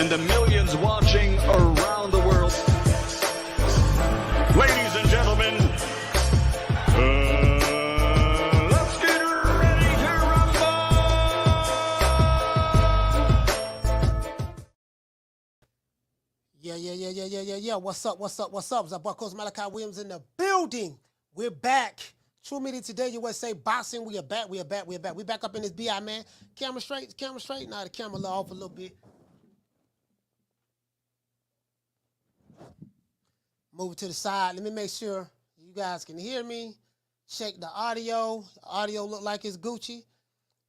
and the millions watching around the world. Ladies and gentlemen, let's get ready to rumble! Yeah. What's up? Zabuckles, Malachi Williams in the building. We're back. True Media Today, USA Boxing. We are back. We back up in this BI, man. Camera straight. Now the camera off a little bit. Move it to the side. Let me make sure you guys can hear me. Check the audio. The audio look like it's Gucci.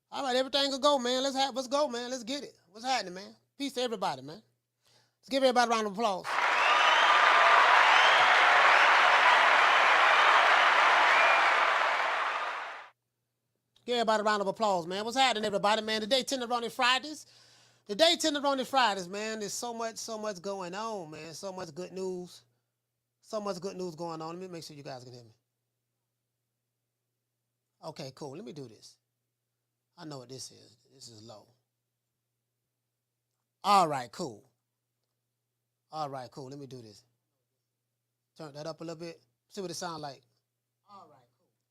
All right, everything will go, man. Let's go, man. Let's get it. What's happening, man? Peace to everybody, man. Let's give everybody a round of applause. Give everybody a round of applause, man. What's happening, everybody, man? Today, Tender Running Fridays. Man. There's so much going on, man. So much good news. Going on. Let me make sure you guys can hear me. Okay, cool. Let me do this. I know what this is. This is low. All right, cool. Let me do this. Turn that up a little bit. See what it sounds like.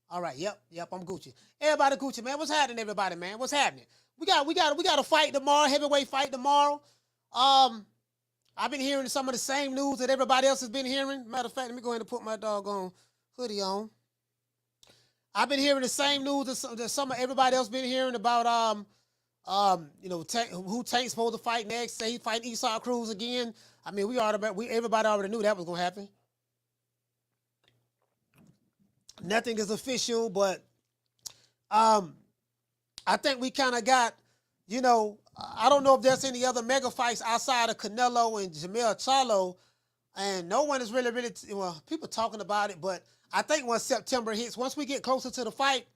All right, yep, I'm Gucci. Everybody Gucci, man. What's happening, everybody, man? What's happening? We got a fight tomorrow, heavyweight fight tomorrow. I've been hearing some of the same news that everybody else has been hearing. Matter of fact, let me go ahead and put my doggone hoodie on. I've been hearing the same news that some of everybody else been hearing about who Tank's supposed to fight next. Say he fight Isaac Cruz again. I mean, everybody already knew that was gonna happen. Nothing is official, but I think we kind of got, I don't know if there's any other mega fights outside of Canelo and Jamel Charlo, and no one is really, people talking about it, but I think once September hits, once we get closer to the fight,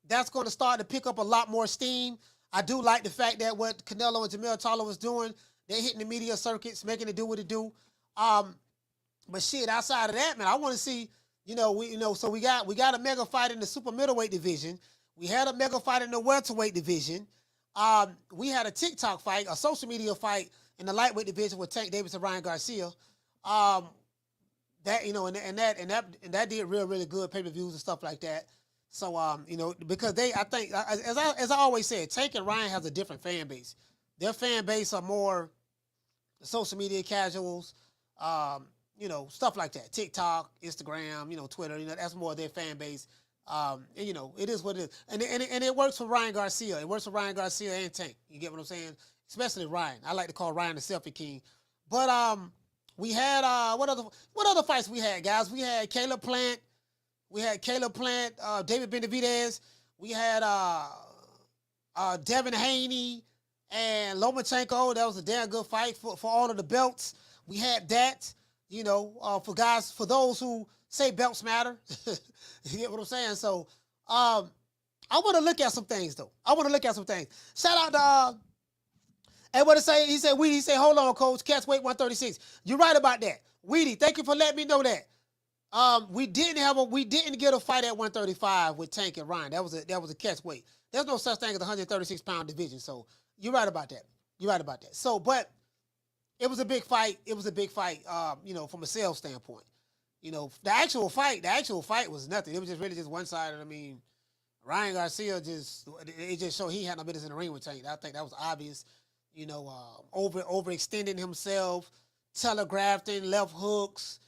that's going to start to pick up a lot more steam. I do like the fact that what Canelo and Jamel Charlo was doing, they're hitting the media circuits, making it do what it do. But shit, outside of that, man, I want to see, so we got a mega fight in the super middleweight division. We had a mega fight in the welterweight division. We had a TikTok fight, a social media fight in the lightweight division with Tank Davis and Ryan Garcia. That did really good pay-per-views and stuff like that. So because I think as I always said, Tank and Ryan has a different fan base. Their fan base are more social media casuals, stuff like that. TikTok, Instagram, Twitter, that's more their fan base. It is what it is. And it works for Ryan Garcia. It works for Ryan Garcia and Tank. You get what I'm saying? Especially Ryan. I like to call Ryan the selfie king. But we had what other fights we had, guys? We had Caleb Plant. David Benavidez. We had Devin Haney and Lomachenko. That was a damn good fight for all of the belts. We had that, for those who say belts matter. You get what I'm saying? So I want to look at some things, though. Shout out to and what to say? He said, Weedy, hold on, coach. Catch weight 136. You're right about that. Weedy, thank you for letting me know that. We didn't get a fight at 135 with Tank and Ryan. That was a catch weight. There's no such thing as a 136-pound division. So you're right about that. So, but it was a big fight. From a sales standpoint. The actual fight was nothing. It was really just one-sided. I mean, Ryan Garcia just showed he had no business in the ring with Tank. I think that was obvious. Overextending himself, telegraphing left hooks,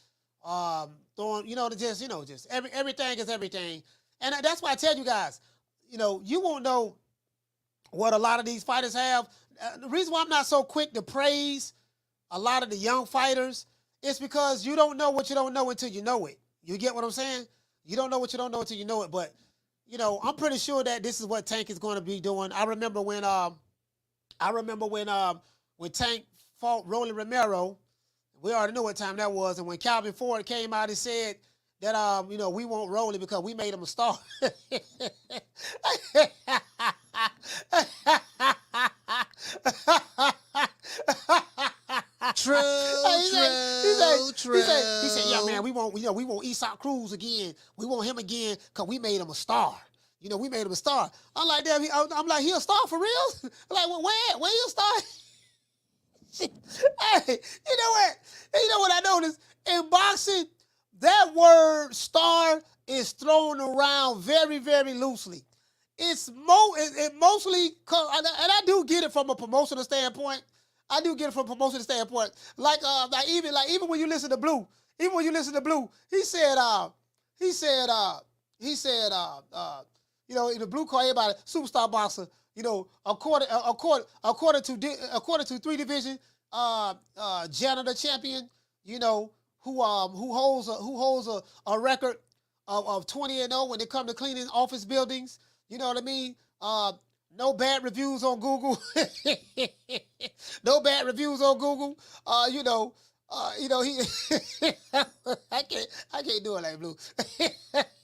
throwing, just everything is everything. And that's why I tell you guys, you won't know what a lot of these fighters have. The reason why I'm not so quick to praise a lot of the young fighters is because you don't know what you don't know until you know it. You get what I'm saying? You don't know what you don't know until you know it. But, I'm pretty sure that this is what Tank is going to be doing. I remember when Tank fought Rolly Romero. We already know what time that was. And when Calvin Ford came out and said that, we won't Rolly because we made him a star. True. He said, yeah, man, we want Isaac Cruz again. We want him again because we made him a star. We made him a star. I'm like, damn, he a star for real? I'm like, well, where he a star? Hey, you know what? You know what I noticed? In boxing, that word star is thrown around very, very loosely. It mostly, and I do get it from a promotional standpoint. I do get it from a promotional standpoint. Like even when you listen to Blue, he said, you know, in the Blue call everybody superstar boxer. You know, according to 3 division janitor champion. You know, who holds a record of 20-0 when it comes to cleaning office buildings. You know what I mean? No bad reviews on Google. No bad reviews on Google. You know he. I can't do it like Blue.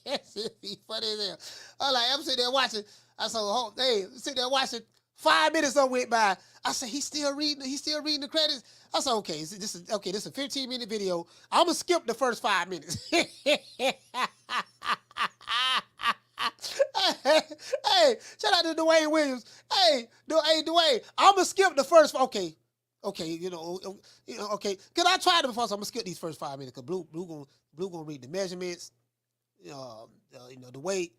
It's funny as hell. I'm sitting there watching. I said, oh, hey, sitting there watching. 5 minutes went by. I said, he's still reading the credits. I said, okay, this is a 15-minute video. I'm gonna skip the first 5 minutes. Hey, shout out to Dwayne Williams. Hey, Dwayne, I'm gonna skip the first. Okay, okay. Cause I tried it before, so I'm gonna skip these first 5 minutes. Cause Blue gonna read the measurements, the weight,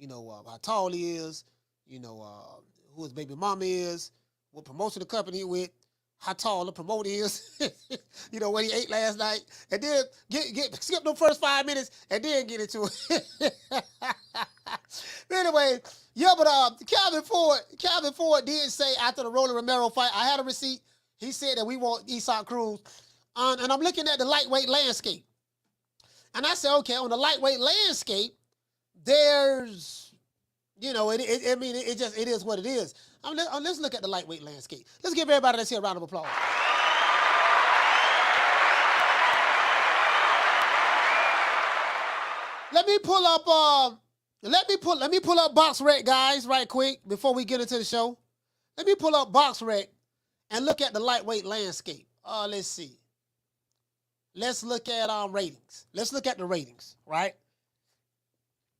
how tall he is, who his baby mama is, what promotion the company with, how tall the promoter is, what he ate last night, and then skip them first 5 minutes and then get into it. Anyway, yeah, but Calvin Ford did say after the Rolling Romero fight, I had a receipt. He said that we want Isaac Cruz, and I'm looking at the lightweight landscape, and I said, okay, on the lightweight landscape, there's it is what it is. Let's look at the lightweight landscape. Let's give everybody that's here a round of applause. Let me pull up BoxRec, guys, right quick before we get into the show. Let me pull up BoxRec and look at the lightweight landscape. Let's see. Let's look at ratings. Let's look at the ratings, right?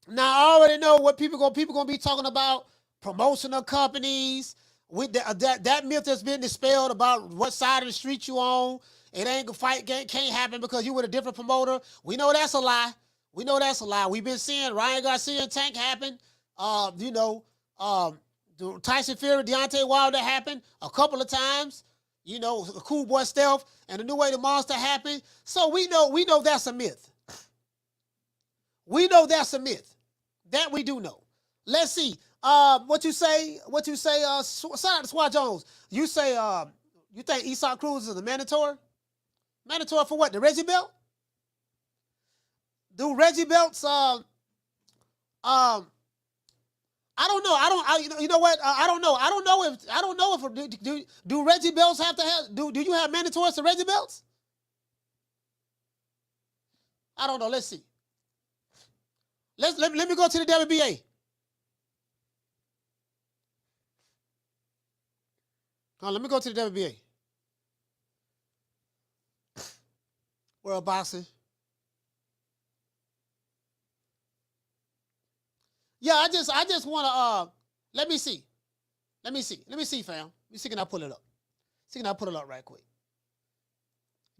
Now I already know what people gonna be talking about. Promotional companies with that myth has been dispelled about what side of the street you on. It ain't gonna fight can't happen because you with a different promoter. We know that's a lie. We've been seeing Ryan Garcia and Tank happen. Tyson Fury, Deontay Wilder happened a couple of times. The Cool Boy Stealth and the New Way to Monster happened. So we know that's a myth. We know that's a myth. That we do know. Let's see. What you say? Shout out to Swat Jones. You say you think Isaac Cruz is a mandatory? Mandatory for what? The Reggie belt? Do Reggie belts? I don't know. You know what? I don't know. I don't know if do Reggie belts have to have? Do you have mandatories to Reggie belts? I don't know. Let's see. Let me go to the WBA. Let me go to the WBA. World Boxing. Yeah, I just want to let me see, fam. Let me see, can I pull it up? See, can I put it up right quick?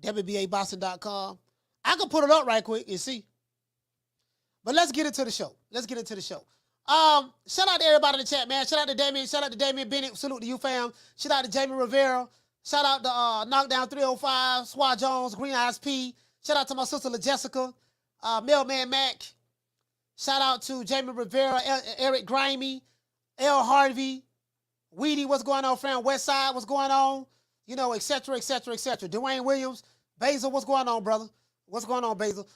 WBAboxing.com. I can put it up right quick and see. But let's get into the show. Shout out to everybody in the chat, man. Shout out to Damien. Shout out to Damien Bennett. Salute to you, fam. Shout out to Jamie Rivera. Shout out to Knockdown 305, Swat Jones, Green Eyes P. Shout out to my sister LaJessica, Mailman Mac. Shout out to Jamie Rivera, Eric Grimey, L. Harvey, Weedy, what's going on, fam? Westside, what's going on? Et cetera, et cetera, et cetera. Dwayne Williams, Basil, what's going on, brother? What's going on, Basil?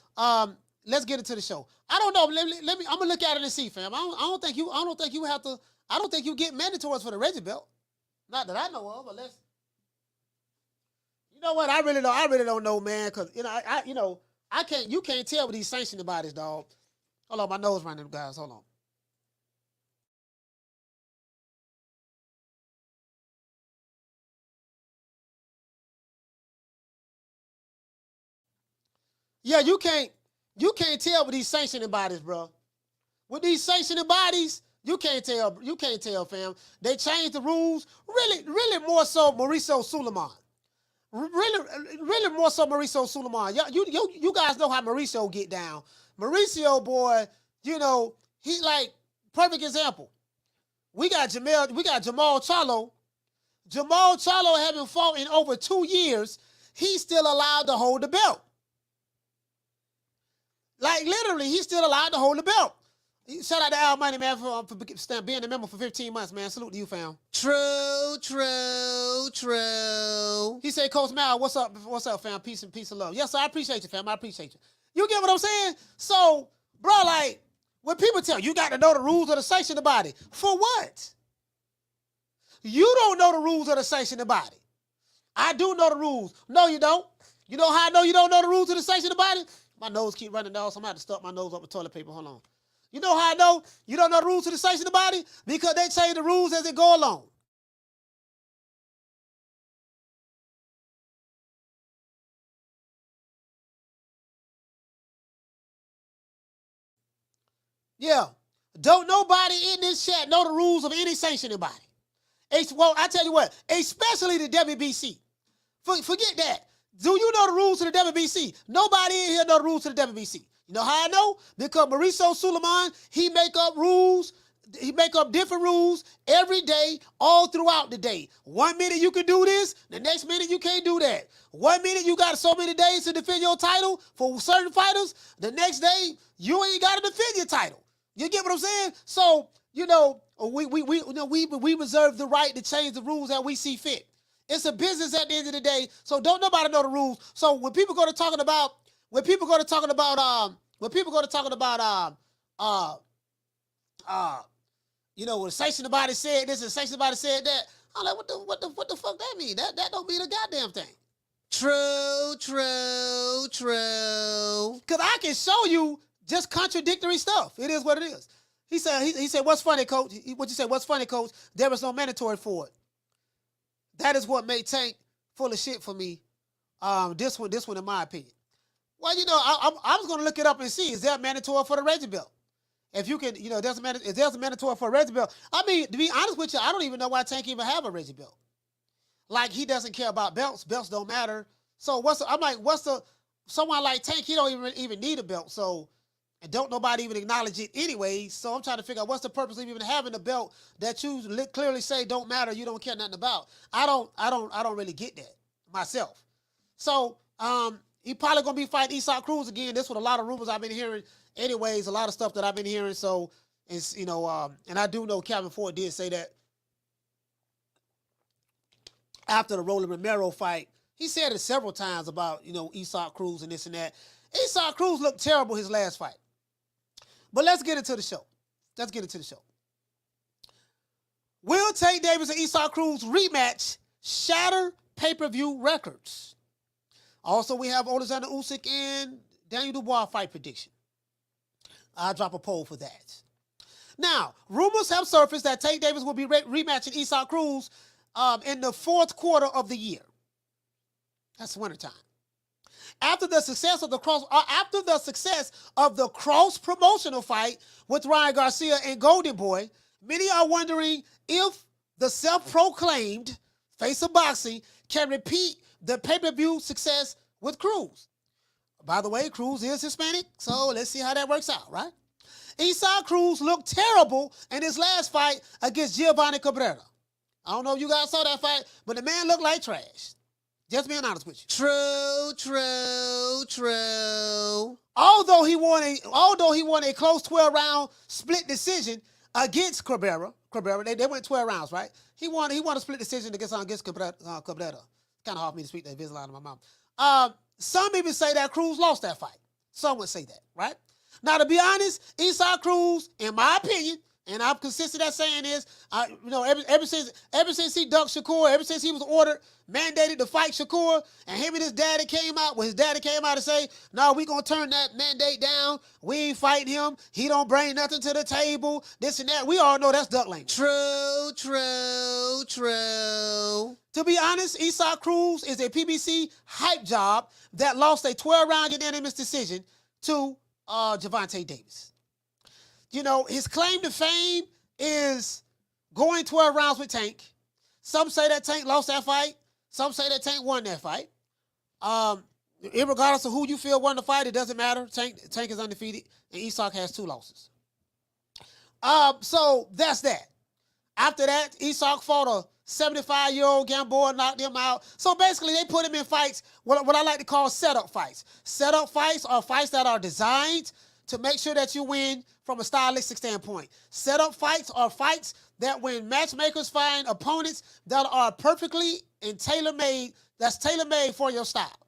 Let's get into the show. I don't know. Let me. I'm gonna look at it and see, fam. I don't think you have to. I don't think you get mandatories for the Reggie belt. Not that I know of. But let's. You know what? I really don't know, man. Cause I can't. You can't tell with these sanctioning bodies, dog. Hold on, my nose running, guys. Hold on. Yeah, you can't tell with these sanctioning bodies, bro. With these sanctioning bodies, you can't tell, fam. They changed the rules, really more so Mauricio Suleiman. really more so Mauricio Sulaiman. You guys know how Mauricio get down. Mauricio, boy, you know, he like, perfect example. We got Jamal Charlo. Jamal Charlo having fought in over 2 years, he's still allowed to hold the belt. Like, literally, he's still allowed to hold the belt. Shout out to Al Money, man, for being a member for 15 months, man. Salute to you, fam. True. He said, Coach Mal, what's up, fam? Peace and love. Yes, sir, I appreciate you, fam. I appreciate you. You get what I'm saying? So, bro, like, when people tell you got to know the rules of the sanctioned body, for what? You don't know the rules of the sanctioned body. I do know the rules. No, you don't. You know how I know you don't know the rules of the sanctioned body? My nose keep running down, so I'm going to have to stuff my nose up with toilet paper. Hold on. You know how I know you don't know the rules of the sanctioned body? Because they change the rules as they go along. Yeah. Don't nobody in this chat know the rules of any sanctioning body. Well, I tell you what, especially the WBC. Forget that. Do you know the rules of the WBC? Nobody in here know the rules of the WBC. You know how I know? Because Mauricio Sulaiman, he make up rules. He make up different rules every day, all throughout the day. 1 minute you can do this, the next minute you can't do that. 1 minute you got so many days to defend your title for certain fighters. The next day you ain't got to defend your title. You get what I'm saying? So, you know, we reserve the right to change the rules that we see fit. It's a business at the end of the day, so don't nobody know the rules. So when people go to talking about you know, when sanctioned body said this and sanctioned body said that, I'm like, what the fuck that mean? That don't mean a goddamn thing. True. Cause I can show you just contradictory stuff. It is what it is. He said, what's funny, coach? What you say? What's funny, coach? There was no mandatory for it. That is what made Tank full of shit for me. This one, in my opinion. Well, you know, I was gonna look it up and see, is there a mandatory for the Reggie belt? If you can, you know, if there's a mandatory for a Reggie belt. I mean, to be honest with you, I don't even know why Tank even have a Reggie belt. Like, he doesn't care about belts. Belts don't matter. So someone like Tank, he don't even need a belt. So, and don't nobody even acknowledge it anyway. So I'm trying to figure out what's the purpose of even having a belt that you clearly say don't matter, you don't care nothing about. I don't really get that myself. So he probably gonna be fighting Isaac Cruz again. This was a lot of rumors I've been hearing. Anyways, a lot of stuff that I've been hearing. So it's, you know, and I do know Calvin Ford did say that after the Rolling Romero fight, he said it several times about, you know, Isaac Cruz and this and that. Isaac Cruz looked terrible his last fight. But let's get into the show. Will Tank Davis and Isaac Cruz rematch shatter pay-per-view records? Also, we have Alexander Usyk and Daniel Dubois fight prediction. I'll drop a poll for that. Now, rumors have surfaced that Tank Davis will be rematching Isaac Cruz in the fourth quarter of the year. That's wintertime. After the success of the cross promotional fight with Ryan Garcia and Golden Boy, many are wondering if the self-proclaimed face of boxing can repeat the pay-per-view success with Cruz. By the way, Cruz is Hispanic, so let's see how that works out, right? Isaac Cruz looked terrible in his last fight against Giovanni Cabrera. I don't know if you guys saw that fight, but the man looked like trash. Just being honest with you. True. Although he won a close 12-round split decision against Cabrera, they went 12 rounds, right? He won a split decision against Cabrera. Kind of hard for me to speak that Invisalign in my mouth. Some even say that Cruz lost that fight. Some would say that, right? Now, to be honest, Isaac Cruz, in my opinion, and I'm consistent at saying this, ever since he ducked Shakur, ever since he was mandated to fight Shakur, and him and his daddy came out and say, no, we gonna turn that mandate down. We ain't fighting him. He don't bring nothing to the table. This and that. We all know that's duck language. True. To be honest, Isaac Cruz is a PBC hype job that lost a 12-round unanimous decision to Gervonta Davis. You know, his claim to fame is going 12 rounds with Tank. Some say that Tank lost that fight. Some say that Tank won that fight. Regardless of who you feel won the fight, it doesn't matter. Tank is undefeated, and Usyk has 2 losses. So that's that. After that, Usyk fought a 75-year-old Gamboa, knocked him out. So basically, they put him in fights, what I like to call setup fights. Setup fights are fights that are designed to make sure that you win from a stylistic standpoint. Setup fights are fights that when matchmakers find opponents that are perfectly and tailor-made, that's tailor-made for your style.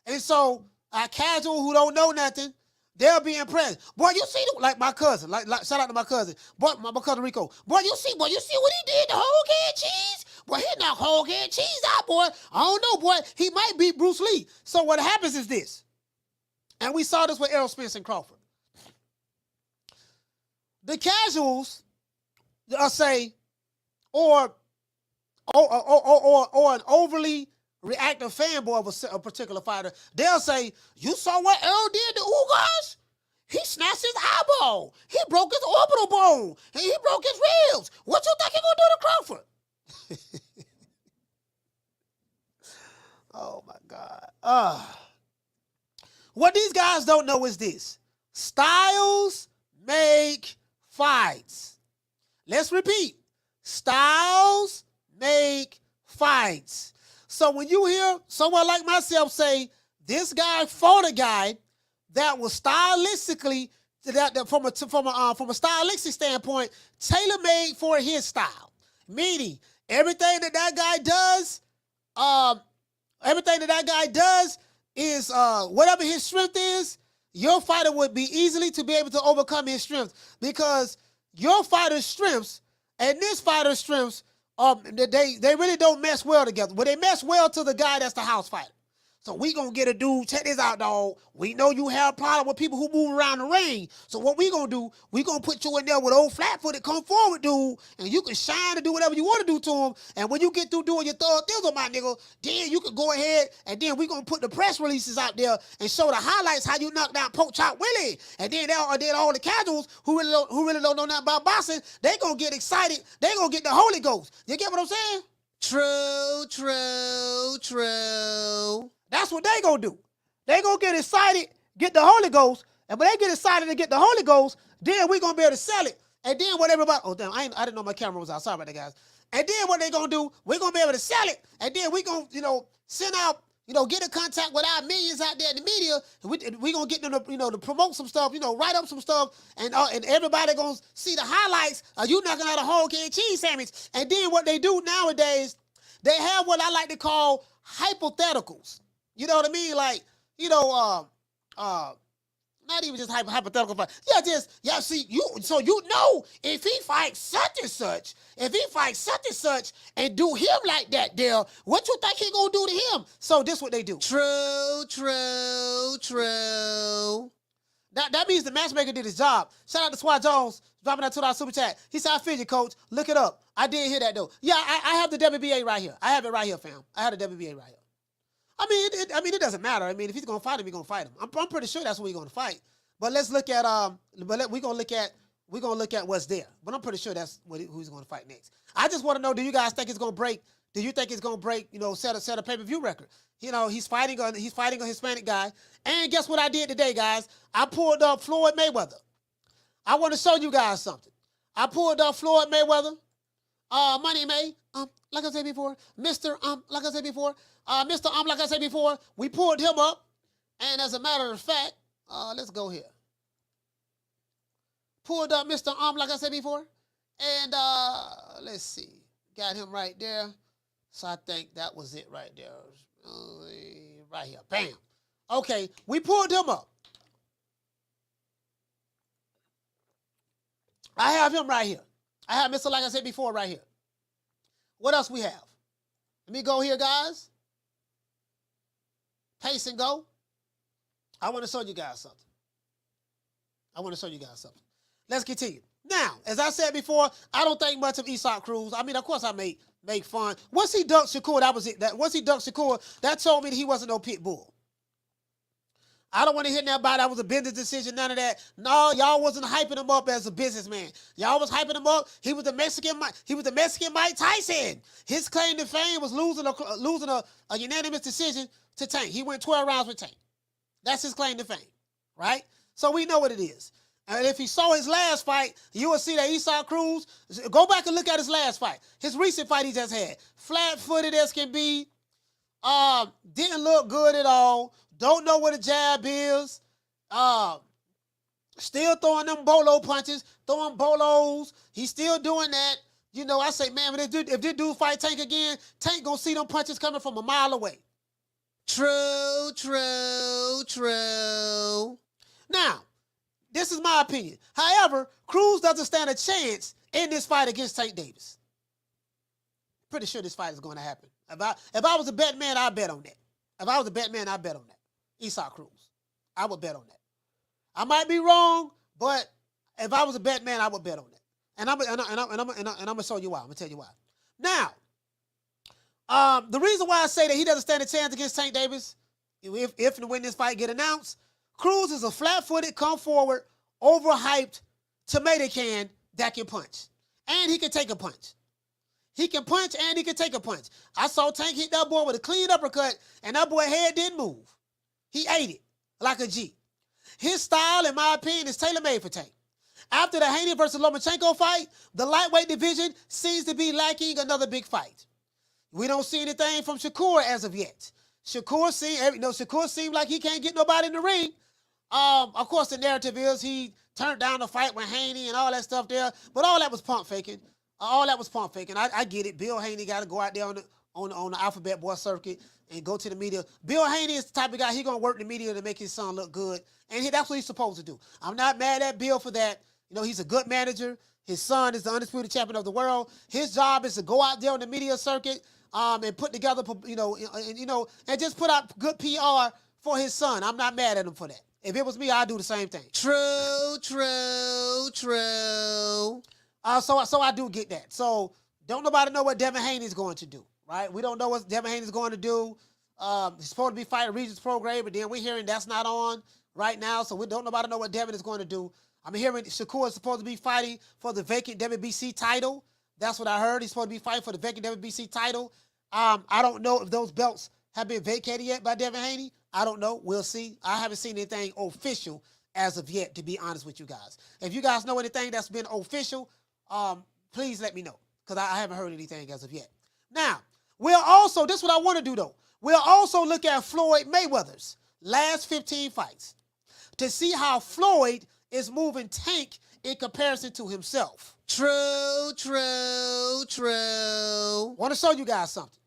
And so a casual who don't know nothing, they'll be impressed. Boy, you see, like my cousin, like shout out to my cousin, boy, my cousin Rico. Boy, you see what he did to whole head cheese? Boy, he knocked whole head cheese out, boy. I don't know, boy. He might beat Bruce Lee. So what happens is this, and we saw this with Errol Spence and Crawford. The casuals, say, or an overly reactive fanboy of a particular fighter, they'll say, you saw what Errol did to Ugas? He snatched his eyeball. He broke his orbital bone. And he broke his ribs. What you think he gonna do to Crawford? Oh, my God. What these guys don't know is this. Styles make fights. Let's repeat. Styles make fights. So when you hear someone like myself say, this guy fought a guy that was stylistically, from a stylistic standpoint, tailor-made for his style. Meaning, everything that guy does is whatever his strength is, your fighter would be easily to be able to overcome his strength, because your fighter's strengths and this fighter's strengths, they really don't mesh well together. But they mesh well to the guy that's the house fighter. So we gonna get a dude, check this out, dog. We know you have a problem with people who move around the ring. So what we gonna do, we gonna put you in there with old flat-footed, come forward, dude, and you can shine and do whatever you want to do to him. And when you get through doing your third thizzle, my nigga, then you can go ahead, and then we gonna put the press releases out there and show the highlights how you knocked down Pork Chop Willie. And then all the casuals who really don't know nothing about boxing, they gonna get excited. They gonna get the Holy Ghost. You get what I'm saying? True. That's what they gonna do. They gonna get excited, get the Holy Ghost, and when they get excited to get the Holy Ghost, then we gonna be able to sell it. And then what everybody, oh damn, I didn't know my camera was out. Sorry about that, guys. And then what they gonna do, we gonna be able to sell it, and then we gonna, send out, get in contact with our millions out there in the media, and we gonna get them to, to promote some stuff, write up some stuff, and everybody gonna see the highlights of you knocking out a whole can cheese sandwich. And then what they do nowadays, they have what I like to call hypotheticals. You know what I mean? Like, not even just hypothetical fight. So if he fights such and such, and do him like that there, what you think he gonna do to him? So this what they do. True. That means the matchmaker did his job. Shout out to Swat Jones, dropping that $2 super chat. He said, I feel you, coach. Look it up. I did hear that, though. Yeah, I have the WBA right here. I have it right here, fam. I have the WBA right here. It doesn't matter. I mean, if he's gonna fight him, he's gonna fight him. I'm pretty sure that's what he's gonna fight. But let's look at we're gonna look at what's there. But I'm pretty sure that's who he's gonna fight next. I just want to know, do you guys think it's gonna break? Do you think it's gonna break? Set a pay-per-view record. He's fighting a Hispanic guy. And guess what I did today, guys? I pulled up Floyd Mayweather. I want to show you guys something. I pulled up Floyd Mayweather. Money May. Like I said before, Mr. Like I said before, like I said before, we pulled him up, and as a matter of fact, let's go here. Pulled up Mr. Like I said before, and let's see, got him right there. So I think that was it right there, right here, bam. Okay, we pulled him up. I have him right here. I have Mr. Like I said before right here. What else we have? Let me go here, guys. Pace and go. I want to show you guys something. Let's continue. Now, as I said before, I don't think much of Isaac Cruz. I mean, of course I make fun. Once he dunked Shakur, that was it. Once he dunked Shakur, that told me that he wasn't no pit bull. I don't want to hear nothing about that was a business decision, none of that. No, y'all wasn't hyping him up as a businessman. Y'all was hyping him up. He was the Mexican Mike Tyson. His claim to fame was losing a unanimous decision to Tank. He went 12 rounds with Tank. That's his claim to fame, right? So we know what it is. And if he saw his last fight, you will see that Isaac Cruz, go back and look at his last fight. His recent fight he just had. Flat-footed as can be. Didn't look good at all. Don't know what a jab is. Still throwing them bolo punches, throwing bolos. He's still doing that. You know, I say, man, if this dude fight Tank again, Tank gonna see them punches coming from a mile away. True. Now, this is my opinion. However, Cruz doesn't stand a chance in this fight against Tank Davis. Pretty sure this fight is going to happen. If I was a bet man, I'd bet on that. If I was a bet man, I'd bet on that. Isaac Cruz. I would bet on that. I might be wrong, but if I was a bet man, I would bet on that. And I'm gonna show you why. I'm gonna tell you why. Now, the reason why I say that he doesn't stand a chance against Tank Davis, if and when this fight get announced, Cruz is a flat-footed, come forward, overhyped tomato can that can punch, and he can take a punch. He can punch and he can take a punch. I saw Tank hit that boy with a clean uppercut, and that boy head didn't move. He ate it like a G. His style, in my opinion, is tailor-made for Tank. After the Haney versus Lomachenko fight, the lightweight division seems to be lacking another big fight. We don't see anything from Shakur as of yet. Shakur seemed like he can't get nobody in the ring. Of course, the narrative is he turned down the fight with Haney and all that stuff there, but all that was pump faking. I get it. Bill Haney got to go out there on the Alphabet Boy circuit and go to the media. Bill Haney is the type of guy, he going to work the media to make his son look good, and that's what he's supposed to do. I'm not mad at Bill for that. You know, he's a good manager. His son is the undisputed champion of the world. His job is to go out there on the media circuit and put together, and just put out good PR for his son. I'm not mad at him for that. If it was me, I'd do the same thing. True. So I do get that. So don't nobody know what Devin Haney's going to do, right? We don't know what Devin Haney's going to do. He's supposed to be fighting Regis Prograis, but then we're hearing that's not on right now, so we don't nobody know what Devin is going to do. I'm hearing Shakur is supposed to be fighting for the vacant WBC title. That's what I heard. He's supposed to be fighting for the vacant WBC title. I don't know if those belts have been vacated yet by Devin Haney. I don't know. We'll see. I haven't seen anything official as of yet, to be honest with you guys. If you guys know anything that's been official, please let me know, because I haven't heard anything as of yet. Now, this is what I want to do, though. We'll also look at Floyd Mayweather's last 15 fights to see how Floyd is moving Tank in comparison to himself. True. Want to show you guys something.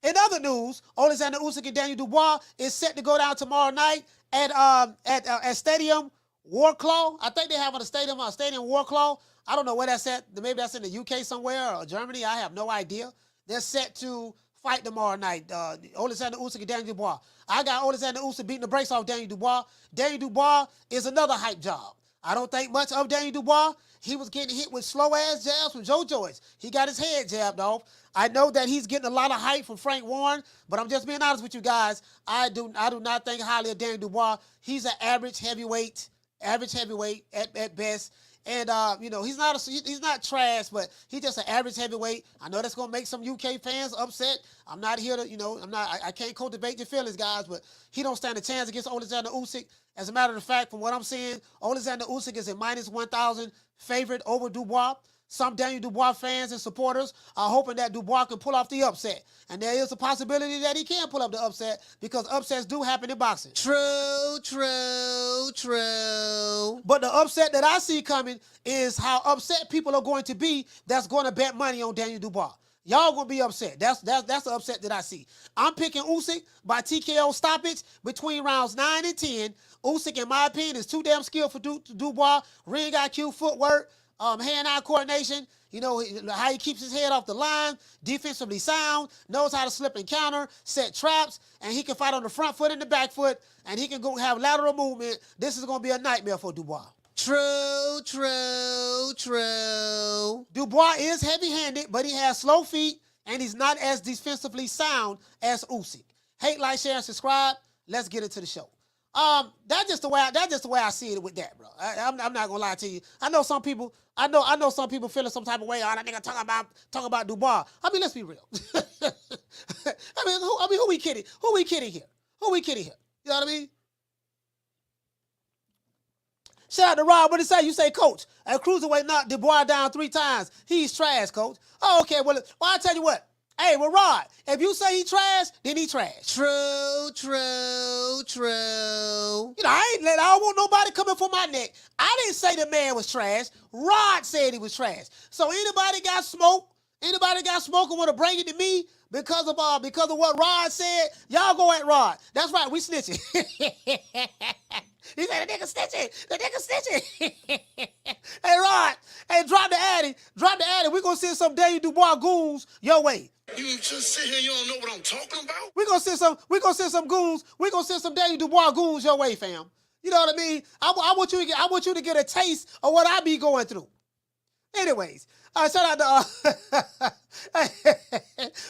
In other news, Alexander Usyk and Daniel Dubois is set to go down tomorrow night at Stadium Warclaw. I think they have a Stadium Warclaw. I don't know where that's at. Maybe that's in the UK somewhere or Germany. I have no idea. They're set to fight tomorrow night. Alexander Usyk and Daniel Dubois. I got Alexander Usyk beating the brakes off Daniel Dubois. Daniel Dubois is another hype job. I don't think much of Daniel Dubois. He was getting hit with slow-ass jabs from Joe Joyce. He got his head jabbed off. I know that he's getting a lot of hype from Frank Warren, but I'm just being honest with you guys. I do not think highly of Daniel Dubois. He's an average heavyweight at best. And he's not trash, but he's just an average heavyweight. I know that's gonna make some UK fans upset. I'm not here to, I can't cultivate your feelings, guys, but he don't stand a chance against Alexander Usyk. As a matter of fact, from what I'm seeing, Alexander Usyk is a minus 1,000 favorite over Dubois. Some Daniel Dubois fans and supporters are hoping that Dubois can pull off the upset. And there is a possibility that he can pull up the upset, because upsets do happen in boxing. True. But the upset that I see coming is how upset people are going to be that's going to bet money on Daniel Dubois. Y'all going to be upset. That's the upset that I see. I'm picking Usyk by TKO stoppage between rounds 9 and 10. Usyk, in my opinion, is too damn skilled for Dubois. Ring IQ, footwork, hand-eye coordination, how he keeps his head off the line, defensively sound, knows how to slip and counter, set traps, and he can fight on the front foot and the back foot, and he can go have lateral movement. This is going to be a nightmare for Dubois. True. Dubois is heavy-handed, but he has slow feet, and he's not as defensively sound as Usyk. Hate, like, share, and subscribe. Let's get into the show. That's just the way I see it with that, bro. I'm not gonna lie to you. I know some people feeling some type of way. Oh, that nigga talking about Dubois. I mean, let's be real. Who we kidding? Who we kidding here? Who we kidding here? You know what I mean? Shout out to Rob. What did he say? You say, Coach, a cruiserweight knocked Dubois down 3 times. He's trash, Coach. Oh, okay. Well, I tell you what. Hey, well, Rod, if you say he trash, then he trash. True. You know, I don't want nobody coming for my neck. I didn't say the man was trash. Rod said he was trash. So anybody got smoke and want to bring it to me because of what Rod said, y'all go at Rod. That's right, we snitching. He said the nigga snitching. Hey, Rod, hey, drop the addy. We're gonna send some Daniel Dubois goons your way. You just sit here, you don't know what I'm talking about? We're gonna send some goons. We're gonna send some Daniel Dubois goons your way, fam. You know what I mean? I want you to get a taste of what I be going through. Anyways, shout out to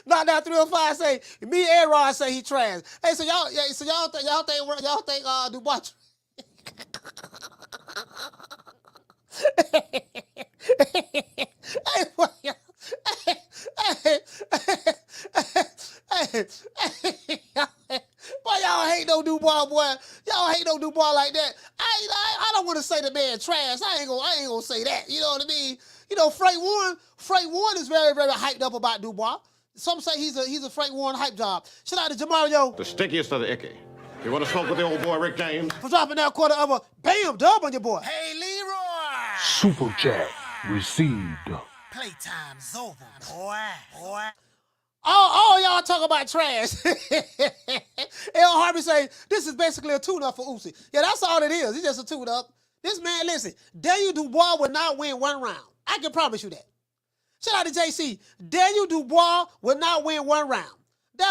Knock Down 305 say me and Rod say he trash. Hey, so y'all think Dubois Boy, y'all hate no Dubois, boy. Y'all hate no Dubois like that. I don't want to say the man trash. I ain't gonna say that. You know what I mean? You know, Frank Warren is very, very hyped up about Dubois. Some say he's a Frank Warren hype job. Shout out to Jamario. The stickiest of the icky. You want to smoke with the old boy Rick James? For dropping that quarter of a bam dub on your boy. Hey, Leroy! Super chat received. Playtime's over, boy. All y'all talk about trash. L. Harvey say, this is basically a tune-up for Usyk. Yeah, that's all it is. It's just a tune-up. This man, listen, Daniel Dubois will not win 1 round. I can promise you that. Shout out to JC. Daniel Dubois will not win 1 round.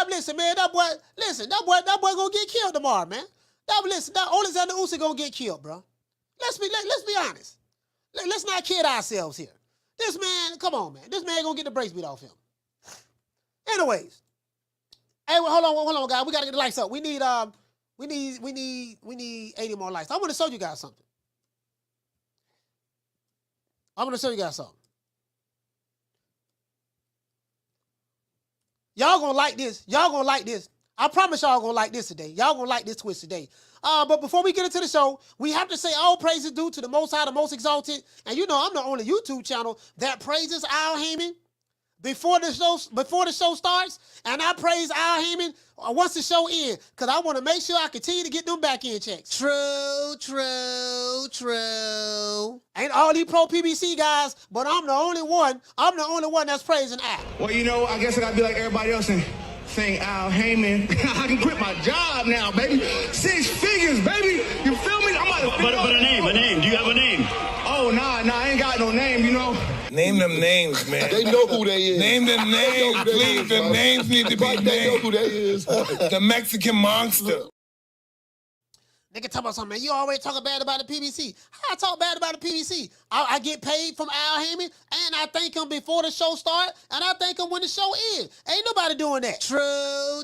Listen, man, that boy gonna get killed tomorrow, man. Alexander Usyk gonna get killed, bro. Let's be honest. Let's not kid ourselves here. This man, come on, man. This man gonna get the brakes beat off him. Anyways, hey, well, hold on, guys. We gotta get the lights up. We need 80 more lights. I want to show you guys something. Y'all gonna like this. I promise y'all gonna like this today. Y'all gonna like this twist today. But before we get into the show, we have to say all praises due to the Most High, the Most Exalted. And you know, I'm the only YouTube channel that praises Al Heyman before the show starts, and I praise Al Heyman once the show ends, because I want to make sure I continue to get them back-end checks. True. Ain't all these pro PBC guys, but I'm the only one that's praising Al. Well, you know, I guess I gotta be like everybody else and thank Al Heyman. I can quit my job now, baby. 6 figures, baby. You feel me? I'm about to But a name. Do you have a name? Oh, nah, I ain't got no name, you know. Name them names, man. They know who they is. Name them names, please. The names need to be named. They know who they is. The Mexican monster. Nigga talk about something, man. You always talk bad about the PBC. How I talk bad about the PBC? I get paid from Al Heyman, and I thank him before the show start, and I thank him when the show ends. Ain't nobody doing that. True.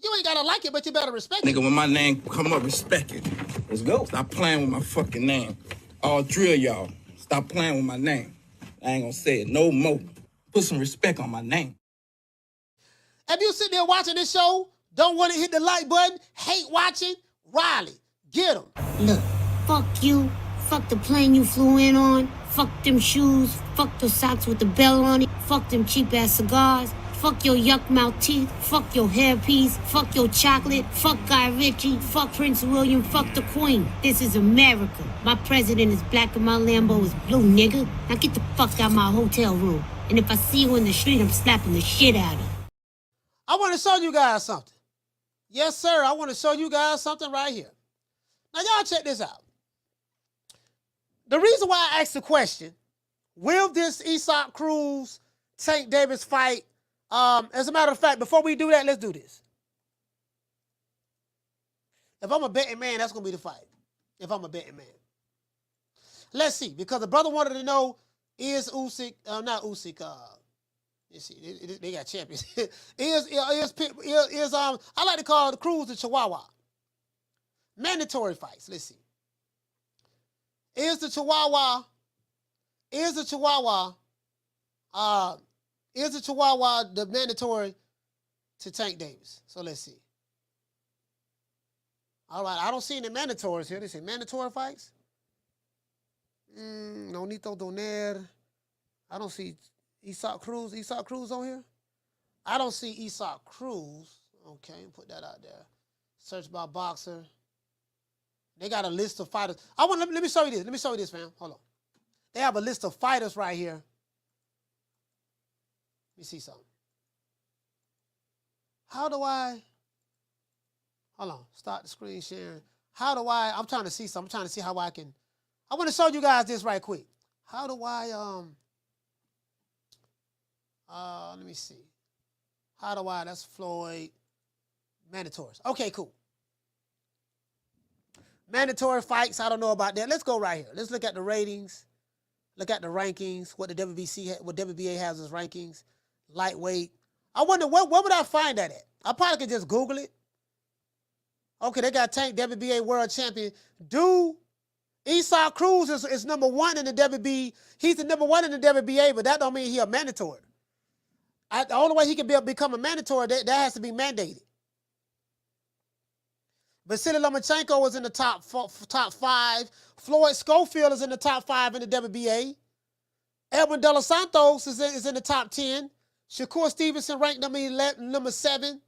You ain't gotta like it, but you better respect it. Nigga, when my name come up, respect it. Let's go. Stop playing with my fucking name. All 3 of y'all, stop playing with my name. I ain't gonna say it no more. Put some respect on my name. If you sitting there watching this show, don't want to hit the like button, hate watching, Riley, get him. Look, fuck you. Fuck the plane you flew in on. Fuck them shoes. Fuck the socks with the bell on it. Fuck them cheap-ass cigars. Fuck your yuck mouth teeth. Fuck your hairpiece. Fuck your chocolate. Fuck Guy Ritchie. Fuck Prince William. Fuck the Queen. This is America. My president is black and my Lambo is blue, nigga. Now get the fuck out my hotel room. And if I see you in the street, I'm slapping the shit out of you. I want to show you guys something. Yes, sir. I want to show you guys something right here. Now, y'all check this out. The reason why I asked the question, will this Isaac Cruz Tank Davis fight? As a matter of fact, before we do that, let's do this. If I'm a betting man, that's going to be the fight. If I'm a betting man. Let's see, because the brother wanted to know, is Usyk, not Usyk, You see, they got champions. I like to call the Cruz the Chihuahua. Mandatory fights. Let's see. Is the Chihuahua the mandatory to Tank Davis? So let's see. All right, I don't see any mandatories here. They say mandatory fights. No Nito Donaire. I don't see Isaac Cruz. Isaac Cruz on here? I don't see Isaac Cruz. Okay, put that out there. Search by boxer. They got a list of fighters. Let me show you this. Let me show you this, fam. Hold on. They have a list of fighters right here. Let me see something. How do I? Hold on. Start the screen sharing. How do I? I'm trying to see something. I'm trying to see how I can. I want to show you guys this right quick. How do I? Let me see. How do I? That's Floyd. Mandatories. Okay, cool. Mandatory fights, I don't know about that. Let's go right here. Let's look at the ratings. Look at the rankings, what the WBA has as rankings. Lightweight. I wonder, what would I find that at? I probably could just Google it. Okay, they got Tank, WBA World Champion. Isaac Cruz is number one in the WBA. He's the number one in the WBA, but that don't mean he a mandatory. The only way he can become a mandatory, that has to be mandated. Vasily Lomachenko was in the top 5. Floyd Schofield is in the top 5 in the WBA. Edwin De Los Santos is in the top 10. Shakur Stevenson ranked number 7.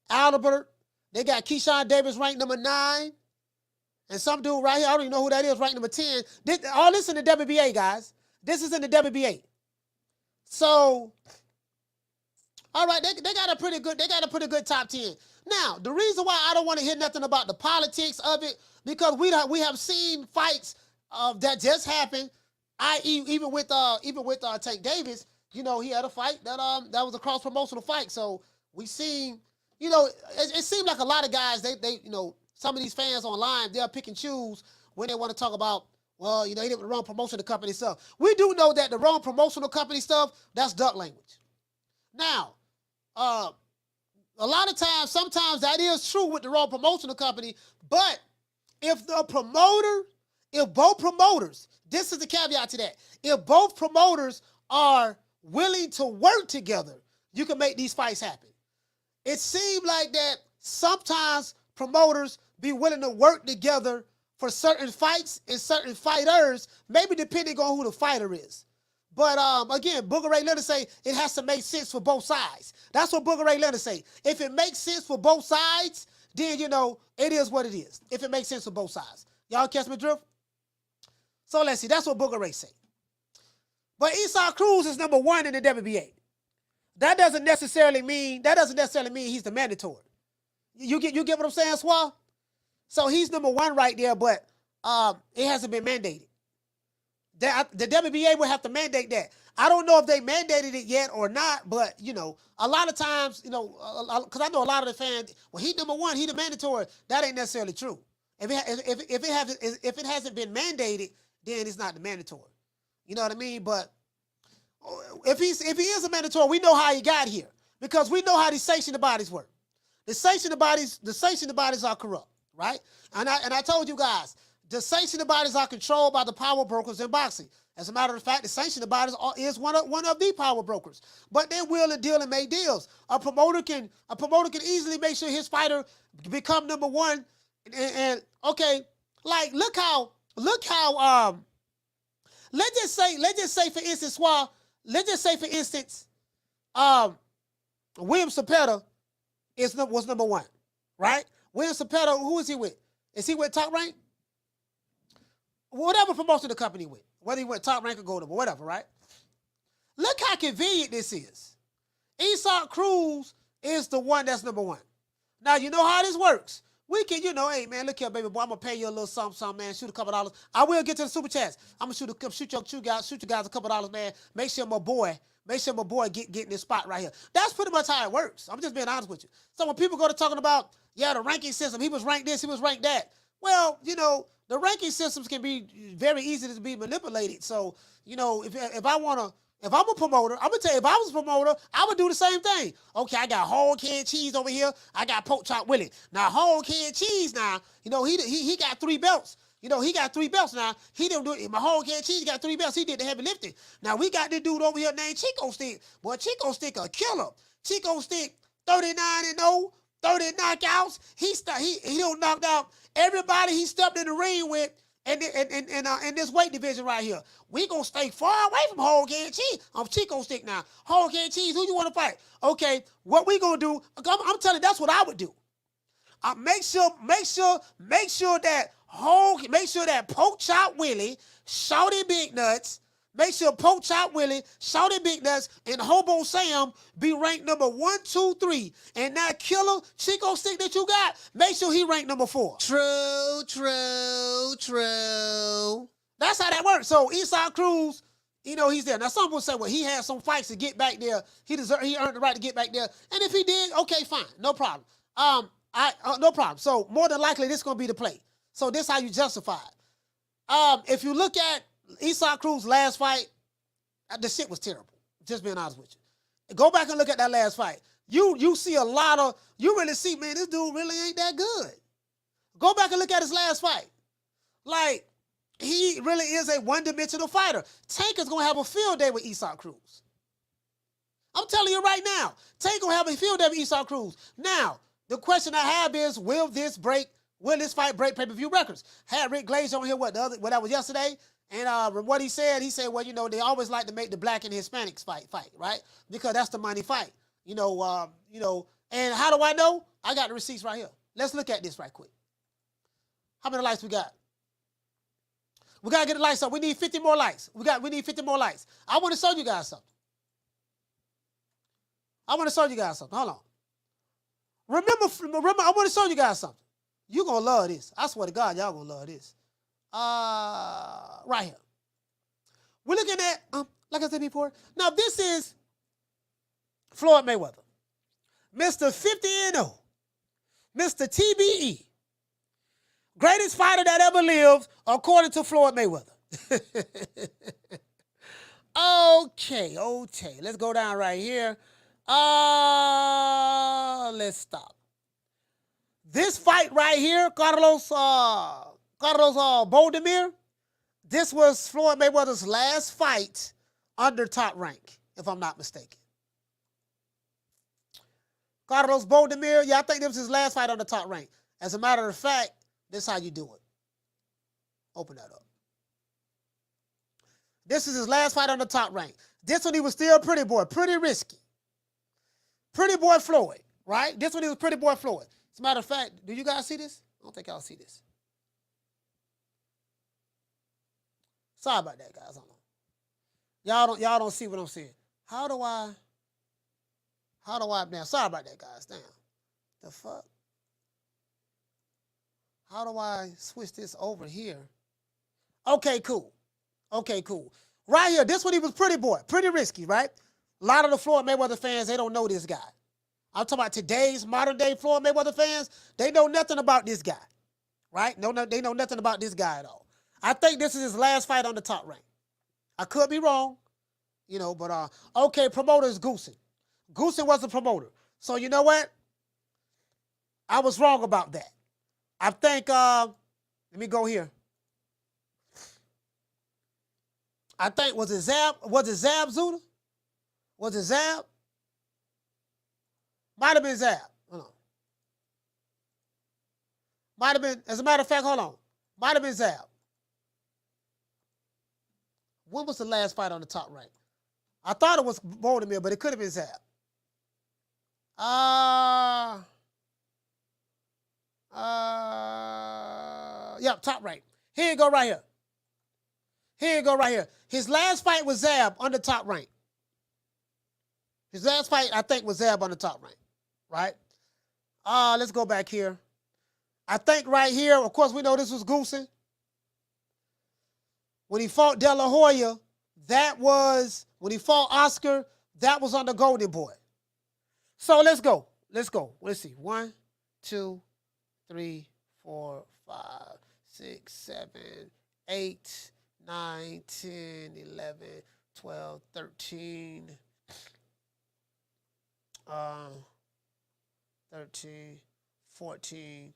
Albert, they got Keyshawn Davis ranked number 9. And some dude right here, I don't even know who that is, ranked number 10. All this in the WBA, guys. This is in the WBA. So, all right, they got a pretty good top 10. Now, the reason why I don't want to hear nothing about the politics of it, because we have seen fights that just happened. Even with Tank Davis, you know, he had a fight that was a cross promotional fight. So we seen, you know, it seemed like a lot of guys they you know, some of these fans online, they'll pick and choose when they want to talk about, well, you know, he did the wrong promotional company stuff. We do know that the wrong promotional company stuff, that's duck language. Now, a lot of times, sometimes that is true with the wrong promotional company, but if both promoters, this is the caveat to that, if both promoters are willing to work together, you can make these fights happen. It seemed like that sometimes promoters be willing to work together for certain fights and certain fighters, maybe depending on who the fighter is. But again, Booger Ray Leonard say it has to make sense for both sides. That's what Booger Ray Leonard say. If it makes sense for both sides, then, you know, it is what it is. If it makes sense for both sides. Y'all catch my drift? So let's see. That's what Booger Ray say. But Isaac Cruz is number 1 in the WBA. That doesn't necessarily mean he's the mandatory. You get what I'm saying, Swah? So he's number 1 right there, but it hasn't been mandated. The WBA will have to mandate that. I don't know if they mandated it yet or not, but, you know, a lot of times, you know, because I know a lot of the fans, well, he number 1, he the mandatory. That ain't necessarily true. If it hasn't been mandated, then it's not the mandatory. You know what I mean? But if he is a mandatory, we know how he got here because we know how these sanctioning bodies work. The sanctioning bodies are corrupt, right? And I told you guys, the sanctioning bodies are controlled by the power brokers in boxing. As a matter of fact, the sanctioning bodies is one of the power brokers. But they will and deal and make deals. A promoter can easily make sure his fighter become number 1. And okay, like look how let's just say for instance, William Cepeda was number 1, right? William Cepeda, who is he with? Is he with Top Rank? Whatever promotion the company with, whether he went Top Rank or Gold, or whatever, right? Look how convenient this is. Isaac Cruz is the one that's number 1. Now, you know how this works. We can, you know, hey, man, look here, baby boy, I'm going to pay you a little something, man, shoot a couple dollars. I will get to the super chats. I'm going to shoot you guys a couple dollars, man. Make sure my boy get in this spot right here. That's pretty much how it works. I'm just being honest with you. So when people go to talking about, yeah, the ranking system, he was ranked this, he was ranked that. Well, you know, the ranking systems can be very easy to be manipulated. So, you know, if I want If I'm a promoter, I'm gonna tell you, if I was a promoter, I would do the same thing. Okay, I got whole canned cheese over here. I got pork chop Willie. Now whole canned cheese. Now he got 3 belts. He got 3 belts now. He didn't do it. My whole canned cheese got 3 belts. He did the heavy lifting. Now we got this dude over here named Chico Stick. Boy, Chico Stick a killer. Chico Stick 39-0, 30 knockouts. He don't knocked out everybody he stepped in the ring with. In this weight division right here, we gonna stay far away from whole canned cheese. I'm Chico Stick now. Whole canned cheese. Who you want to fight? Okay, what we gonna do? I'm telling you, that's what I would do. Make sure that pork chop Willie, Shawty Big Nuts. Make sure pork chop Willie, Shawty Big Nuts, and Hobo Sam be ranked number 1, 2, 3. And that killer Chico Stick that you got, make sure he ranked number 4. True. That's how that works. So Isaac Cruz, he's there. Now some people say, well, he had some fights to get back there. He earned the right to get back there. And if he did, okay, fine, no problem. No problem. So more than likely, this is gonna be the play. So this is how you justify it. If you look at Isaac Cruz's last fight, the shit was terrible. Just being honest with you. Go back and look at that last fight. You see a lot of, you really see, man, this dude really ain't that good. Go back and look at his last fight. Like, he really is a one-dimensional fighter. Tank is gonna have a field day with Isaac Cruz. I'm telling you right now, Tank gonna have a field day with Isaac Cruz. Now, the question I have is, will this fight break pay-per-view records? Had Rick Glazer on here, that was yesterday, and what he said, well, they always like to make the black and Hispanics fight, right? Because that's the money fight. And how do I know? I got the receipts right here. Let's look at this right quick. How many likes we got? We gotta get the lights up. We need 50 more likes. We need 50 more likes. I want to show you guys something. Hold on. Remember, I want to show you guys something. You're going to love this. I swear to God, y'all going to love this. Right here. We're looking at, like I said before, now this is Floyd Mayweather. Mr. 50-0. Mr. TBE. Greatest fighter that ever lived, according to Floyd Mayweather. Okay. Let's go down right here. Let's stop. This fight right here, Carlos Boldemir, this was Floyd Mayweather's last fight under top rank, if I'm not mistaken. Carlos Boldemir, I think this was his last fight under top rank. As a matter of fact, this is how you do it. Open that up. This is his last fight under top rank. This one he was still pretty boy, pretty risky. Pretty boy Floyd, right? This one he was pretty boy Floyd. As a matter of fact, do you guys see this? I don't think y'all see this. Sorry about that, guys. I don't know. Y'all don't see what I'm saying. How do I now? Sorry about that, guys. Damn. The fuck? How do I switch this over here? Okay, cool. Right here, this one he was pretty boy, pretty risky, right? A lot of the Floyd Mayweather fans, they don't know this guy. I'm talking about today's modern day Floyd Mayweather fans. They know nothing about this guy, right? No, they know nothing about this guy at all. I think this is his last fight on the top rank. I could be wrong, but okay, promoter is Goosen. Goosen was the promoter. So you know what? I was wrong about that. I think, let me go here. I think, was it Zab Zuda? Was it Zab? Might have been Zab. Hold on. Might have been, as a matter of fact, hold on. Might have been Zab. When was the last fight on the top rank? I thought it was Boldemir, but it could have been Zab. Yep, top rank. Here you go right here. His last fight was Zab on the top rank. His last fight, I think, was Zab on the top rank, right? Let's go back here. I think right here, of course, we know this was Goosen. When he fought De La Hoya, when he fought Oscar, that was on the Golden Boy. So let's go. Let's see. 1, 2, 3, 4, 5, 6, 7, 8, 9, 10, 11, 12, 13, 13, 14.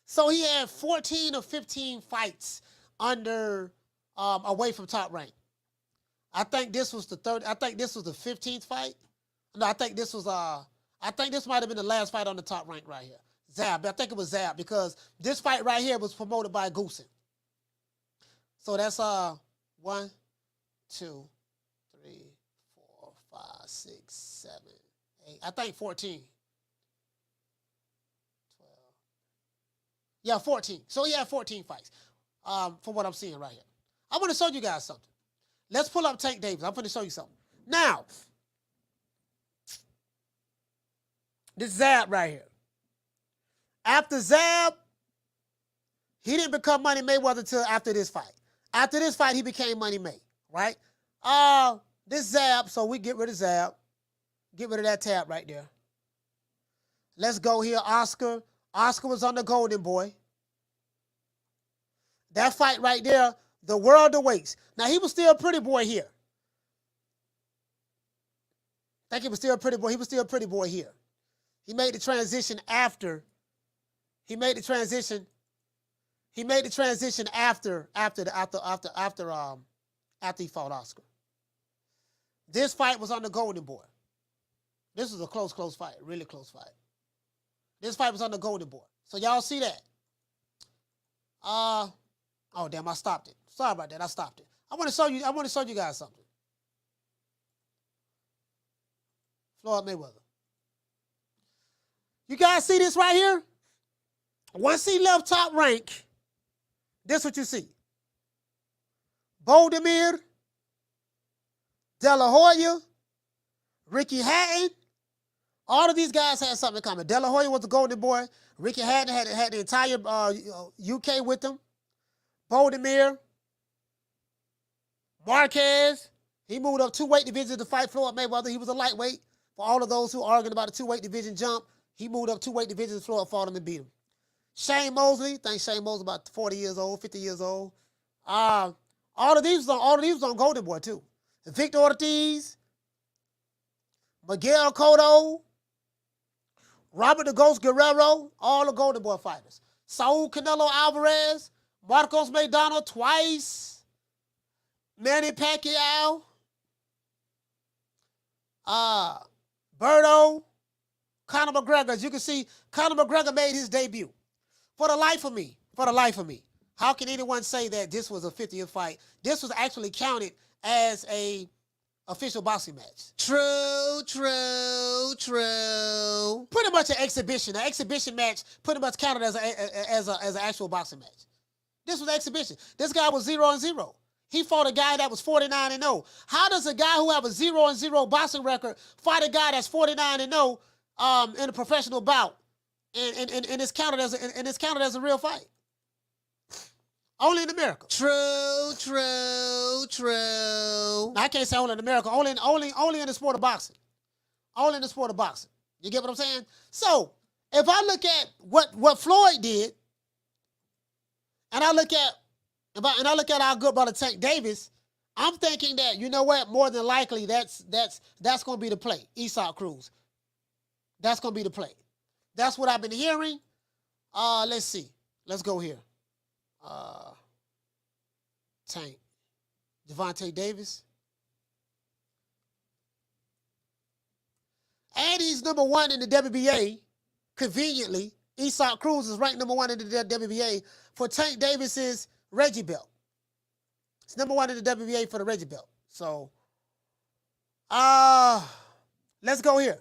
So he had 14 or 15 fights under away from top rank. I think this was the 15th fight. No, I think this might have been the last fight on the top rank right here. Zab. I think it was Zab because this fight right here was promoted by Usyk. So that's 1, 2, 3, 4, 5, 6, 7, 8. I think 14. 12. Yeah, 14. So he had 14 fights. From what I'm seeing right here. I want to show you guys something. Let's pull up Tank Davis. I'm going to show you something. Now, this Zab right here. After Zab, he didn't become Money Mayweather until after this fight. After this fight, he became Money May, right? This Zab, so we get rid of Zab. Get rid of that tab right there. Let's go here, Oscar. Oscar was on the Golden Boy. That fight right there, the world awaits. Now, he was still a pretty boy here. I think he was still a pretty boy. He was still a pretty boy here. He made the transition after. He made the transition after he fought Oscar. This fight was on the Golden Boy. This was a close fight, really close fight. This fight was on the Golden Boy. So y'all see that? Oh damn, I stopped it. Sorry about that. I stopped it. I want to show you guys something. Floyd Mayweather. You guys see this right here? Once he left top rank, this is what you see. Boldemir, De La Hoya, Ricky Hatton, all of these guys had something in common. De La Hoya was the Golden Boy. Ricky Hatton had the entire UK with him. Boldemir, Marquez, he moved up 2 weight divisions to fight Floyd Mayweather. He was a lightweight. For all of those who are arguing about a 2 weight division jump, he moved up 2 weight divisions. Floyd fought him and beat him. Shane Mosley, I think Shane Mosley about 40 years old, 50 years old. All of these was on Golden Boy too. Victor Ortiz, Miguel Cotto, Robert the Ghost Guerrero, all the Golden Boy fighters. Saul Canelo Alvarez, Marcos Maidana twice, Manny Pacquiao, Berto, Conor McGregor. As you can see, Conor McGregor made his debut. For the life of me, how can anyone say that this was a 50th fight? This was actually counted as a official boxing match. True. Pretty much an exhibition. An exhibition match pretty much counted as an actual boxing match. This was an exhibition. This guy was 0-0. He fought a guy that was 49-0. How does a guy who have a 0-0 boxing record fight a guy that's 49-0 in a professional bout? And it's counted as a real fight. Only in America. True. Now, I can't say only in America. Only in the sport of boxing. Only in the sport of boxing. You get what I'm saying? So, if I look at what Floyd did, and I look at our good brother Tank Davis, I'm thinking that, you know what? More than likely, that's going to be the play. Isaac Cruz. That's going to be the play. That's what I've been hearing. Let's see. Let's go here. Tank. Gervonta Davis. And he's number 1 in the WBA. Conveniently, Isaac Cruz is ranked number 1 in the WBA for Tank Davis's Reggie belt. It's number 1 in the WBA for the Reggie belt. So, let's go here.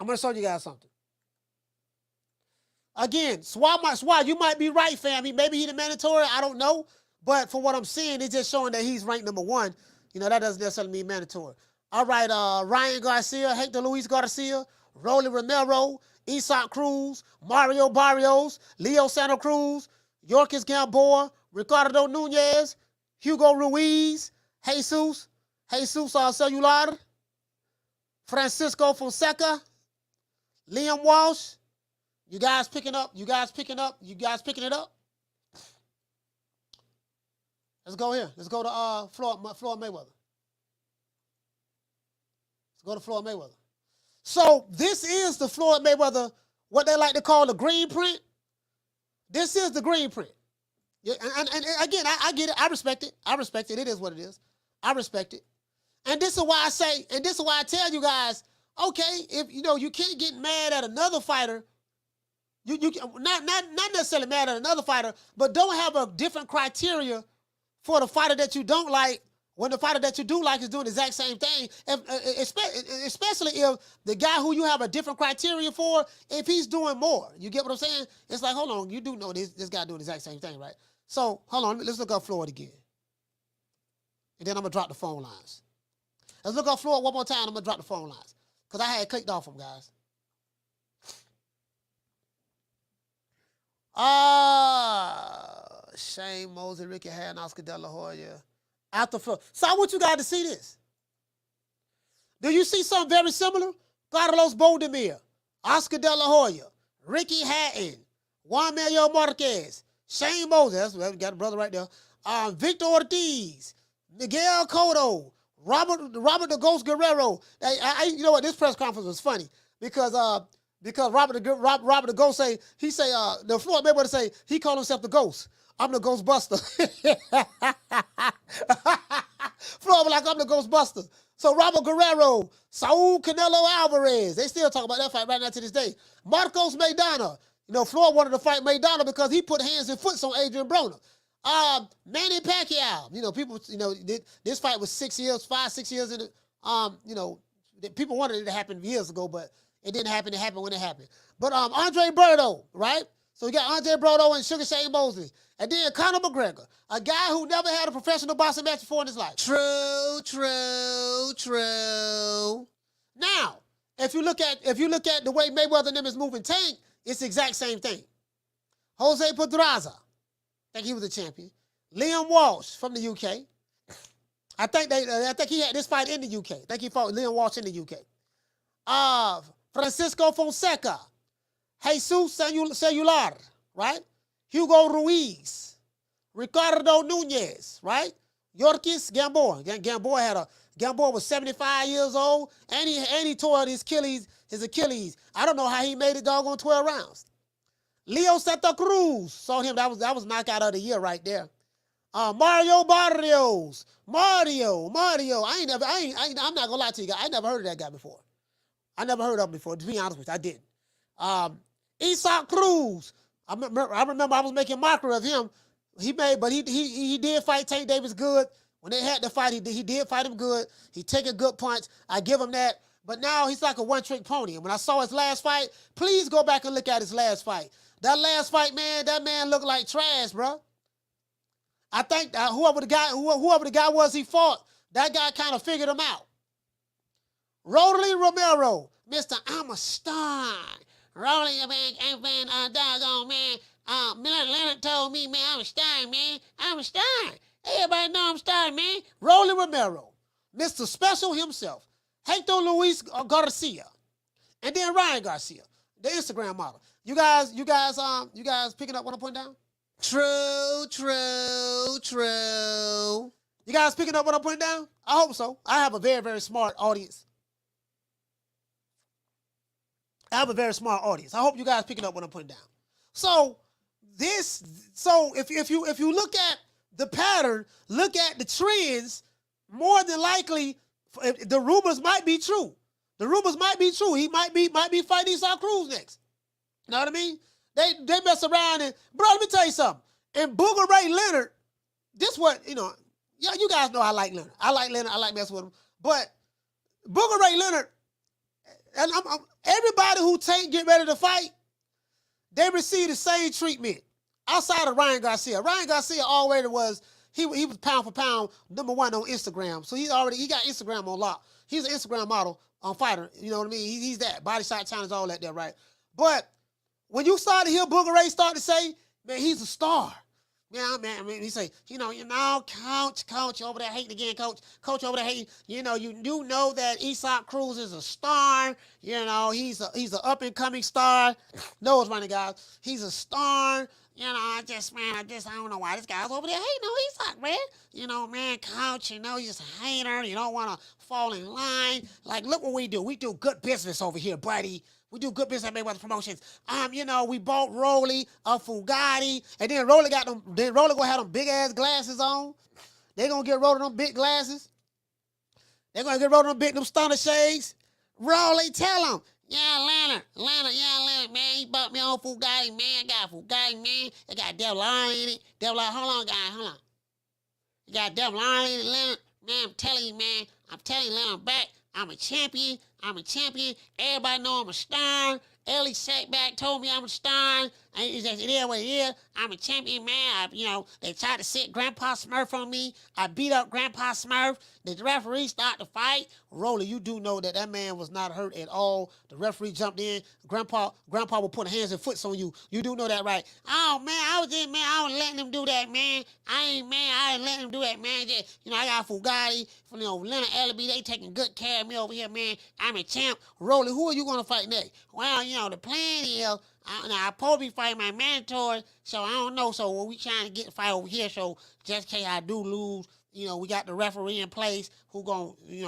I'm going to show you guys something. Again, Swab, you might be right, fam. Maybe he's the mandatory. I don't know. But for what I'm seeing, it's just showing that he's ranked number 1. You know, that doesn't necessarily mean mandatory. All right, Ryan Garcia, Hector Luis Garcia, Rolly Romero, Isaac Cruz, Mario Barrios, Leo Santa Cruz, Yorkis Gamboa, Ricardo Nunez, Hugo Ruiz, Jesus Celular, Francisco Fonseca, Liam Walsh. You guys picking it up? Let's go here. Let's go to Floyd Mayweather. Let's go to Floyd Mayweather. So this is the Floyd Mayweather, what they like to call the green print. This is the green print. Yeah, and again, I get it. I respect it. I respect it. It is what it is. I respect it. And this is why I say, and this is why I tell you guys, okay, if you can't get mad at another fighter. You not necessarily mad at another fighter, but don't have a different criteria for the fighter that you don't like when the fighter that you do like is doing the exact same thing. Especially if the guy who you have a different criteria for, if he's doing more. You get what I'm saying? It's like, hold on, you do know this guy doing the exact same thing, right? So, hold on, let's look up Floyd again. And then I'm going to drop the phone lines. Let's look up Floyd one more time. I'm going to drop the phone lines. Because I had clicked off him, guys. Shane Mosley, Ricky Hatton, Oscar De La Hoya. After Floyd. So I want you guys to see this. Do you see something very similar? Carlos Boldemir, Oscar De La Hoya, Ricky Hatton, Juan Manuel Marquez, Shane Mosley, that's we got a brother right there. Victor Ortiz, Miguel Cotto, Robert the Ghost Guerrero. You know what? This press conference was funny because Robert the Ghost the Floyd Mayweather say he called himself the Ghost. I'm the Ghostbuster. Floyd was like, I'm the Ghostbuster. So Robert Guerrero, Saul Canelo Alvarez, they still talk about that fight right now to this day. Marcos Maidana. Floyd wanted to fight Maidana because he put hands and foot on Adrian Broner. Manny Pacquiao. People, this fight was 6 years, 6 years in it. People wanted it to happen years ago, but it didn't happen. It happened when it happened. But Andre Berto, right? So you got Andre Berto and Sugar Shane Mosley. And then Conor McGregor, a guy who never had a professional boxing match before in his life. True. Now, if you look at the way Mayweather and them is moving Tank, it's the exact same thing. Jose Pedraza, I think he was a champion. Liam Walsh from the UK. I think he had this fight in the UK. I think he fought Liam Walsh in the UK. Francisco Fonseca, Jesus Celular, right? Hugo Ruiz, Ricardo Nunez, right? Yorkis Gamboa. Gamboa was 75 years old, and he tore his Achilles. I don't know how he made it doggone 12 rounds. Leo Santa Cruz, saw him. That was knockout of the year right there. Mario Barrios, Mario. I'm not gonna lie to you guys. I never heard of that guy before. To be honest with you, I didn't. Isaac Cruz. I remember I was making mockery of him. He did fight Tank Davis good. When they had the fight, he did fight him good. He take a good punch. I give him that. But now he's like a one-trick pony. And when I saw his last fight, please go back and look at his last fight. That last fight, man, that man looked like trash, bro. I think whoever the guy was he fought, that guy kind of figured him out. Rolly Romero, Mr. I'm a star. Rolly, man, doggone, man. Leonard told me, man, I'm a star, man. I'm a star. Everybody know I'm a star, man. Rolly Romero, Mr. Special himself. Hector Luis Garcia. And then Ryan Garcia, the Instagram model. You guys picking up what I'm putting down? True. You guys picking up what I'm putting down? I hope so. I have a very, very smart audience. I hope you guys picking up what I'm putting down. So if you look at the pattern, look at the trends, more than likely the rumors might be true. He might be fighting Isaac Cruz next. You know what I mean? They mess around and, bro, let me tell you something. And Booger Ray Leonard, this what, you guys know I like Leonard. I like messing with him. But Booger Ray Leonard, and everybody who get ready to fight, they receive the same treatment outside of Ryan Garcia. Ryan Garcia already was, he was pound for pound #1 on Instagram. So he got Instagram on lock. He's an Instagram model fighter. You know what I mean? He's that. Body shot challenge, all that there, right? But when you start to hear Booger Ray start to say, man, he's a star. Yeah, man, I mean, he say, coach over there hating again, coach over there hating. You do know that Isaac Cruz is a star. He's an up and coming star. No, it's running, guys. He's a star. I don't know why this guy's over there hating on Isaac, man. Man, coach, you're just a hater. You don't want to fall in line. Like, look what we do. We do good business over here, buddy. We do good business at Mayweather Promotions. We bought Rolly a Fugatti, and then Rolly gonna have them big ass glasses on. They gonna get Rolly them big glasses. They gonna get Rolly them stunner shades. Rolly, tell him. Yeah, Leonard, man, he bought me on Fugatti, man. I got a Fugatti, man. It got Devil Lion in it. Devil Lion, hold on, guys, hold on. You got Devil Lion in it, Leonard. Man, I'm telling you, Leonard, I'm back. I'm a champion. Everybody know I'm a star. Ellie Sackback told me I'm a star. It is what it is. I'm a champion, man. They tried to sit Grandpa Smurf on me. I beat up Grandpa Smurf. The referee started the fight. Rolly, you do know that man was not hurt at all. The referee jumped in. Grandpa will put hands and foot on you. You do know that, right? Oh, man, I was letting him do that, man. I ain't letting him do that, man. I got Fugatti. Leonard Ellaby, they taking good care of me over here, man. I'm a champ. Rolly, who are you going to fight next? Well, the plan is, I'm supposed to be fighting my mandatory, so I don't know. So we trying to get the fight over here, so just in case I do lose, we got the referee in place who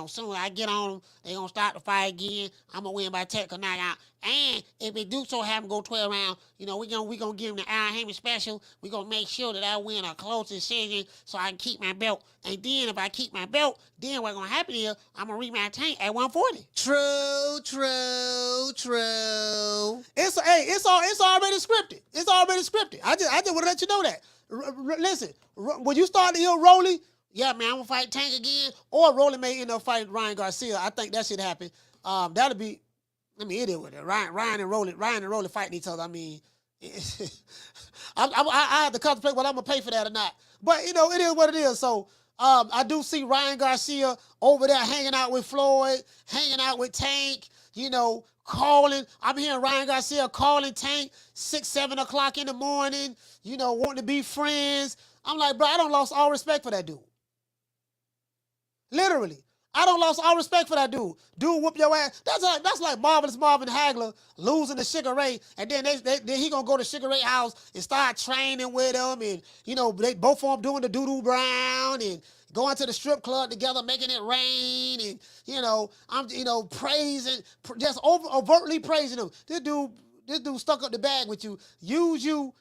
soon as I get on them, they gonna start the fight again. I'm gonna win by technical knockout. And if it do so happen go 12 rounds, we gonna give him the Iron Heyman special. We gonna make sure that I win a close decision so I can keep my belt. And then if I keep my belt, then what's gonna happen is I'm gonna rematch Tank at 140. True. It's already scripted. It's already scripted. I just want to let you know that. Listen, when you start to hear Rolly, yeah, man, I'm gonna fight Tank again, or Rolly may end up fighting Ryan Garcia. I think that should happen. That'll be. It is with it. Ryan and Rolly fighting each other. I have to contemplate whether I'm gonna pay for that or not. But it is what it is. So I do see Ryan Garcia over there hanging out with Floyd, hanging out with Tank. Calling. I'm hearing Ryan Garcia calling Tank 6, 7 o'clock in the morning. Wanting to be friends. I'm like, bro, I done lost all respect for that dude. Literally. I done lost all respect for that dude. Dude whoop your ass. That's like Marvelous Marvin Hagler losing to Sugar Ray, and then he gonna go to Sugar Ray house and start training with him, and they both of them doing the doo-doo brown and going to the strip club together, making it rain, and I'm praising, just overtly praising him. This dude stuck up the bag with you, use you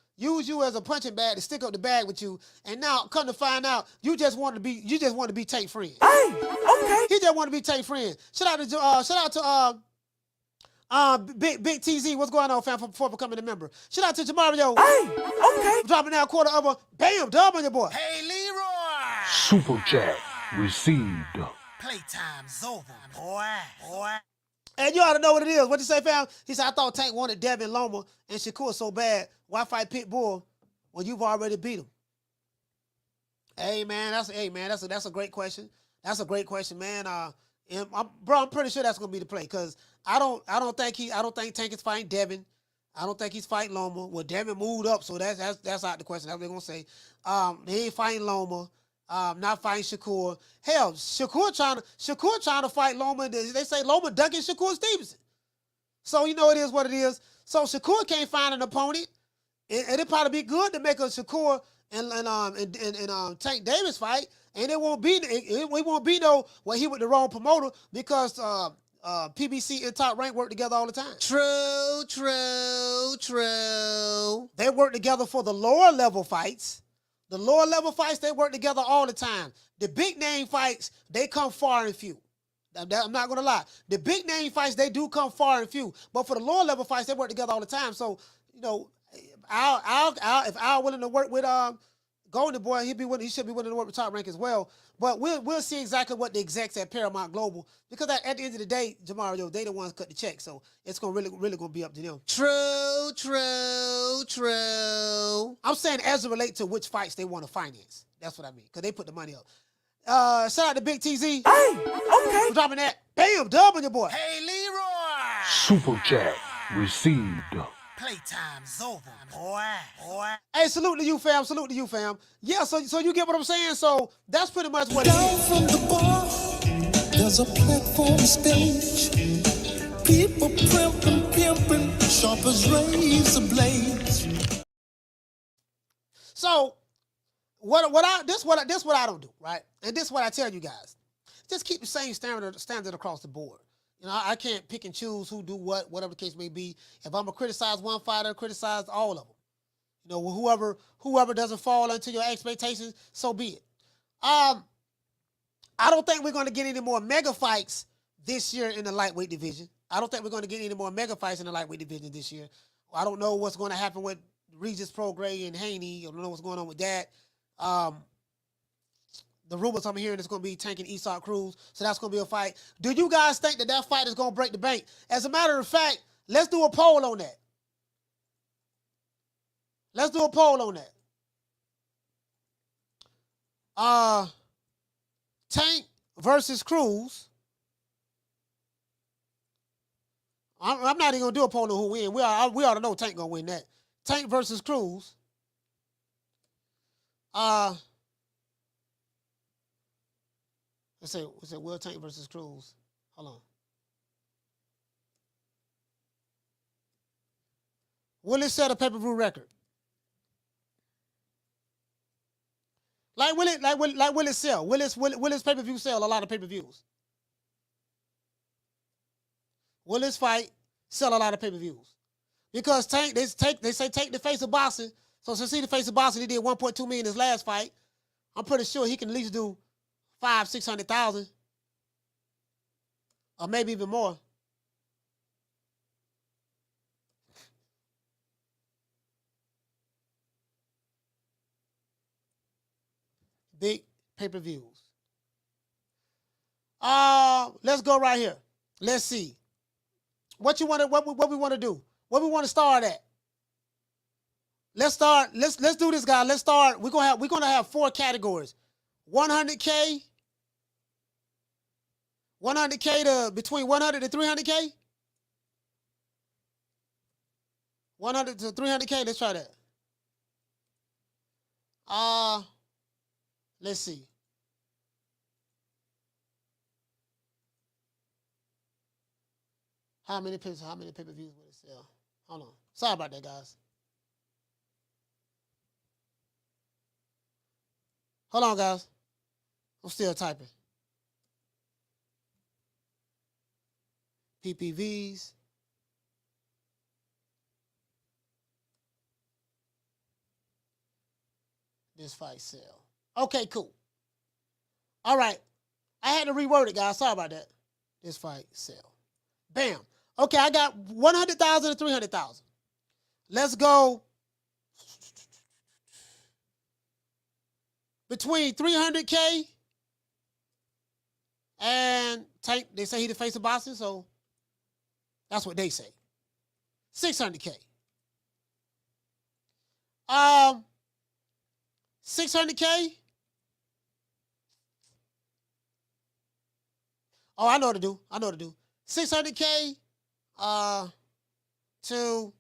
as a punching bag to stick up the bag with you, and now come to find out you just want to be Tank friends. Hey, okay. He just want to be Tank friends. Shout out to Big TZ. What's going on, fam? For becoming a member. Shout out to Jamario. Hey, okay. Dropping down quarter of a bam dub on your boy. Hey, Leroy. Super chat received. Playtime's over, boy. And you ought to know what it is. What you say, fam? He said, I thought Tank wanted Devin Loma and Shakur so bad. Why fight Pitbull when you've already beat him? Hey, man, that's a great question. That's a great question, man. I'm pretty sure that's gonna be the play, because I don't think Tank is fighting Devin. I don't think he's fighting Loma. Well, Devin moved up, so that's out the question. That's what they're gonna say. He ain't fighting Loma. Not fighting Shakur. Hell, Shakur trying to fight Loma. They say Loma ducking Shakur Stevenson. So it is what it is. So Shakur can't find an opponent, and it'd probably be good to make a Shakur and Tank Davis fight, and it won't be he with the wrong promoter, because PBC and Top Rank work together all the time. True. They work together for the lower level fights. The lower level fights, they work together all the time. The big name fights, they come far and few. I'm not going to lie. The big name fights, they do come far and few. But for the lower level fights, they work together all the time. So, if Al willing to work with Golden Boy, he should be willing to work with Top Rank as well. But we'll see exactly what the execs at Paramount Global, because at the end of the day, Jamario, they the ones cut the check. So it's really going to be up to them. True. I'm saying as it relates to which fights they want to finance. That's what I mean, because they put the money up. Shout out to Big TZ. Hey, okay. For dropping that. Bam, dub on your boy. Hey, Leroy. Super chat received. Playtime's over, boy. Hey, salute to you, fam. Yeah, so you get what I'm saying? So that's pretty much what it Down is. from the bar, there's a platform stage. People pimping, sharp as razor blades. So what I don't do, right? And this is what I tell you guys. Just keep the same standard across the board. You know, I can't pick and choose who do what, whatever the case may be. If I'm gonna criticize one fighter, criticize all of them. You know, whoever doesn't fall into your expectations, so be it. I don't think we're gonna get any more mega fights this year in the lightweight division. I don't think we're gonna get any more mega fights in the lightweight division this year. I don't know what's gonna happen with Regis Prograis and Haney. I don't know what's going on with that. The rumors I'm hearing is going to be Tank and Isaac Cruz, so that's going to be a fight. Do you guys think that fight is going to break the bank? As a matter of fact, let's do a poll on that. Let's do a poll on that. Tank versus Cruz. I'm not even going to do a poll on who wins. We ought to know Tank going to win that. Tank versus Cruz. Let's say Will Tank versus Cruz. Hold on. Will it set a pay-per-view record? Will it sell? Will its pay-per-view sell a lot of pay-per-views? Will this fight sell a lot of pay-per-views? Because Tank, they say Tank the face of boxing. So since he the face of boxing, he did 1.2 million in his last fight. I'm pretty sure he can at least do 500,000-600,000, or maybe even more. Big pay-per-views. Let's go right here. Let's see. What we want to do? What we want to start at? Let's start. Let's do this, guys. Let's start. We're gonna have 4 categories. 100K. 100K to between 100 to 300K. 100 to 300K. Let's try that. Let's see. How many pay-per-views would it sell? Hold on. Sorry about that, guys. Hold on, guys. I'm still typing. PPVs. This fight sell. Okay, cool. All right. I had to reword it, guys. Sorry about that. This fight sell. Bam. Okay, I got 100,000 to 300,000. Let's go between 300K and Tank. They say he the face of boxing, so that's what they say. 600K. 600K. Oh, I know what to do. 600K to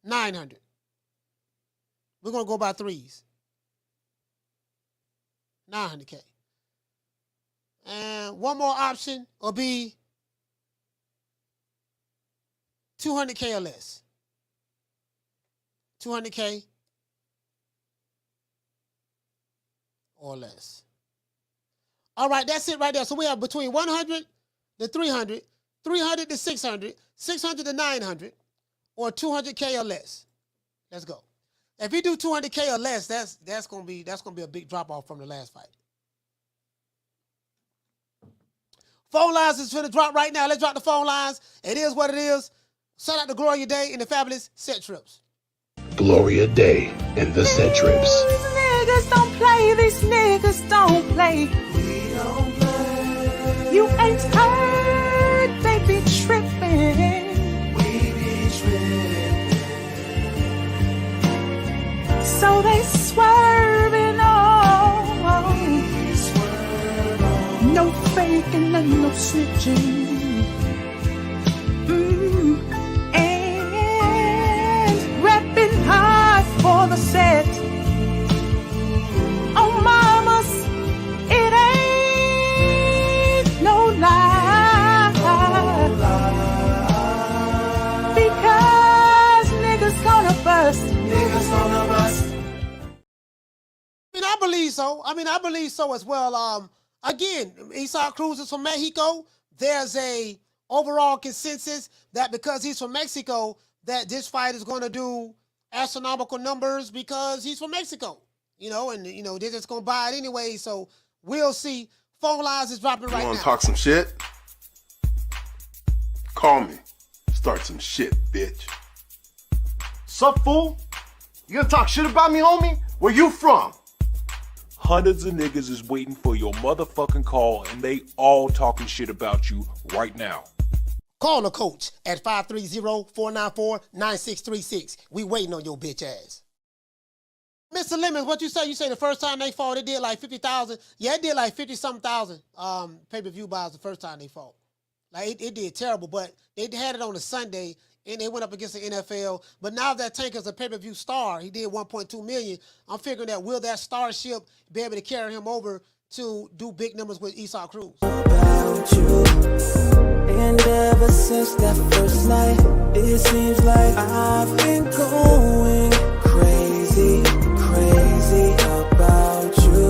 900. We're going to go by threes. 900K. And one more option will be 200K or less. 200K or less. All right, that's it right there. So we have between 100 to 300, 300 to 600, 600 to 900, or 200K or less. Let's go. If you do 200K or less, that's gonna be a big drop off from the last fight. Phone lines is finna drop right now. Let's drop the phone lines. It is what it is. Shout out to Gloria Day and the fabulous Set Trips. Gloria Day and the Set Trips. These niggas don't play. These niggas don't play. We don't play. You ain't heard. They be tripping. We be tripping. So they swerving on. We swerve on. No faking and no snitching. And repping hard for the set. Oh, mamas, it ain't no lie. Because niggas gonna bust. Niggas gonna bust. so. I believe so as well. Again, Isaac Cruz is from Mexico. There's a overall consensus that because he's from Mexico, that this fight is going to do astronomical numbers because he's from Mexico. And they're just going to buy it anyway. So we'll see. Phone lines is dropping right now. You want to talk some shit? Call me. Start some shit, bitch. Sup, fool? You gonna talk shit about me, homie? Where you from? Hundreds of niggas is waiting for your motherfucking call, and they all talking shit about you right now. Call the coach at 530-494-9636. We waiting on your bitch ass. Mr. Lemons, what you say? You say the first time they fought, it did like 50,000. Yeah, it did like 50-something thousand pay-per-view buys the first time they fought. Like, it did terrible, but they had it on a Sunday, and they went up against the NFL. But now that Tank is a pay-per-view star, he did $1.2 million. I'm figuring that will that starship be able to carry him over to do big numbers with Isaac Cruz? About you. And ever since that first night, it seems like I've been going crazy about you.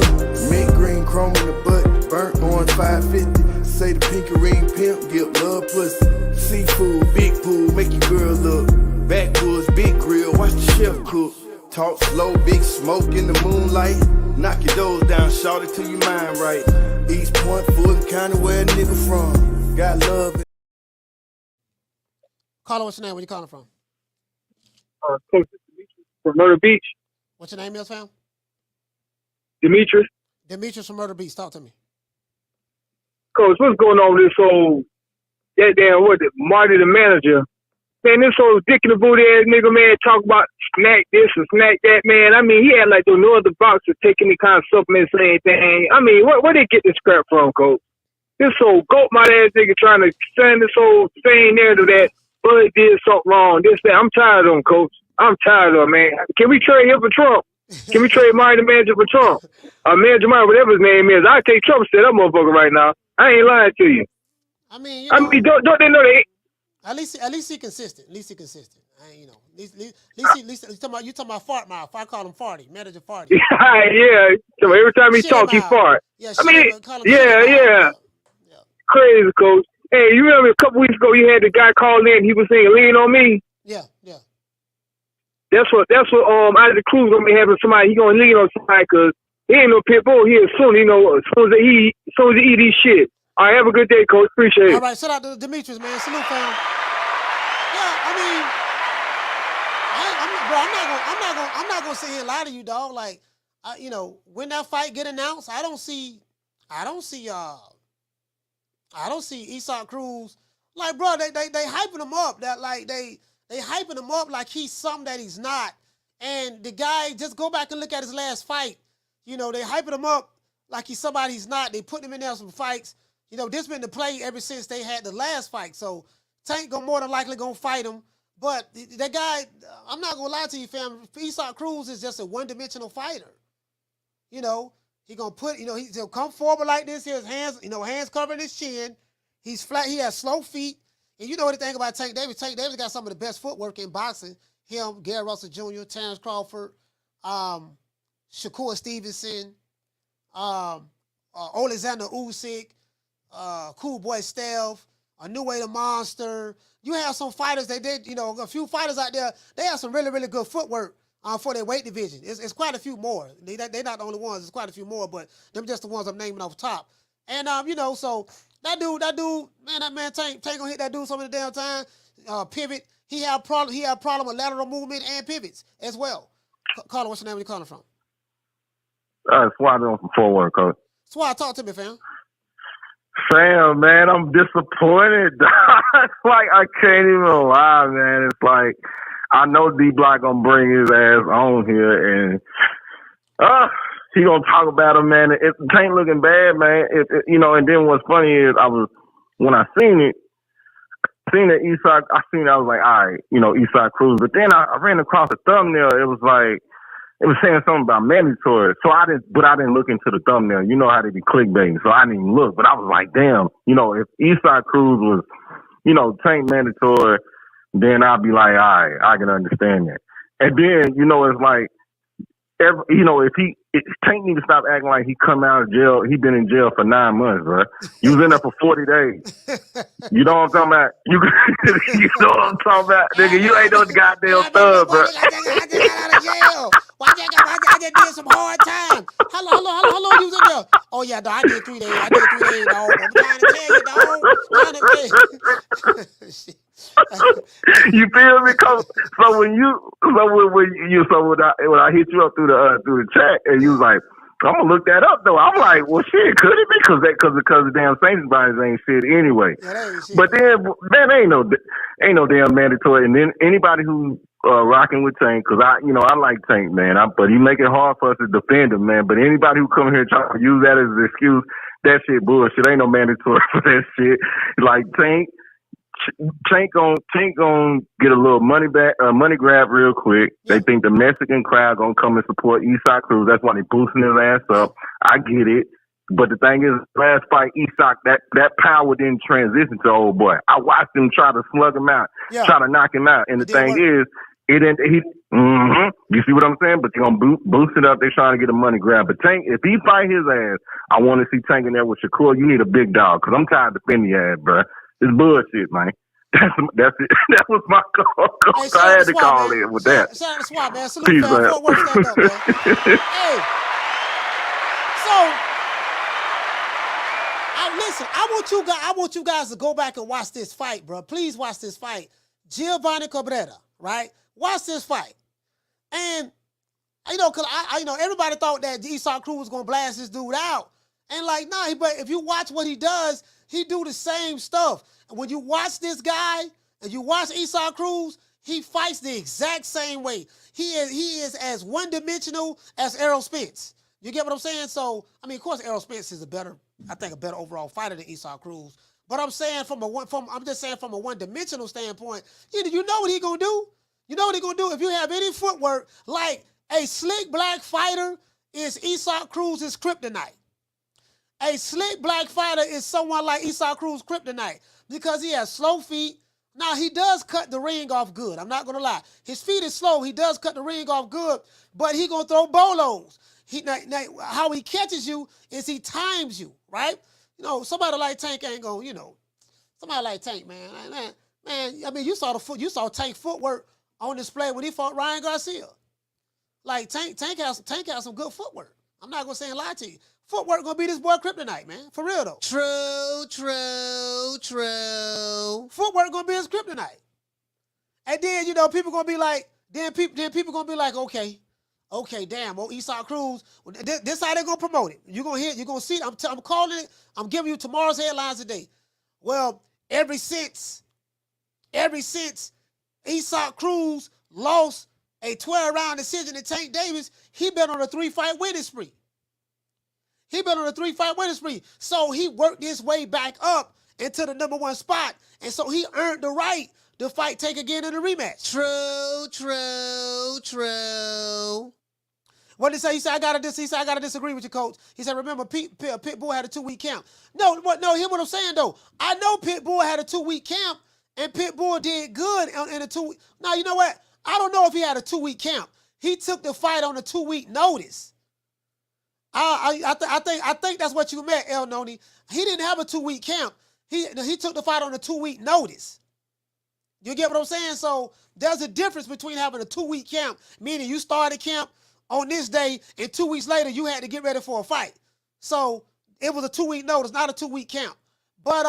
Mint green chrome in the butt, burnt orange 550. Say the pinky ring pimp, give love pussy. Seafood, big pool, make your girl look. Backwoods, big grill, watch the chef cook. Talk slow, big smoke in the moonlight. Knock your doors down, shout it till you mind right. East Point, Fulton County, where a nigga from. Got love. Caller, what's your name? Where you calling from? Coach Demetrius from Myrtle Beach. What's your name, is, fam? Demetrius. Demetrius from Myrtle Beach. Talk to me. Coach, what's going on with this whole Marty the manager? Man, this whole dick in the booty ass nigga, man, talk about smack this and smack that, man. He had like no other boxer taking any kind of supplements or anything. Where they get this crap from, Coach? This whole goat my ass nigga trying to send this whole same narrative that Bud did something wrong, this, that. I'm tired of him, Coach. I'm tired of him, man. Can we trade him for Trump? Can we trade Marty the manager for Trump? Manager Marty, whatever his name is. I take Trump instead of that motherfucker right now. I ain't lying to you. Don't they know they? At least he consistent. At least he consistent. You talking about fart mouth. I call him Farty, manager Farty. Yeah. So every time he talk, he fart. Yeah. Yeah. Crazy, Coach. Hey, you remember a couple weeks ago you had the guy call in. He was saying "Lean on me." Yeah. That's what Isaac Cruz gonna be having somebody. He gonna lean on somebody because he ain't no pit bull here soon. As soon as he eat his shit. All right, have a good day, Coach. Appreciate it. All right, shout out to Demetrius, man. Salute, fam. Yeah, I'm not gonna sit here and lie to you, dog. Like, when that fight get announced, I don't see Isaac Cruz. Like, bro, they hyping him up. That like they hyping him up like he's something that he's not. And the guy, just go back and look at his last fight. They hyping him up like he's somebody he's not. They putting him in there some fights. This been the play ever since they had the last fight. So Tank more than likely gonna fight him. But that guy, I'm not gonna lie to you, fam. Isaac Cruz is just a one-dimensional fighter. He gonna put, he'll come forward like this. His hands, hands covering his chin. He's flat. He has slow feet. And you know what the thing about Tank Davis? Tank Davis got some of the best footwork in boxing. Him, Gary Russell Jr., Terrence Crawford, Shakur Stevenson, Alexander Usyk, Cool Boy Stealth, New the Monster. You have some fighters that did, a few fighters out there, they have some really, really good footwork for their weight division. It's quite a few more. They're not the only ones. It's quite a few more, but them just the ones I'm naming off top. And, so that dude, man, that man Tank gonna hit that dude some of the damn time. Pivot. He had problem with lateral movement and pivots as well. Caller, what's your name? Where you calling from? Swat on from Fort Worth, Coach. Swat, talk to me, fam. Fam, man, I'm disappointed. It's like I can't even lie, man. It's like I know D-Block gonna bring his ass on here and he gonna talk about him, man. It ain't looking bad, man. And then what's funny is when I seen it, I was like, all right, Isaac Cruz. But then I ran across the thumbnail. It was saying something about mandatory. So I didn't look into the thumbnail. You know how they be clickbaiting. So I didn't even look. But I was like, damn, if Isaac Cruz was, Tank mandatory, then I'd be like, all right, I can understand that. And then, it's like, if Tank need to stop acting like he come out of jail. He been in jail for 9 months, bro. You was in there for 40 days. You know what I'm talking about? You know what I'm talking about, nigga? You ain't no goddamn thug, bro. I just got out of jail. I just did some hard time. How long you was in there? Oh yeah, dog, I did 3 days. Dog. I'm trying to tell you, dog. You feel me? So when I hit you up through the chat and you was like, I'm gonna look that up though. I'm like, well, shit, could it be? Because the damn Saints bodies ain't shit anyway. Yeah, shit. But then, man, ain't no damn mandatory. And then anybody who rocking with Tank, because I like Tank, man. But he make it hard for us to defend him, man. But anybody who come here trying to use that as an excuse, that shit bullshit. Ain't no mandatory for that shit. Like Tank gon' get a little money grab real quick. They think the Mexican crowd gonna come and support Isaac Cruz. That's why they boosting his ass up. I get it. But the thing is, last fight, Isaac, that power didn't transition to old boy. I watched him try to slug him out, try to knock him out. And the thing is, you see what I'm saying? But they're gonna boost it up. They're trying to get a money grab. But Tank, if he fight his ass, I want to see Tank in there with Shakur. You need a big dog, because I'm tired of defending your ass, bro. It's bullshit, man. That's it. That was my call. Hey, I had to call in with that. Shout out to SWAT, man. Salute, man. Fort Worth, stand up, man. Hey. So, I want you guys to go back and watch this fight, bro. Please watch this fight. Giovanni Cabrera, right? Watch this fight. And, because everybody thought that Isaac Cruz was going to blast this dude out. And like, nah, but if you watch what he does, he do the same stuff. And when you watch this guy and you watch Isaac Cruz, he fights the exact same way. He is as one-dimensional as Errol Spence. You get what I'm saying? So, I mean, of course, Errol Spence is a better overall fighter than Isaac Cruz. But I'm saying from a one-dimensional standpoint, you know what he gonna do? You know what he gonna do? If you have any footwork, like a slick black fighter is Isaac Cruz's kryptonite. A slick black fighter is someone like Isaac Cruz kryptonite because he has slow feet. Now, he does cut the ring off good. I'm not going to lie. His feet is slow. He does cut the ring off good, but he going to throw bolos. How he catches you is he times you, right? Somebody like Tank ain't going, somebody like Tank, man. I mean, you saw Tank footwork on display when he fought Ryan Garcia. Like, Tank has some good footwork. I'm not going to say and lie to you. Footwork gonna be this boy kryptonite, man. For real though. True. Footwork gonna be his kryptonite. And then people gonna be like, people gonna be like, okay, damn, Isaac Cruz. This how they gonna promote it. You gonna see it. I'm calling it. I'm giving you tomorrow's headlines today. Well, ever since Isaac Cruz lost a 12-round decision to Tank Davis, he been on a 3-fight winning spree. So he worked his way back up into the #1 spot. And so he earned the right to fight Tank again in a rematch. True. What did he say? He said, I gotta disagree with you, coach. He said, remember, Pitbull had a 2-week camp. No, hear what I'm saying, though. I know Pitbull had a 2-week camp, and Pitbull did good in a 2-week. Now, you know what? I don't know if he had a 2-week camp. He took the fight on a 2-week notice. I think that's what you meant, El Noni. He didn't have a 2-week camp. He took the fight on a 2-week notice. You get what I'm saying? So there's a difference between having a 2-week camp, meaning you started camp on this day, and 2 weeks later you had to get ready for a fight. So it was a 2-week notice, not a 2-week camp. But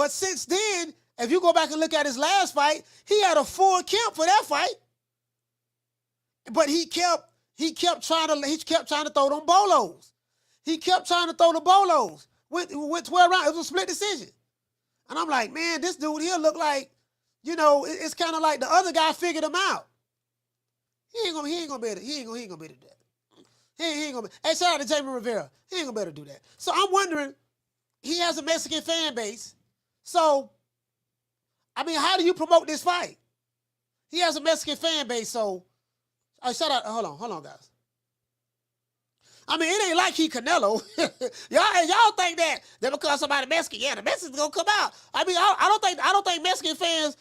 since then, if you go back and look at his last fight, he had a full camp for that fight. But he kept trying to throw them bolos. He kept trying to throw the bolos. Went 12 rounds. It was a split decision. And I'm like, man, this dude here look like, it's kind of like the other guy figured him out. He ain't gonna be able to do that. He ain't gonna be. Hey, shout out to Jamie Rivera. He ain't gonna be able to do that. So I'm wondering, he has a Mexican fan base. So, I mean, how do you promote this fight? He has a Mexican fan base, so shout out. Hold on, guys. I mean, it ain't like he Canelo. y'all think that because somebody Mexican, the Mexicans gonna come out. I mean, I don't think Mexican fans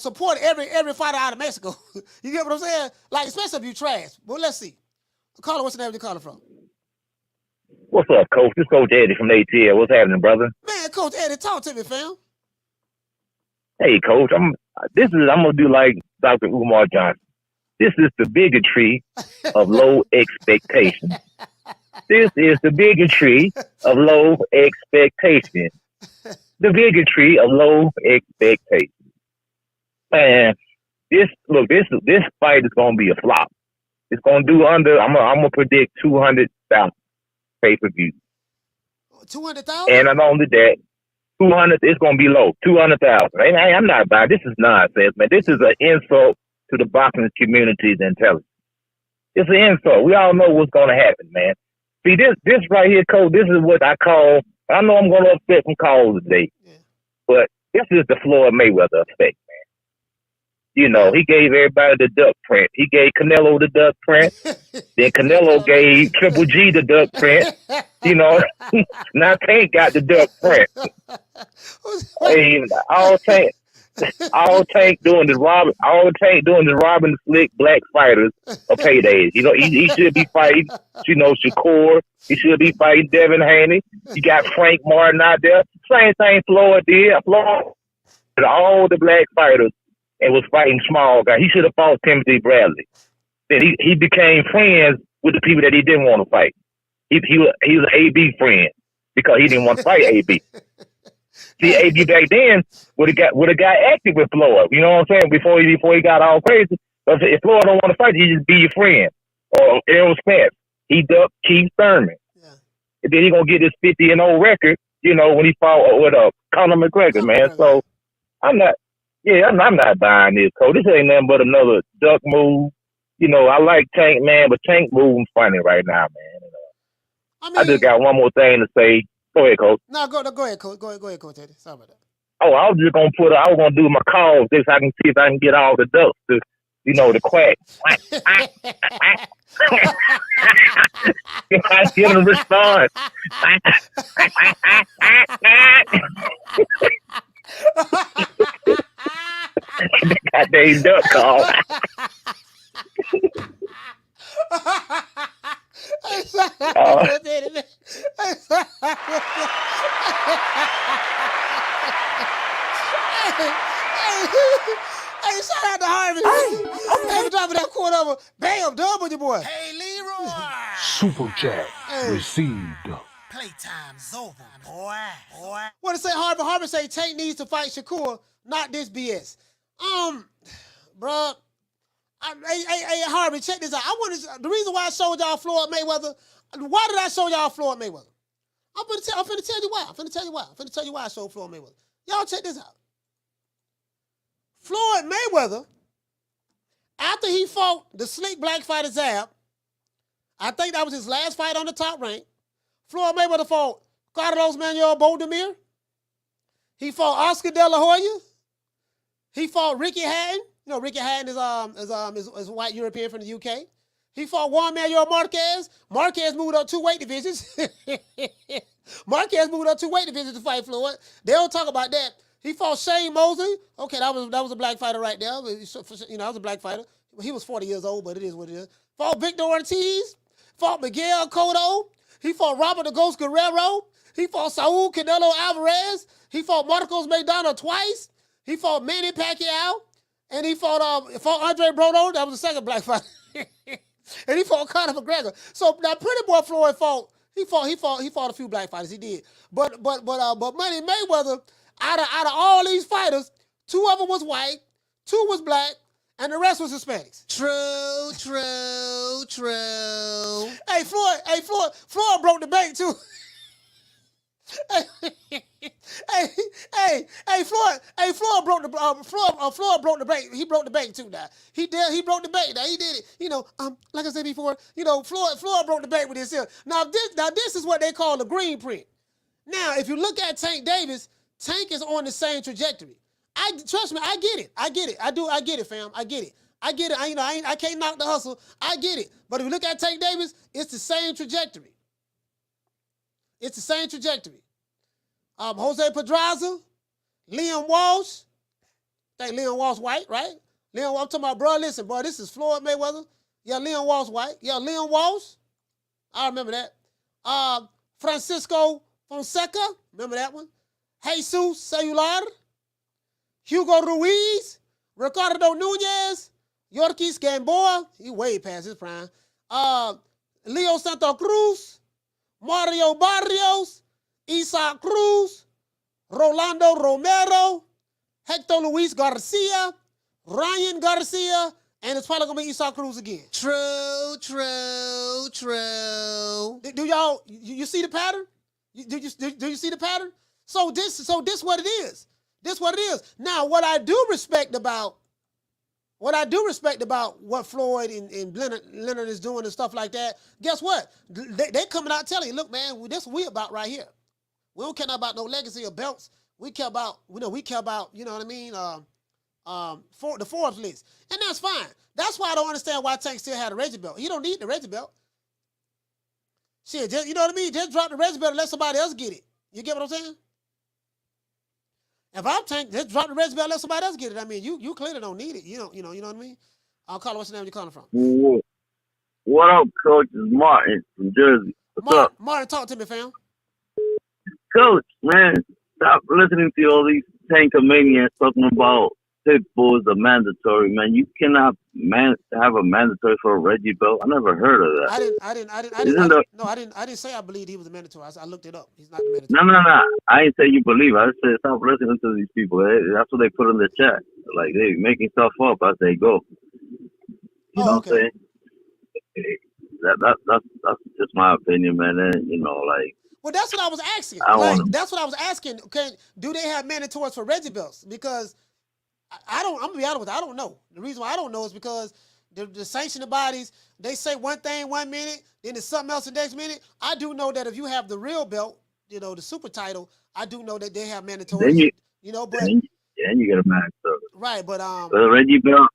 support every fighter out of Mexico. You get what I'm saying? Like, especially if you trash. But let's see. Caller, what's the name of the caller from? What's up, Coach? This Coach Eddie from ATL. What's happening, brother? Man, Coach Eddie, talk to me, fam. Hey, Coach. I'm gonna do like Dr. Umar Johnson. This is the bigotry of low expectations. This is the bigotry of low expectations. The bigotry of low expectations. Man, this fight is gonna be a flop. It's gonna do under. I'm gonna predict 200,000 pay-per-view. 200,000. And not only that, 200. It's gonna be low. 200,000. Hey, I'm not buying. This is nonsense, man. This is an insult to the boxing community's intelligence. It's an insult. We all know what's gonna happen, man. See, this right here, Coach. This is what I call. I know I'm gonna upset some calls today, but this is the Floyd Mayweather effect. You know, he gave everybody the duck print. He gave Canelo the duck print. Then Canelo gave Triple G the duck print. You know, now Tank got the duck print. Hey, all Tank doing is robbing the slick black fighters of paydays. You know, he should be fighting, you know, Shakur. He should be fighting Devin Haney. You got Frank Martin out there. Same thing Floyd did. Floyd did all the black fighters and was fighting small guys. He should have fought Timothy Bradley. Then he became friends with the people that he didn't want to fight. He was an AB friend because he didn't want to fight AB. See, AB back then would have got active with Floyd. You know what I'm saying? Before he got all crazy. But if Floyd don't want to fight, he just be your friend. Or Errol Spence. He ducked Keith Thurman. Yeah. And then he gonna get his 50-0 record. You know, when he fought with Conor McGregor, man. So I'm not buying this, Coach. This ain't nothing but another duck move. You know, I like Tank, man, but Tank moving funny right now, man. I just got one more thing to say. Go ahead, Coach. No, go ahead, Coach. Go ahead, Coach Eddie. Sorry about that. Oh, I was gonna do my calls this. I can see if I can get all the ducks to, you know, the quack. If I get them to respond. Goddamn duck call. Hey, shout out to Harvey. Hey, dropping that quarter over. Bam, done with your boy. Hey, Leroy. Super chat received. Playtime's over, boy. What to say, Harvey? Harvey say Tank needs to fight Shakur, not this BS. Bruh. Hey, Harvey, check this out. The reason why I showed y'all Floyd Mayweather. Why did I show y'all Floyd Mayweather? I'm finna tell you why. I'm finna tell you why I showed Floyd Mayweather. Y'all check this out. Floyd Mayweather, after he fought the slick black fighter Zab, I think that was his last fight on the top rank. Floyd Mayweather fought Carlos Manuel Boldemir. He fought Oscar De La Hoya. He fought Ricky Hatton. You know, Ricky Hatton is a white European from the UK. He fought Juan Manuel Marquez. Marquez moved up 2 weight divisions. Marquez moved up 2 weight divisions to fight Floyd. They don't talk about that. He fought Shane Mosley. Okay, that was a black fighter right there. You know, that was a black fighter. He was 40 years old, but it is what it is. Fought Victor Ortiz. Fought Miguel Cotto. He fought Robert the Ghost Guerrero. He fought Saul Canelo Alvarez. He fought Marcos Maidana twice. He fought Manny Pacquiao. And he fought Andre Brodo. That was the second black fighter. And he fought Conor McGregor. So now Pretty Boy Floyd fought a few black fighters. He did. But Money Mayweather, out of all these fighters, 2 of them was white, 2 was black, and the rest was Hispanics. True. Hey, Floyd broke the bank too. Floyd broke the bank. He broke the bank too. Now he broke the bank. Now he did it. You know, like I said before, you know, Floyd broke the bank with himself. Now this is what they call the green print. Now, if you look at Tank Davis, Tank is on the same trajectory. Trust me, I get it. I get it, fam. I get it. I can't knock the hustle. I get it. But if you look at Tank Davis, it's the same trajectory. It's the same trajectory. Jose Pedraza, Liam Walsh. I think Liam Walsh white, right? I'm talking about, bro, listen, bro, this is Floyd Mayweather. Yeah, Leon Walsh white. Yeah, Leon Walsh. I remember that. Francisco Fonseca. Remember that one? Jesus Celular. Hugo Ruiz. Ricardo Nunez. Yorkis Gamboa. He way past his prime. Leo Santo Cruz. Mario Barrios. Isaac Cruz. Rolando Romero. Hector Luis Garcia. Ryan Garcia. And it's probably going to be Isaac Cruz again. True. Do y'all, you see the pattern? Do you see the pattern? So this what it is. This what it is. Now, what I do respect about what Floyd and Leonard is doing and stuff like that, guess what? They coming out telling you, look, man, this we about right here. We don't care about no legacy or belts. We care about, you know what I mean? For the Forbes list. And that's fine. That's why I don't understand why Tank still had a Reggie belt. He don't need the Reggie belt. Shit, just, you know what I mean? Just drop the Reggie belt and let somebody else get it. You get what I'm saying? If I'm Tank, just drop the Reggie belt and let somebody else get it. I mean, you clearly don't need it. You know what I mean? I'll call it, what's the name you calling from? What up, Coach? It's Martin from Jersey. What's up? Martin, talk to me, fam. Coach, man, stop listening to all these tankomaniacs talking about pit bulls are mandatory, man. You cannot have a mandatory for a Reggie belt. I never heard of that. I didn't say I believed he was a mandatory. I looked it up. He's not the mandatory. No. I didn't say you believe. I said stop listening to these people. That's what they put in the chat. Like they making stuff up as they go. You know what I'm saying? That's just my opinion, man. And like. Well, that's what I was asking. That's what I was asking. Okay, do they have mandatories for Reggie belts? Because I'm gonna be honest with you, I don't know. The reason why I don't know is because the sanctioning bodies, they say one thing 1 minute, then it's something else the next minute. I do know that if you have the real belt, the super title, I do know that they have mandatories. Then you get a mandatory. Right, but the Reggie belt,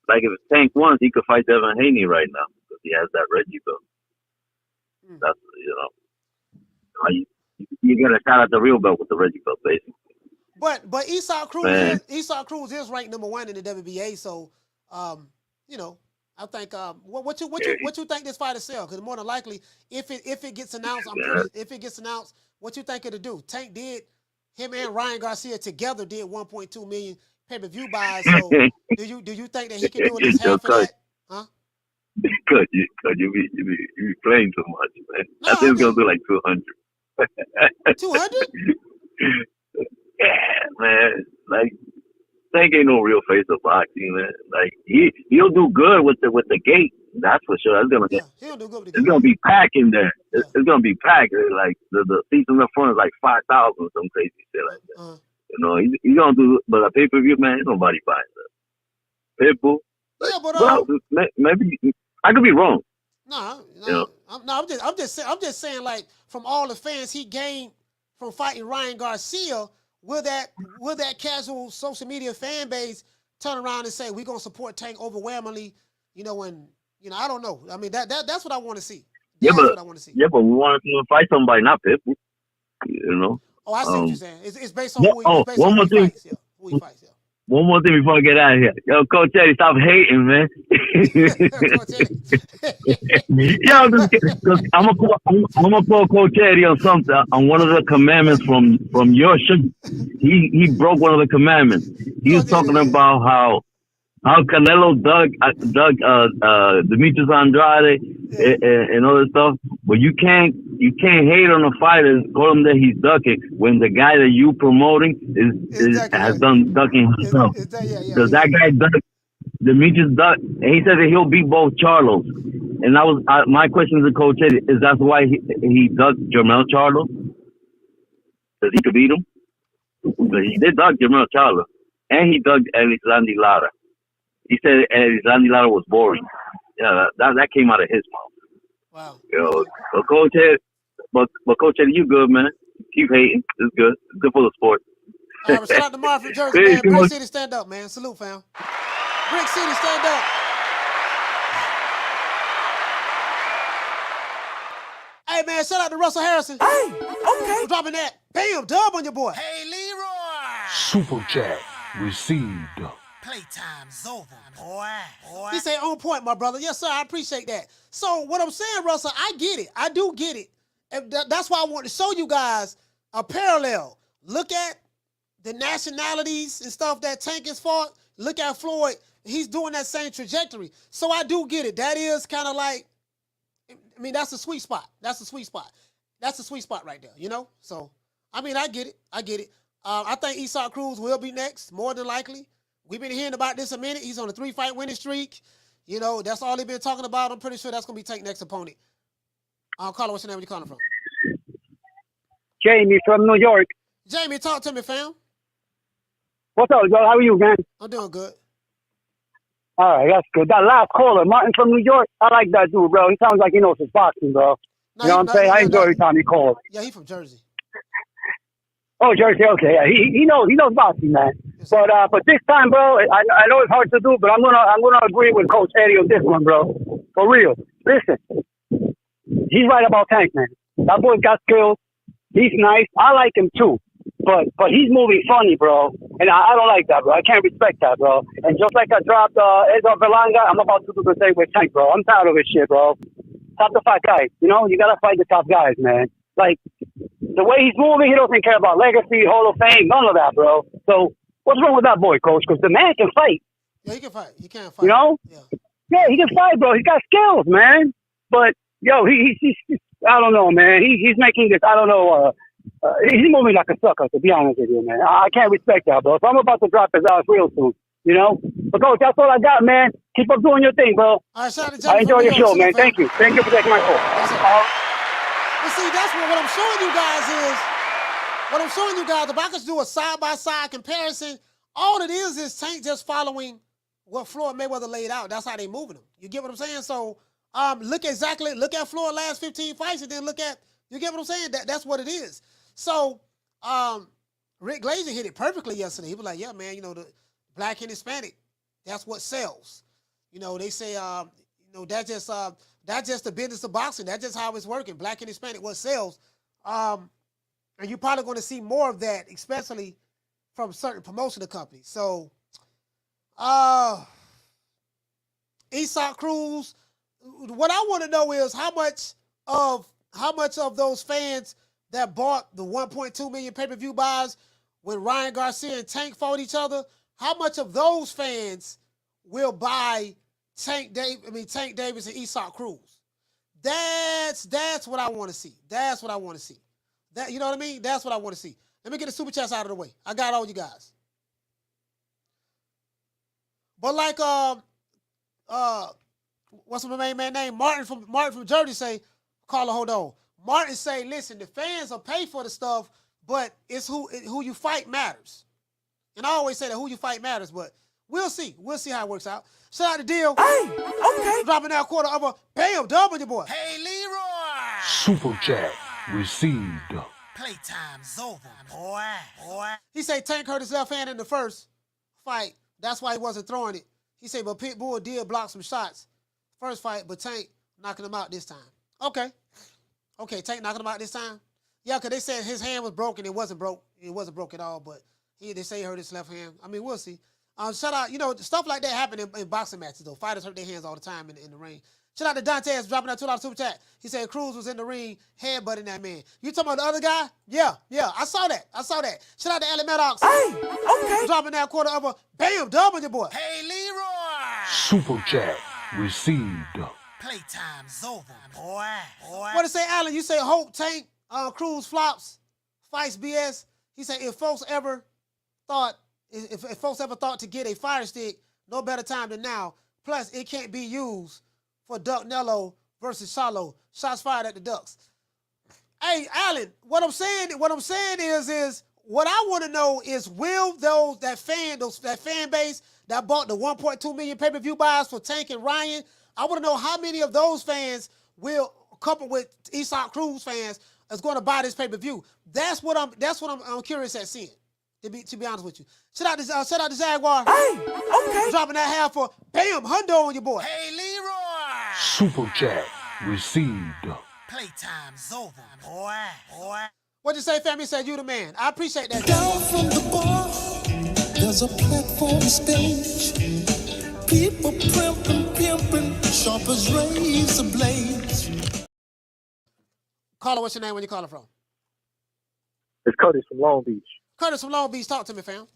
like if Tank won, he could fight Devin Haney right now because he has that Reggie belt. That's you get a shot at the real belt with the Reggie belt, basically. But Isaac Cruz is ranked #1 in the WBA, so I think what you think this fight will sell? Because more than likely, if it gets announced, if it gets announced, what you think it'll do? Tank him and Ryan Garcia together did 1.2 million pay-per-view buys. So do you think that he can do at least half of that? Huh? Because you be playing too much, man. I think it's gonna do like 200. 200? Yeah, man. Like Tank ain't no real face of boxing, man. Like he'll do good with the gate. That's for sure. He'll do good with the gate. It's gonna be packed in there. It's gonna be packed. Like the seats in the front is like 5,000 or some crazy shit like that. He's gonna do. But a pay-per-view, man, ain't nobody buying that. Pitbull. Yeah, but maybe I could be wrong. No, I'm just saying, like, from all the fans he gained from fighting Ryan Garcia, will that casual social media fan base turn around and say we're gonna support Tank overwhelmingly? I don't know. I mean that's what I want to see. That's what I want to see. Yeah, but we want to fight somebody, not Pitbull. Oh, I see what you're saying. It's based on who he fights. Yeah, who he fights. Yeah. One more thing before I get out of here. Yo, Coach Eddie, stop hating, man. Yo, because I'm gonna call Coach Eddie on something, on one of the commandments from your show. He broke one of the commandments. He was talking about how Canelo dug Demetrius Andrade and all this stuff. But you can't hate on a fighter and call him that he's ducking when the guy that you promoting has done ducking himself. Because that guy ducked, Demetrius ducked, and he said that he'll beat both Charlos. And that was my question to Coach Eddie, is that why he ducked Jermell Charlo? Because he could beat him? But he did duck Jermell Charlo. And he ducked Elisandi Lara. He said Elisandi Lara was boring. Yeah, that came out of his mouth. Wow. Yo, but Coach Eddie, you good, man. Keep hating. It's good. It's good for the sport. All right, shout out to Mark from Jersey, man. Brick City, stand up, man. Salute, fam. Brick City, stand up. Hey, man, shout out to Russell Harrison. Hey, okay. For dropping that. Bam, dub on your boy. Hey, Leroy. Super chat received. Playtime's over, boy. He say, on point, my brother. Yes, sir, I appreciate that. So what I'm saying, Russell, I get it. I do get it. And that's why I want to show you guys a parallel. Look at the nationalities and stuff that Tank has fought. Look at Floyd. He's doing that same trajectory. So I do get it. That is kind of like, I mean, that's a sweet spot. That's a sweet spot. That's a sweet spot right there, you know? So, I mean, I get it. I get it. I think Isaac Cruz will be next, more than likely. We've been hearing about this a minute. He's on a 3-fight winning streak. You know, that's all they've been talking about. I'm pretty sure that's going to be Tank's next opponent. Carla, what's your name? Where you calling from? Jamie from New York. Jamie, talk to me, fam. What's up, bro? How are you, man? I'm doing good. All right, that's good. That last caller, Martin from New York, I like that dude, bro. He sounds like he knows his boxing, bro. No, you know what I'm saying? I enjoy every time he calls. Yeah, he's from Jersey. Oh, Jersey, okay. Yeah, he knows boxing, man. But this time, bro, I know it's hard to do, but I'm gonna agree with Coach Eddie on this one, bro. For real. Listen, he's right about Tank, man. That boy's got skills. He's nice. I like him too. But he's moving funny, bro. And I don't like that, bro. I can't respect that, bro. And just like I dropped Edgar Berlanga, I'm about to do the same with Tank, bro. I'm tired of this shit, bro. Top the fight guys. You know, you gotta fight the top guys, man. Like, the way he's moving, he doesn't care about legacy, Hall of Fame, none of that, bro. So, what's wrong with that boy, Coach? Because the man can fight. Yeah, he can fight. He can fight. You know? Yeah, he can fight, bro. He's got skills, man. But, yo, he's I don't know, man. He's making this, I don't know, he's moving like a sucker, to be honest with you, man. I can't respect that, bro. So I'm about to drop his ass real soon, you know? But, Coach, that's all I got, man. Keep up doing your thing, bro. All right, shout out to I enjoy your show, man. Thank you. Thank you for taking my call. But see, that's what I'm showing you guys is, if I could do a side-by-side comparison, all it is Tank just following what Floyd Mayweather laid out. That's how they moving him. You get what I'm saying? So, look at Floyd last 15 fights and then you get what I'm saying? That's what it is. So, Rick Glazer hit it perfectly yesterday. He was like, yeah, man, you know, the black and Hispanic, that's what sells. You know, they say, you know, that's just the business of boxing. That's just how it's working. Black and Hispanic, what sells. And you're probably going to see more of that, especially from certain promotional companies. So, Isaac Cruz, what I want to know is how much of those fans that bought the 1.2 million pay-per-view buys when Ryan Garcia and Tank fought each other, how much of those fans will buy Tank Davis and Isaac Cruz? That's what I want to see. That's what I want to see. That, you know what I mean? That's what I want to see. Let me get the super chats out of the way. I got all you guys. But like what's my main man name? Martin from Jersey say, Carla, hold on. Martin say, listen, the fans will pay for the stuff, but it's who you fight matters. And I always say that who you fight matters, but we'll see. We'll see how it works out. Shout out to Deal. Hey, okay. Dropping that quarter of a bam, double your boy. Hey, Leroy. Super chat received. Playtime's over, boy. He say Tank hurt his left hand in the first fight. That's why he wasn't throwing it. He said, but Pitbull did block some shots. First fight, but Tank knocking him out this time. Okay, Tank knocking him out this time? Yeah, because they said his hand was broken. It wasn't broke. It wasn't broke at all, but they say he hurt his left hand. I mean, we'll see. Shout out, you know, stuff like that happen in boxing matches, though. Fighters hurt their hands all the time in the ring. Shout out to Dantes dropping that $2 super chat. He said Cruz was in the ring headbutting that man. You talking about the other guy? Yeah, I saw that. Shout out to Allen Maddox. Hey, okay. Dropping that quarter of a bam, double your boy. Hey, Leroy. Super chat received. Playtime's over, boy. What to say, Allen? You say Hope Tank Cruz flops, fights BS. He said if folks ever thought to get a fire stick, no better time than now. Plus, it can't be used for Duck Nello versus Charlo. Shots fired at the Ducks. Hey, Allen, what I'm saying is what I want to know is will that fan base that bought the 1.2 million pay-per-view buys for Tank and Ryan, I want to know how many of those fans will, coupled with Isaac Cruz fans, is going to buy this pay-per-view. That's what I'm curious at seeing. To be honest with you. Shout out to Jaguar. Hey, okay. Dropping that half for bam, hundo on your boy. Hey, Leroy. Super chat received. Playtime's over, boy. What'd you say, family? Said you the man. I appreciate that. Down from the bar, There's a platform stage. People pimping, sharp as razor blades. Caller, what's your name? Where you calling from? It's Curtis from Long Beach. Curtis from Long Beach. Talk to me, fam.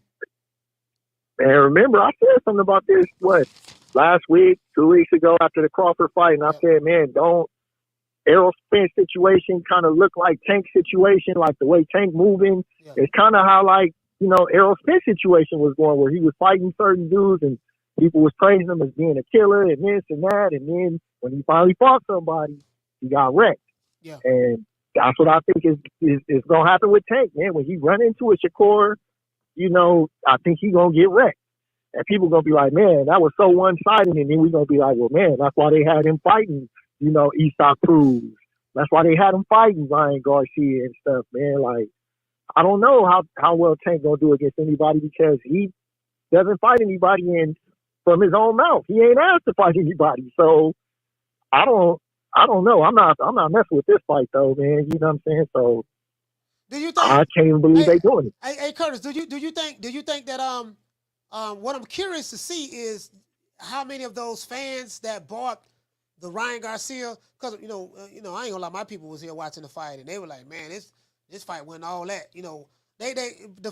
And remember, I said something about this, last week, 2 weeks ago after the Crawford fight, and I said, man, don't Errol Spence situation kind of look like Tank situation, like the way Tank moving. Yeah. It's kind of how, Errol Spence situation was going, where he was fighting certain dudes and people was praising him as being a killer and this and that. And then when he finally fought somebody, he got wrecked. Yeah. And that's what I think is going to happen with Tank, man. When he run into a Shakur, I think he going to get wrecked. And people going to be like, man, that was so one-sided. And then we going to be like, well, man, that's why they had him fighting, Isaac Cruz. That's why they had him fighting Ryan Garcia and stuff, man. Like, I don't know how well Tank going to do against anybody because he doesn't fight anybody from his own mouth. He ain't asked to fight anybody. So I don't know. I'm not messing with this fight though, man. You know what I'm saying? So do you think, I can't even believe they doing it. Hey, Curtis, do you think that what I'm curious to see is how many of those fans that bought the Ryan Garcia, because I ain't gonna lie, my people was here watching the fight and they were like, man, this fight wasn't all that. The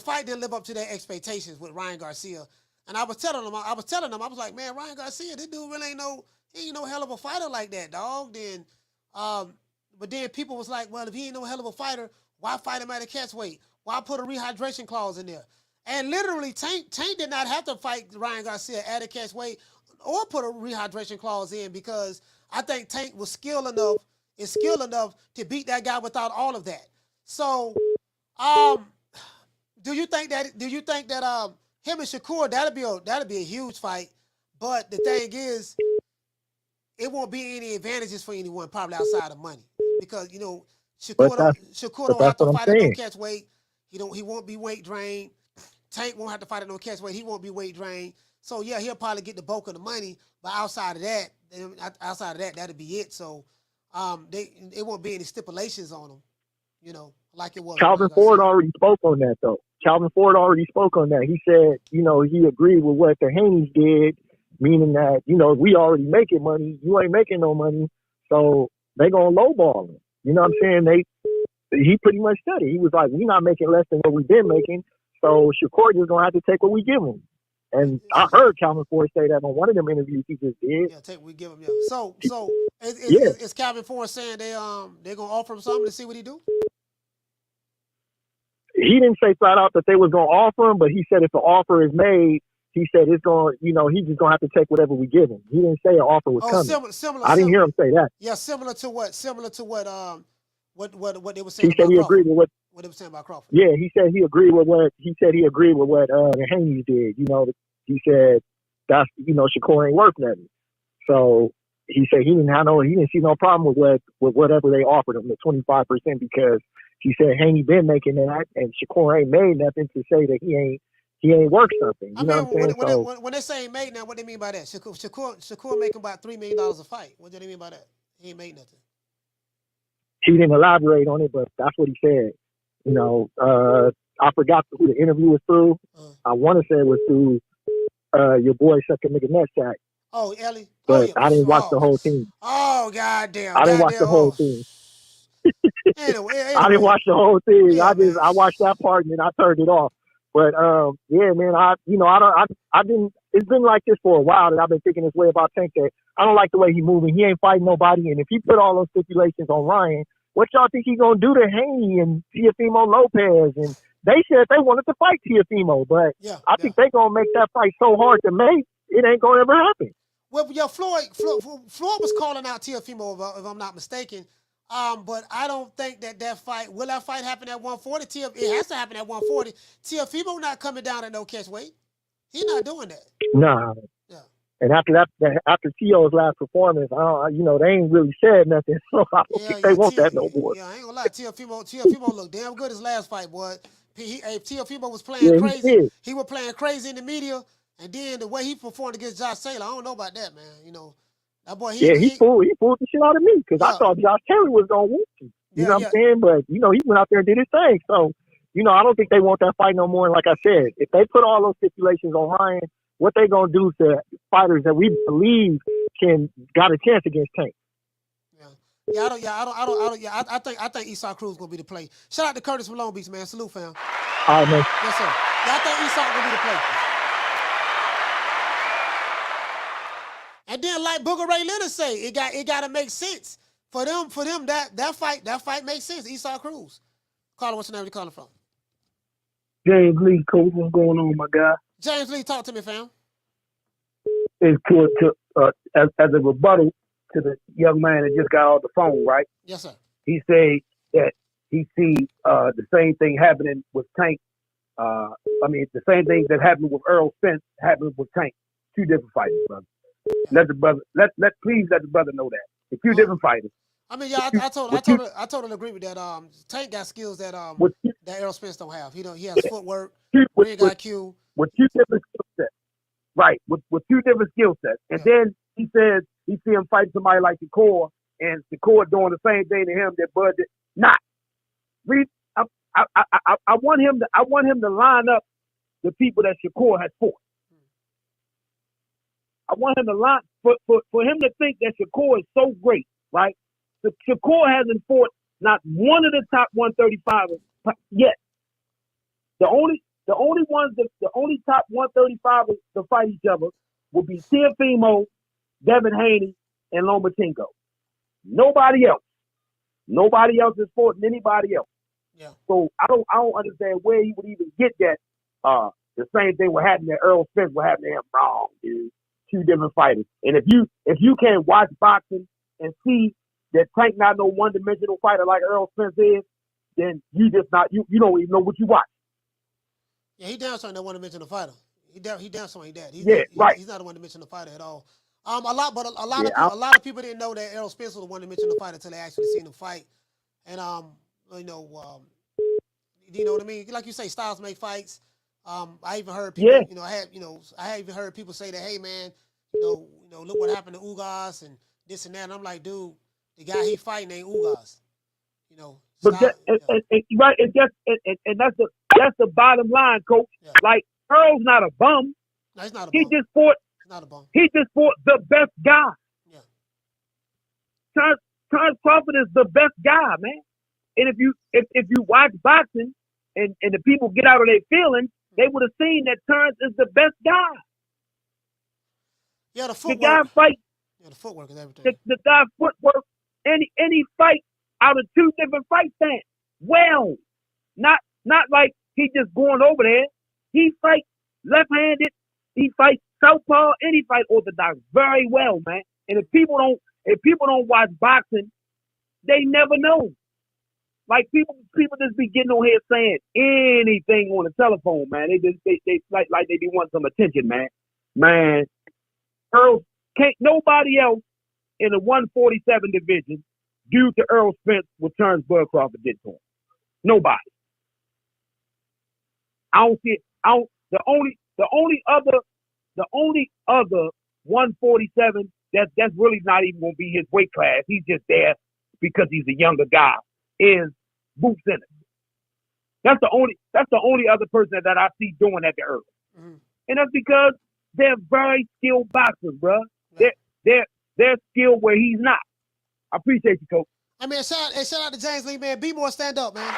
fight didn't live up to their expectations with Ryan Garcia. And I was telling them, I was like, man, Ryan Garcia, this dude really ain't no hell of a fighter like that, dog. Then, but then people was like, well, if he ain't no hell of a fighter, why fight him at a catchweight? Why put a rehydration clause in there? And literally, Tank did not have to fight Ryan Garcia at a catchweight or put a rehydration clause in because I think Tank was skilled enough to beat that guy without all of that. So, do you think that him and Shakur, that'll be a huge fight? But the thing is, it won't be any advantages for anyone probably outside of money because Shakur don't have to fight at no catch weight. He won't be weight drained. Tank won't have to fight at no catch weight. He won't be weight drained. So yeah, he'll probably get the bulk of the money. But outside of that, that'll be it. So it won't be any stipulations on him. Like it was. Calvin Ford already spoke on that though. He said, he agreed with what the Haney's did, meaning that, we already making money. You ain't making no money. So they going to lowball him. You know what I'm saying? He pretty much said it. He was like, we're not making less than what we've been making. So Shakur is going to have to take what we give him. And I heard Calvin Ford say that on one of them interviews he just did. Yeah, take what we give him. Yeah. So is Calvin Ford saying they're going to offer him something to see what he do? He didn't say flat out that they was going to offer him, but he said if the offer is made, he said it's going, he's just going to have to take whatever we give him. He didn't say an offer was coming. I didn't hear him say that. Yeah, similar to what they were saying. He said he agreed with what they were saying about Crawford. Yeah, he said he agreed with what the Haney's did. He said that's Shakur ain't worth nothing. So he said he didn't see no problem with whatever they offered him, the 25%, because he said Haney been making that, and Shakur ain't made nothing to say that he ain't worth something. You know what I'm saying? When they say ain't made now, what they mean by that? Shakur making about $3 million a fight. What do they mean by that? He ain't made nothing. He didn't elaborate on it, but that's what he said. I forgot who the interview was through. I want to say it was through your boy Sucking Nigga Nutsack. Oh, Ellie. But I didn't watch the whole thing. Oh, goddamn. I didn't watch the whole thing. Anyway. I didn't watch the whole thing. Yeah, I watched that part and then I turned it off. But yeah, man, I didn't. It's been like this for a while that I've been thinking this way about Tank. That I don't like the way he moving. He ain't fighting nobody, and if he put all those stipulations on Ryan, what y'all think he gonna do to Haney and Teofimo Lopez? And they said they wanted to fight Teofimo, but I think they gonna make that fight so hard to make it ain't gonna ever happen. Well, yeah, Floyd was calling out Teofimo, if I'm not mistaken. But I don't think that fight, will that fight happen at 140? It has to happen at 140. Teofimo not coming down at no catch weight. He's not doing that. Nah. Yeah. And after T.O.'s last performance, they ain't really said nothing, so I don't think they want that no more. Yeah, I ain't gonna lie. Teofimo looked damn good his last fight, boy. Teofimo was playing crazy. He was playing crazy in the media, and then the way he performed against Josh Taylor, I don't know about that, man. That boy, he fooled the shit out of me because I thought Josh Taylor was gonna whoop him. You know what I'm saying? But he went out there and did his thing. So I don't think they want that fight no more. And like I said, if they put all those stipulations on Ryan, what they gonna do to fighters that we believe got a chance against Tank? I think Isaac Cruz gonna be the play. Shout out to Curtis from Long Beach, man. Salute, fam. All right, man. Yes, sir. Yeah, I think Isaac gonna be the play. And then, like Booger Ray Leonard say, it got to make sense for them. That fight makes sense. Isaac Cruz. Caller, what's your name? Where you calling from? James Lee, coach. What's going on, my guy? James Lee, talk to me, fam. It's as a rebuttal to the young man that just got off the phone, right? Yes, sir. He said that he see the same thing happening with Tank. The same thing that happened with Earl Spence happened with Tank. Two different fighters, brother. Let the brother please let the brother know that. It's two different fighters. I mean, yeah, I totally agree with that. Tank got skills that that Earl Spence don't have. He has footwork, ring IQ. With two different skill sets. Right, with two different skill sets. And then he says he see him fight somebody like Shakur, and Shakur doing the same thing to him that Bud did not. I want him to line up the people that Shakur has fought. I want him to line for him to think that Shakur is so great, right? Shakur hasn't fought not one of the top 135ers yet. The only top 135ers to fight each other will be Teofimo, Devin Haney, and Lomachenko. Nobody else. Nobody else is fought than anybody else. Yeah. So I don't understand where he would even get that. The same thing would happen to Earl Spence would happen to him. Wrong, dude. Two different fighters. And if you can't watch boxing and see that Tank not no one-dimensional fighter like Earl Spence is, then you just not you don't even know what you watch. Yeah, he damn sure not one-dimensional fighter. He damn sure ain't that. He's not a one-dimensional fider at all. A lot of people didn't know that Errol Spence was a one-dimensional fighter until they actually seen him fight. And you know what I mean? Like you say, styles make fights. I even heard people, I have even heard people say that, hey man, look what happened to Ugas and this and that. And I'm like, dude, the guy he fighting ain't Ugas. But right, and that's the bottom line, coach. Yeah. Like Earl's not a bum. No, he's not a bum. He's not a bum. He just fought the best guy. Yeah. Terrence Crawford is the best guy, man. And if you watch boxing and the people get out of their feelings, they would have seen that Terrence is the best guy. Yeah, the footwork. The guy fight. Yeah, the footwork is everything. The guy footwork. Any fight out of two different fight stands. Well, not like he just going over there. He fights left-handed. He fights southpaw. And he fights orthodox very well, man. And if people don't watch boxing, they never know. Like people just be getting on here saying anything on the telephone, man. They like they be wanting some attention, man. Man, Earl can't nobody else in the 147 division do to Earl Spence what Terrence Bud Crawford did to him. Nobody. I don't see it. The only other 147 that's really not even gonna be his weight class. He's just there because he's a younger guy. Is Boots Ennis. That's the only other person that I see doing that to Earl. Mm-hmm. And that's because they're very skilled boxers, bro. Right. They're skilled where he's not. I appreciate you, coach. I mean, shout out to James Lee, man. Be more stand up, man.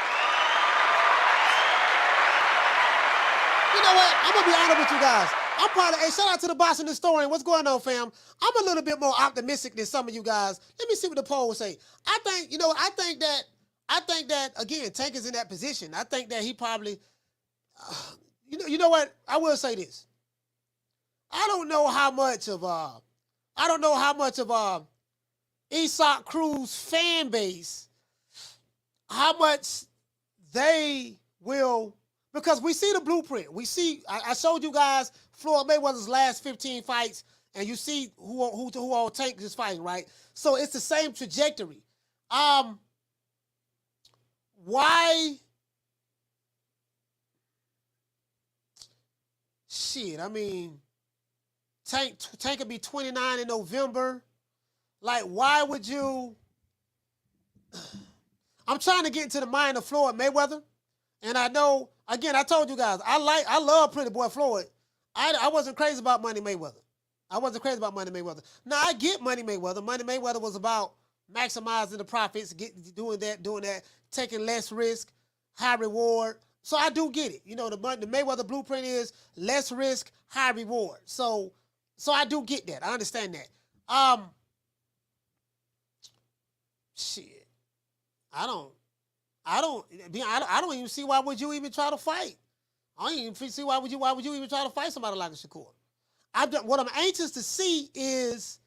You know what? I'm gonna be honest with you guys. I'm probably shout out to the Boston historian. What's going on, fam? I'm a little bit more optimistic than some of you guys. Let me see what the poll will say. I think that again, Tank is in that position. I think that he probably, you know what? I will say this. I don't know how much of Isaac Cruz fan base, how much they will, because we see the blueprint. We see, I showed you guys Floyd Mayweather's last 15 fights, and you see who all Tank is fighting, right? So it's the same trajectory. Why? Shit, I mean, Tank could be 29 in November. Like, why would you? I'm trying to get into the mind of Floyd Mayweather And I know, again, I told you guys, I love Pretty Boy Floyd. I wasn't crazy about Money Mayweather. I wasn't crazy about Money Mayweather. Now, I get Money Mayweather. Money Mayweather was about maximizing the profits, doing that, taking less risk, high reward. So I do get it. You know, the Mayweather blueprint is less risk, high reward. So I do get that. I understand that. Shit. I don't even see why would you even try to fight. I don't even see why would you even try to fight somebody like a Shakur. What I'm anxious to see is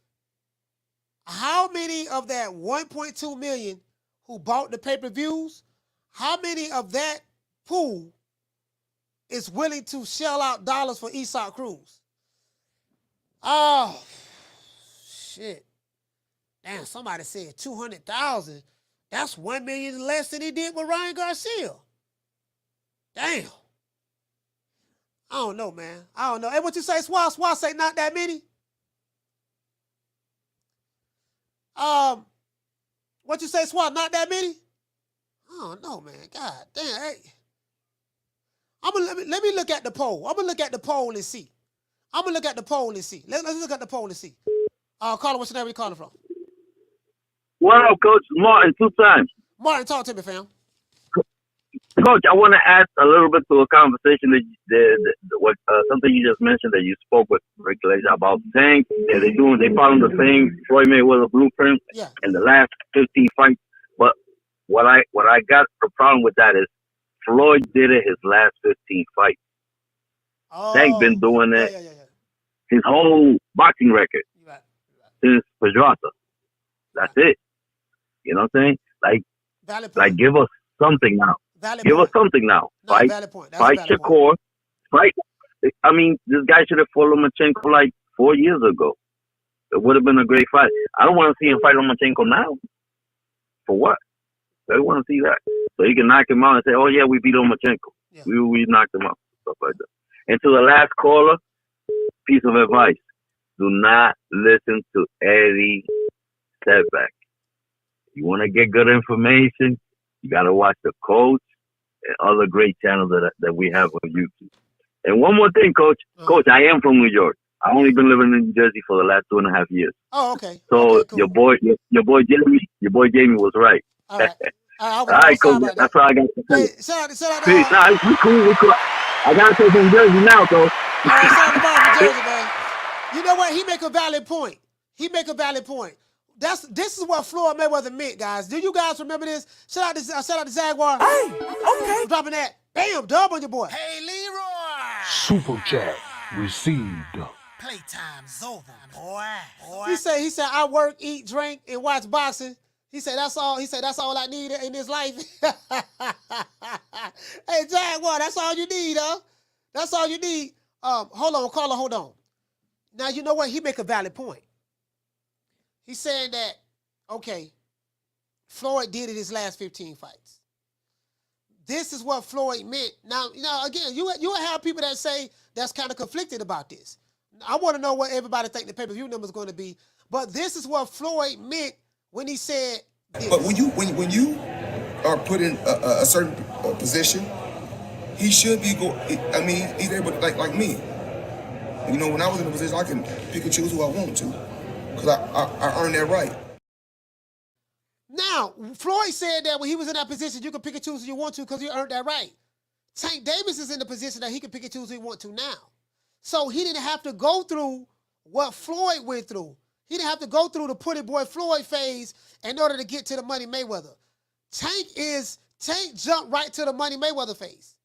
how many of that 1.2 million who bought the pay-per-views, how many of that pool is willing to shell out dollars for Isaac Cruz? Oh, shit. Damn, somebody said 200,000. That's 1 million less than he did with Ryan Garcia. Damn. I don't know, man. I don't know. Hey, what you say, Swat? Swat say not that many? What you say, Swat? Not that many? I don't know, man. God damn. Hey. Let me look at the poll. I'm gonna look at the poll and see. Let's look at the poll and see. Caller, what's your name? Where you calling from? What up, Coach? Martin, 2 times. Martin, talk to me, fam. Coach, I want to add a little bit to a conversation something you just mentioned that you spoke with Rick Glazer about Tank. Yeah, they following the same Floyd Mayweather blueprint in the last 15 fights. But what I got a problem with that is Floyd did it his last 15 fights. Tank been doing it his whole boxing record since Pedraza. That's it. You know what I'm saying? Like give us something now. Give us something now. Fight Shakur. Fight. I mean, this guy should have fought Lomachenko like 4 years ago. It would have been a great fight. I don't want to see him fight Lomachenko now. For what? I don't want to see that. So he can knock him out and say, "Oh yeah, we beat Lomachenko. Yeah. We knocked him out." Stuff like that. And to the last caller, piece of advice: do not listen to Eddie Setback. You want to get good information, you got to watch the Coach and other great channels that we have on YouTube. And one more thing, Coach. Coach, I am from New York. I've only been living in New Jersey for the last 2.5 years. Oh, okay. So okay, cool. your boy Jamie was right. All right. All right, Coach. That's all I got to say. Hey, shout out. Peace. Nah, we cool. I got to take some Jersey now, Coach. All right, shout out to Jersey, man. You know what? He make a valid point. This is what Floyd Mayweather meant, guys. Do you guys remember this? Shout out to Jaguar. Hey, okay. I'm dropping that. Bam, dub on your boy. Hey, Leroy. Super chat received. Playtime's over, boy. He said, I work, eat, drink, and watch boxing. He said, that's all I need in this life. Hey, Jaguar, that's all you need, huh? That's all you need. Hold on, caller, hold on. Now, you know what? He make a valid point. He's saying that, okay, Floyd did it his last 15 fights. This is what Floyd meant. Now, again, you will have people that say that's kind of conflicted about this. I want to know what everybody think the pay-per-view number is going to be. But this is what Floyd meant when he said this. But when you are put in a certain position, he should be he's able to, like me. You know, when I was in a position, I can pick and choose who I want to. Because I earned that right. Now, Floyd said that when he was in that position, you can pick and choose who you want to because you earned that right. Tank Davis is in the position that he can pick and choose who he want to now. So he didn't have to go through what Floyd went through. He didn't have to go through the Pretty Boy Floyd phase in order to get to the Money Mayweather. Tank jumped right to the Money Mayweather phase.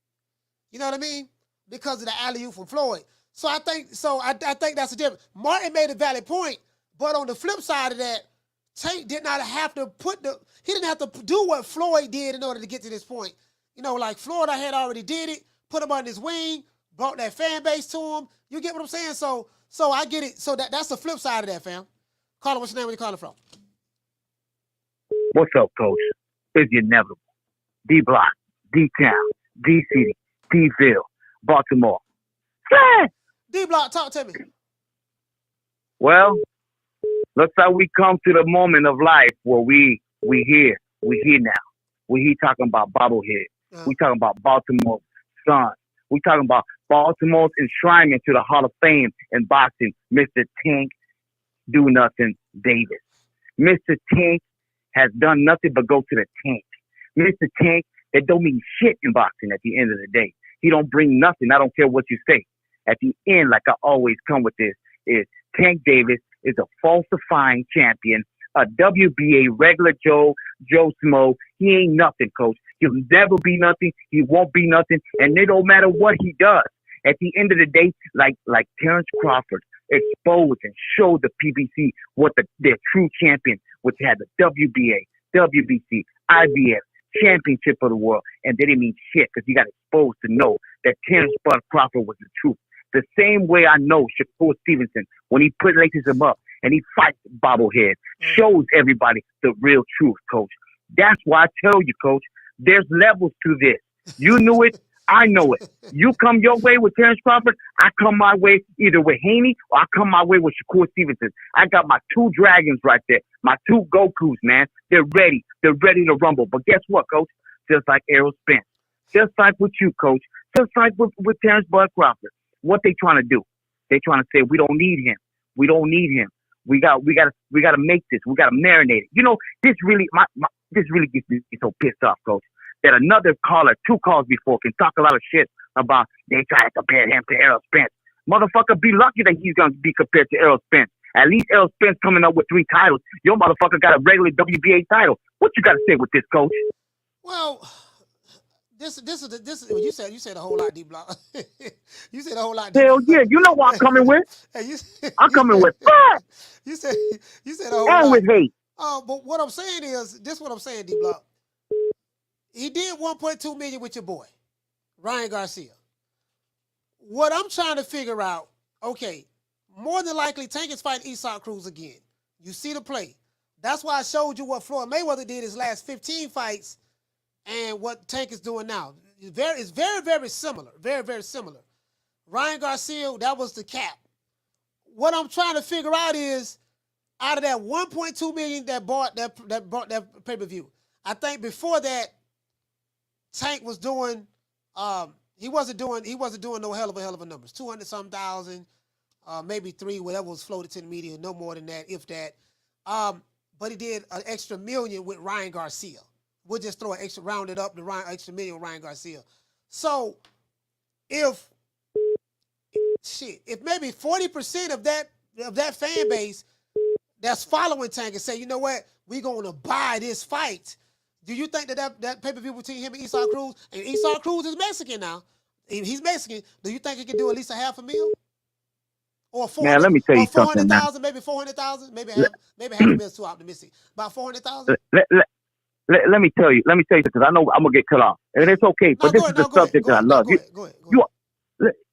You know what I mean? Because of the alley-oop from Floyd. So I think that's the difference. Martin made a valid point. But on the flip side of that, Tank did not have to he didn't have to do what Floyd did in order to get to this point. You know, like Florida had already did it, put him on his wing, brought that fan base to him. You get what I'm saying? So I get it. So that's the flip side of that, fam. Caller, what's your name? Where you calling from? What's up, Coach? It's the inevitable. D-Block, D-Town, D-City, D-Ville, Baltimore. D-Block, talk to me. Well, looks like we come to the moment of life where we here now. We here talking about bobblehead. We talking about Baltimore Sun. We talking about Baltimore's enshrinement to the Hall of Fame in boxing, Mr. Tank Do Nothing Davis. Mr. Tank has done nothing but go to the tank. Mr. Tank, that don't mean shit in boxing at the end of the day. He don't bring nothing. I don't care what you say. At the end, like I always come with this, is Tank Davis is a falsifying champion, a WBA regular Joe Smo. He ain't nothing, coach. He'll never be nothing. He won't be nothing. And it don't matter what he does. At the end of the day, like Terrence Crawford exposed and showed the PBC what their true champion, which had the WBA, WBC, IBF, championship of the world. And they didn't mean shit because he got exposed to know that Terrence Bud Crawford was the truth. The same way I know Shakur Stevenson, when he laces him up and he fights bobblehead, shows everybody the real truth, coach. That's why I tell you, coach, there's levels to this. You knew it. I know it. You come your way with Terrence Crawford, I come my way either with Haney or I come my way with Shakur Stevenson. I got my two dragons right there, my two Gokus, man. They're ready. They're ready to rumble. But guess what, coach? Just like Errol Spence, just like with you, coach, just like with Terrence Bud Crawford. What they trying to do? They trying to say we don't need him. We don't need him. We got to make this. We got to marinate it. You know, this really gets me so pissed off, coach. That another caller, 2 calls before, can talk a lot of shit about they try to compare him to Errol Spence. Motherfucker, be lucky that he's going to be compared to Errol Spence. At least Errol Spence coming up with 3 titles. Your motherfucker got a regular WBA title. What you got to say with this, coach? Well, this is you said a whole lot, D Block. You said a whole lot. Hell yeah, you know what I'm coming with. Hey, I'm coming with you said a whole and lot. with hate. But what I'm saying is this: what I'm saying, D Block. He did 1.2 million with your boy, Ryan Garcia. What I'm trying to figure out, okay, more than likely Tank is fighting Isaac Cruz again. You see the play. That's why I showed you what Floyd Mayweather did his last 15 fights and what Tank is doing now. It's very, very similar. Very, very similar. Ryan Garcia, that was the cap. What I'm trying to figure out is, out of that 1.2 million that bought that pay-per-view, I think before that, Tank was doing, he wasn't doing no hell of a numbers. 200-something thousand, maybe 3, whatever was floated to the media, no more than that, if that. But he did an extra million with Ryan Garcia. We'll just throw an extra, round it up to extra million with Ryan Garcia. So if maybe 40% of that fan base that's following Tank and say, you know what, we're going to buy this fight. Do you think that pay-per-view between him and Isaac Cruz, and Isaac Cruz is Mexican now, he's Mexican, do you think he can do at least $500,000? Or 400, man, let me tell you something, 400,000, maybe 400,000, maybe $500,000 is too optimistic. About 400,000? Let me tell you something, because I know I'm going to get cut off. And it's okay, but this is the subject that I love. Go ahead.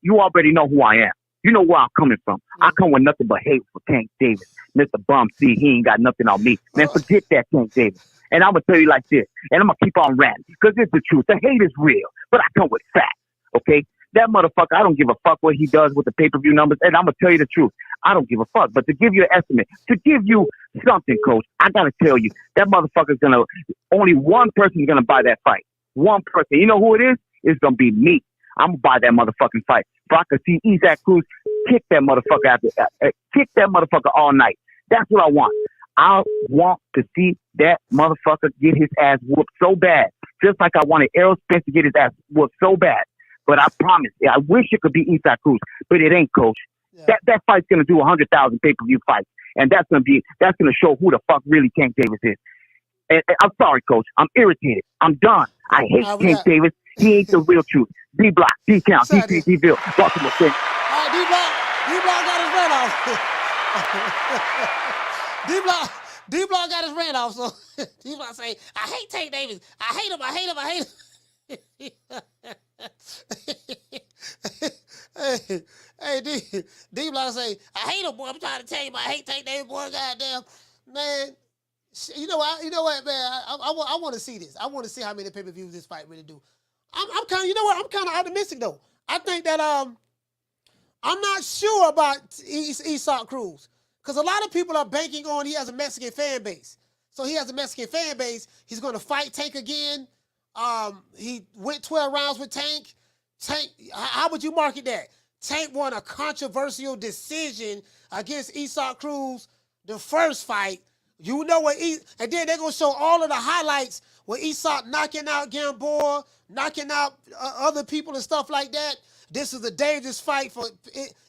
You already know who I am. You know where I'm coming from. I come with nothing but hate for Tank Davis. Mr. Bum C, he ain't got nothing on me. Man, forget that, Tank Davis. And I'm going to tell you like this, and I'm going to keep on ranting, because it's the truth. The hate is real, but I come with facts, okay? That motherfucker, I don't give a fuck what he does with the pay-per-view numbers, and I'm going to tell you the truth. I don't give a fuck. But to give you an estimate, to give you something, coach, I got to tell you, that motherfucker's going to, only one person is going to buy that fight. One person. You know who it is? It's going to be me. I'm going to buy that motherfucking fight. If I could see Isaac Cruz kick that motherfucker all night. That's what I want. I want to see that motherfucker get his ass whooped so bad. Just like I wanted Errol Spence to get his ass whooped so bad. But I promise, I wish it could be Isaac Cruz, but it ain't, coach. Yeah. That fight's gonna do 100,000 pay-per-view fights. And that's gonna show who the fuck really Tank Davis is. And I'm sorry, coach. I'm irritated. I'm done. I hate Tank Davis. He ain't the real truth. D-Block, D-Count, D3, D-Ville, Baltimore City. D-Block got his run off. D-Block got his ran off, so D-Block say, I hate Tank Davis. I hate him. Hey, D-Block say, I hate him, boy. I'm trying to tell you, I hate Tank Davis, boy. Goddamn. Man, you know what, man? I want to see this. I want to see how many pay-per-views this fight really do. I'm kind of, you know what? I'm kind of optimistic, though. I think that, I'm not sure about Isaac Cruz. Because a lot of people are banking on he has a Mexican fan base. So he has a Mexican fan base. He's going to fight Tank again. He went 12 rounds with Tank. Tank, how would you market that? Tank won a controversial decision against Isaac Cruz the first fight. You know what? And then they're going to show all of the highlights with Isaac knocking out Gamboa, knocking out other people and stuff like that. This is a dangerous fight for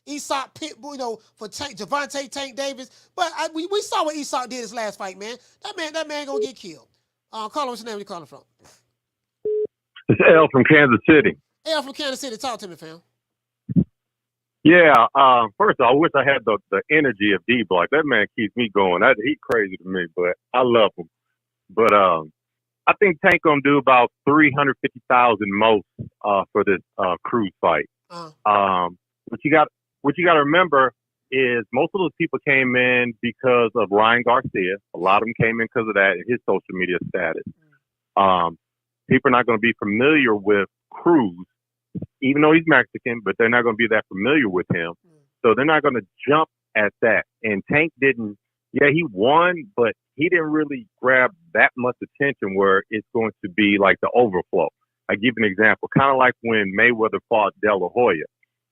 Isaac Pitbull, you know, for Javante Tank Davis. But we saw what Isaac did his last fight, man. That man going to get killed. Carl, what's your name? Where you calling from? It's L from Kansas City. L from Kansas City. Talk to me, fam. Yeah. First of all, I wish I had the energy of D-Block. That man keeps me going. He's crazy to me, but I love him. But I think Tank gonna do about 350,000 most for this Cruz fight. What you got to remember is most of those people came in because of Ryan Garcia. A lot of them came in because of that and his social media status. People are not going to be familiar with Cruz, even though he's Mexican, but they're not going to be that familiar with him. So they're not going to jump at that. And Tank didn't, he won, but he didn't really grab that much attention where it's going to be like the overflow. I give you an example, kind of like when Mayweather fought De La Hoya.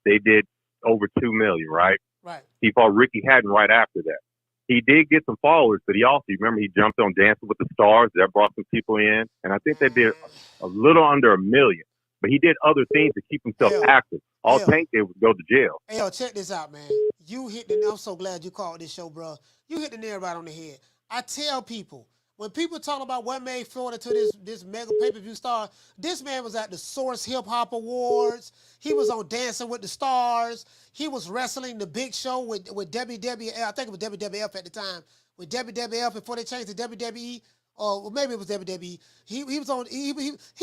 They did over 2 million, right? Right. He fought Ricky Hatton right after that. He did get some followers, but he also, remember, he jumped on Dancing with the Stars. That brought some people in. And I think they did a little under 1 million. But he did other things to keep himself active. All Tank did was go to jail. Hey, yo, check this out, man. I'm so glad you called this show, bro. You hit the nail right on the head. I tell people, when people talk about what made Florida to this mega pay-per-view star, this man was at the Source Hip Hop Awards. He was on Dancing with the Stars. He was wrestling the Big Show with WWF. I think it was WWF at the time. With WWF before they changed to WWE. Or maybe it was WWE. He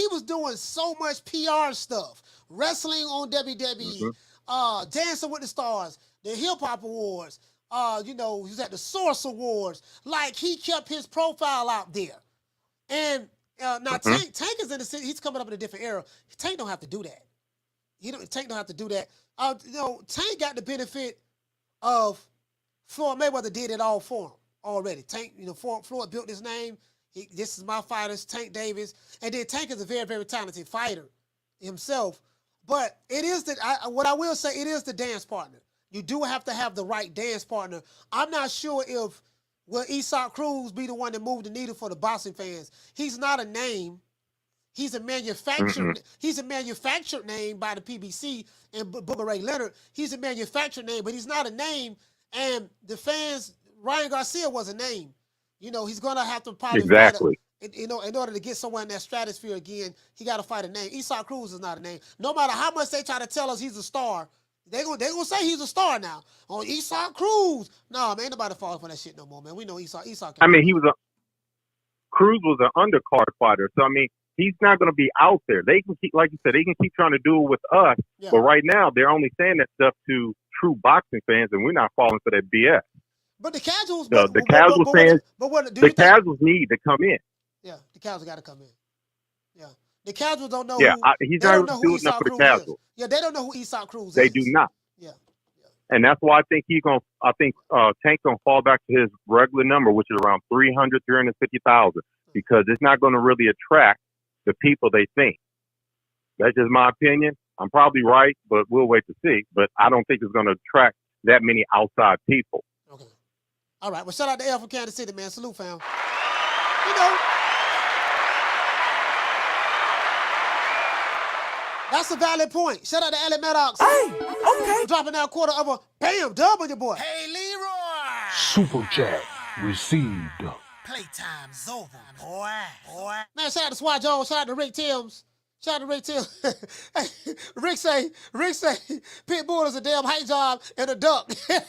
was doing so much PR stuff. Wrestling on WWE. Dancing with the Stars. The Hip Hop Awards. He was at the Source Awards. Like, he kept his profile out there. And now Tank is in the city. He's coming up in a different era. Tank don't have to do that. Tank don't have to do that. Tank got the benefit of Floyd Mayweather did it all for him already. Tank, Floyd built his name. This is my fighters, Tank Davis. And then Tank is a very, very talented fighter himself. But it is what I will say, it is the dance partner. You do have to have the right dance partner. I'm not sure will Isaac Cruz be the one that moved the needle for the boxing fans. He's not a name. He's a manufactured. He's a manufactured name by the PBC and Bubba Ray Leonard. He's a manufactured name, but he's not a name. And the fans, Ryan Garcia was a name. He's gonna have to probably fight in order to get someone in that stratosphere again. He got to fight a name. Isaac Cruz is not a name. No matter how much they try to tell us he's a star. They gonna say he's a star now. On Isaac Cruz. No, man, ain't nobody falling for that shit no more, man. We know Isaac. I mean, Cruz was an undercard fighter, so I mean, he's not gonna be out there. They can keep, like you said, they can keep trying to do it with us. Yeah. But right now, they're only saying that stuff to true boxing fans, and we're not falling for that BS. But the casuals, the casual fans, the casuals need to come in. Yeah, the casuals got to come in. Yeah. The casuals don't know. Yeah, he's not doing enough for the casuals. Yeah, they don't know who Isaac Cruz is. They do not. Yeah. And that's why I think Tank's gonna fall back to his regular number, which is around 350,000, because it's not going to really attract the people they think. That's just my opinion. I'm probably right, but we'll wait to see. But I don't think it's going to attract that many outside people. Okay. All right. Well, shout out to L from Kansas City, man. Salute, fam. That's a valid point. Shout out to Alec Maddox. Hey, okay. Dropping that quarter of a bam dub on your boy. Hey, Leroy. Super chat received. Playtime's over, boy. Man, shout out to Swat Jones. Shout out to Rick Timms. Rick say, Pitbull is a damn height job and a duck. Hey,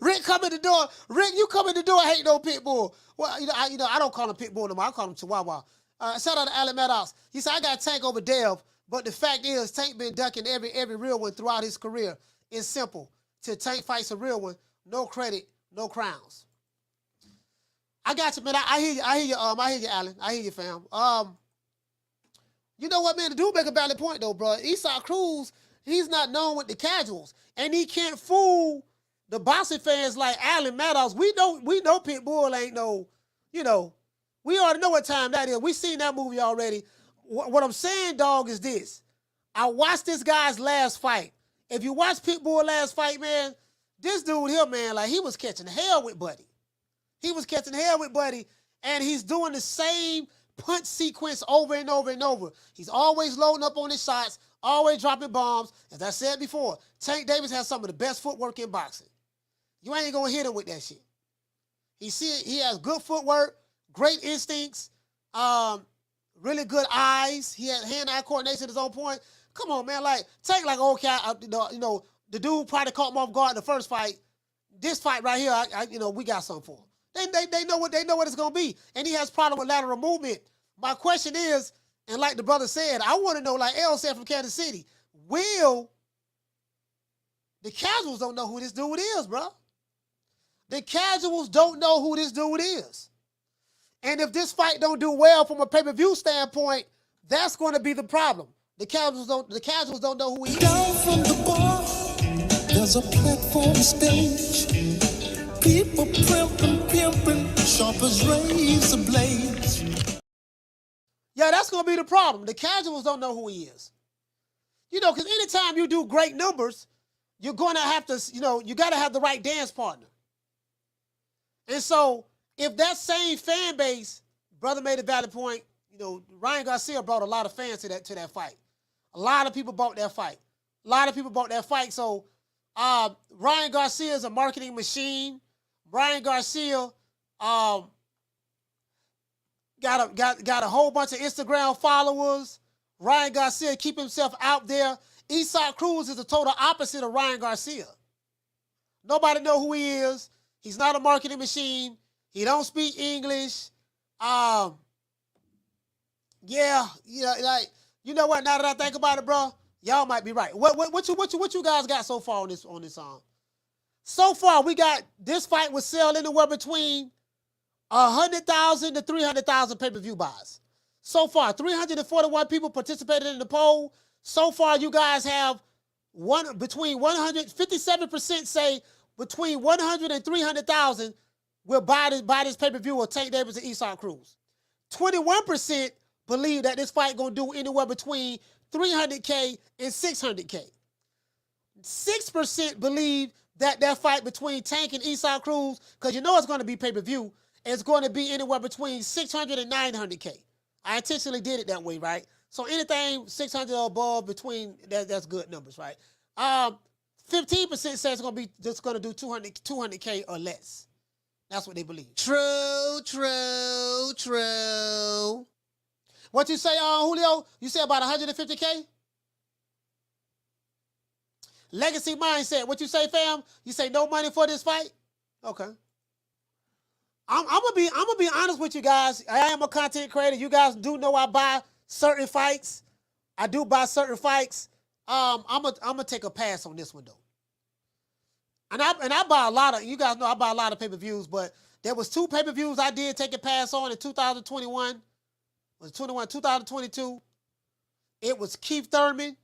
Rick come in the door. Rick, you come in the door, hate no Pitbull. Well, I don't call him Pitbull no more. I call him Chihuahua. Shout out to Alec Maddox. He said, I got Tank over Dev, but the fact is, Tank been ducking every real one throughout his career. It's simple. Till Tank fights a real one, no credit, no crowns. I got you, man. I hear you. I hear you, Alan. I hear you, fam. You know what, man? The dude make a valid point, though, bro. Isaac Cruz, he's not known with the casuals, and he can't fool the boxing fans like Allen Maddox. We know Pitbull ain't no, We already know what time that is. We seen that movie already. What I'm saying, dog, is this. I watched this guy's last fight. If you watch Pitbull last fight, man, this dude here, man, like he was catching hell with Buddy. He was catching hell with Buddy, and he's doing the same punch sequence over and over and over. He's always loading up on his shots, always dropping bombs. As I said before, Tank Davis has some of the best footwork in boxing. You ain't gonna hit him with that shit. He has good footwork, great instincts, really good eyes. He had hand-eye coordination at his own point. Come on, man. Like, Tank, like, okay, the dude probably caught him off guard in the first fight. This fight right here, we got something for him. They know what it's gonna be, and he has problem with lateral movement. My question is, and like the brother said, I want to know, like L said from Kansas City, the casuals don't know who this dude is, bro. The casuals don't know who this dude is. And if this fight don't do well from a pay-per-view standpoint, that's going to be the problem. The casuals don't know who he is. Down from the bar, there's a platform stage. People pimping, sharp as razor blades. Yeah, that's going to be the problem. The casuals don't know who he is. Because anytime you do great numbers, you're going to have to, you got to have the right dance partner. And so, if that same fan base, brother made a valid point, Ryan Garcia brought a lot of fans to that fight. A lot of people bought that fight. So, Ryan Garcia is a marketing machine. Ryan Garcia got a whole bunch of Instagram followers. Ryan Garcia keep himself out there. Isaac Cruz is the total opposite of Ryan Garcia. Nobody know who he is. He's not a marketing machine. He don't speak English. Like, you know what? Now that I think about it, bro, y'all might be right. What you guys got so far on this song? So far, we got this fight was sell anywhere between 100,000 to 300,000 pay-per-view buys. So far, 341 people participated in the poll. So far, you guys have between 57% say between 100 and 300,000 will buy this pay-per-view or Tank Davis and Isaac Cruz. 21% believe that this fight going to do anywhere between 300K and 600K. 6% believe that fight between Tank and Isaac Cruz, because it's going to be pay-per-view, is going to be anywhere between 600 and 900K. I intentionally did it that way, right? So anything 600 or above between, that's good numbers, right? 15% says it's going to be just going to do 200K or less. That's what they believe. True. What you say, Julio? You say about 150K? Legacy Mindset. What you say, fam? You say no money for this fight? Okay. I'm gonna be honest with you guys. I am a content creator. You guys do know I buy certain fights. I do buy certain fights. I'm gonna take a pass on this one though. And I buy a lot of, you guys know I buy a lot of pay-per-views, but there was 2 pay-per-views I did take a pass on in 2021. It was 2022. It was Keith Thurman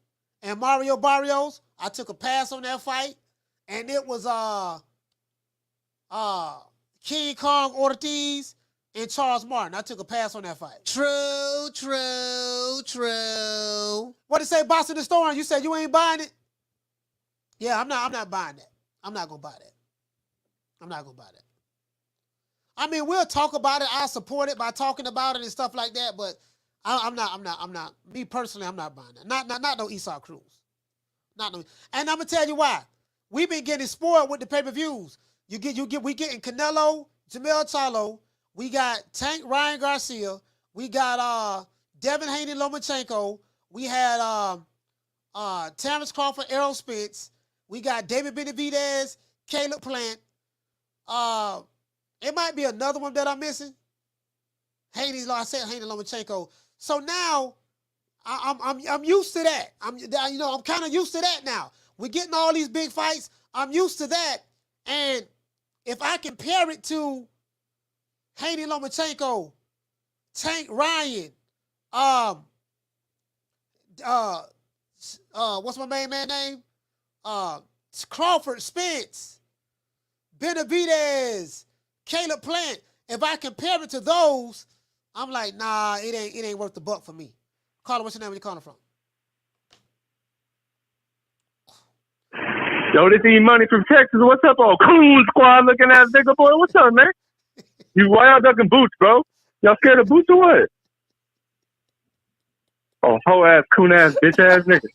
and Mario Barrios. I took a pass on that fight. And it was King Kong Ortiz and Charles Martin. I took a pass on that fight. True. What did it say, Boston the Storm? You said you ain't buying it? Yeah, I'm not buying that. I'm not gonna buy that. I mean, we'll talk about it. I support it by talking about it and stuff like that, but I'm not. Me personally, I'm not buying that. Not no Isaac Cruz. And I'm gonna tell you why. We've been getting spoiled with the pay-per-views. We getting Canelo, Jamel Charlo. We got Tank Ryan Garcia. We got Devin Haney Lomachenko. We had Terrence Crawford, Errol Spence. We got David Benavidez, Caleb Plant. It might be another one that I'm missing. Haney Lomachenko. So now I'm used to that. I'm kind of used to that now. We're getting all these big fights. I'm used to that. And if I compare it to Haney Lomachenko, Tank Ryan, what's my main man name? Crawford, Spence, Benavidez, Caleb Plant. If I compare it to those, I'm like, nah, it ain't worth the buck for me. Caller, what's your name? Where you calling from? Yo, this E-Money from Texas. What's up, old coon squad looking ass nigga boy? What's up, man? Why y'all ducking Boots, bro? Y'all scared of Boots or what? Oh, hoe ass, coon ass, bitch ass nigga.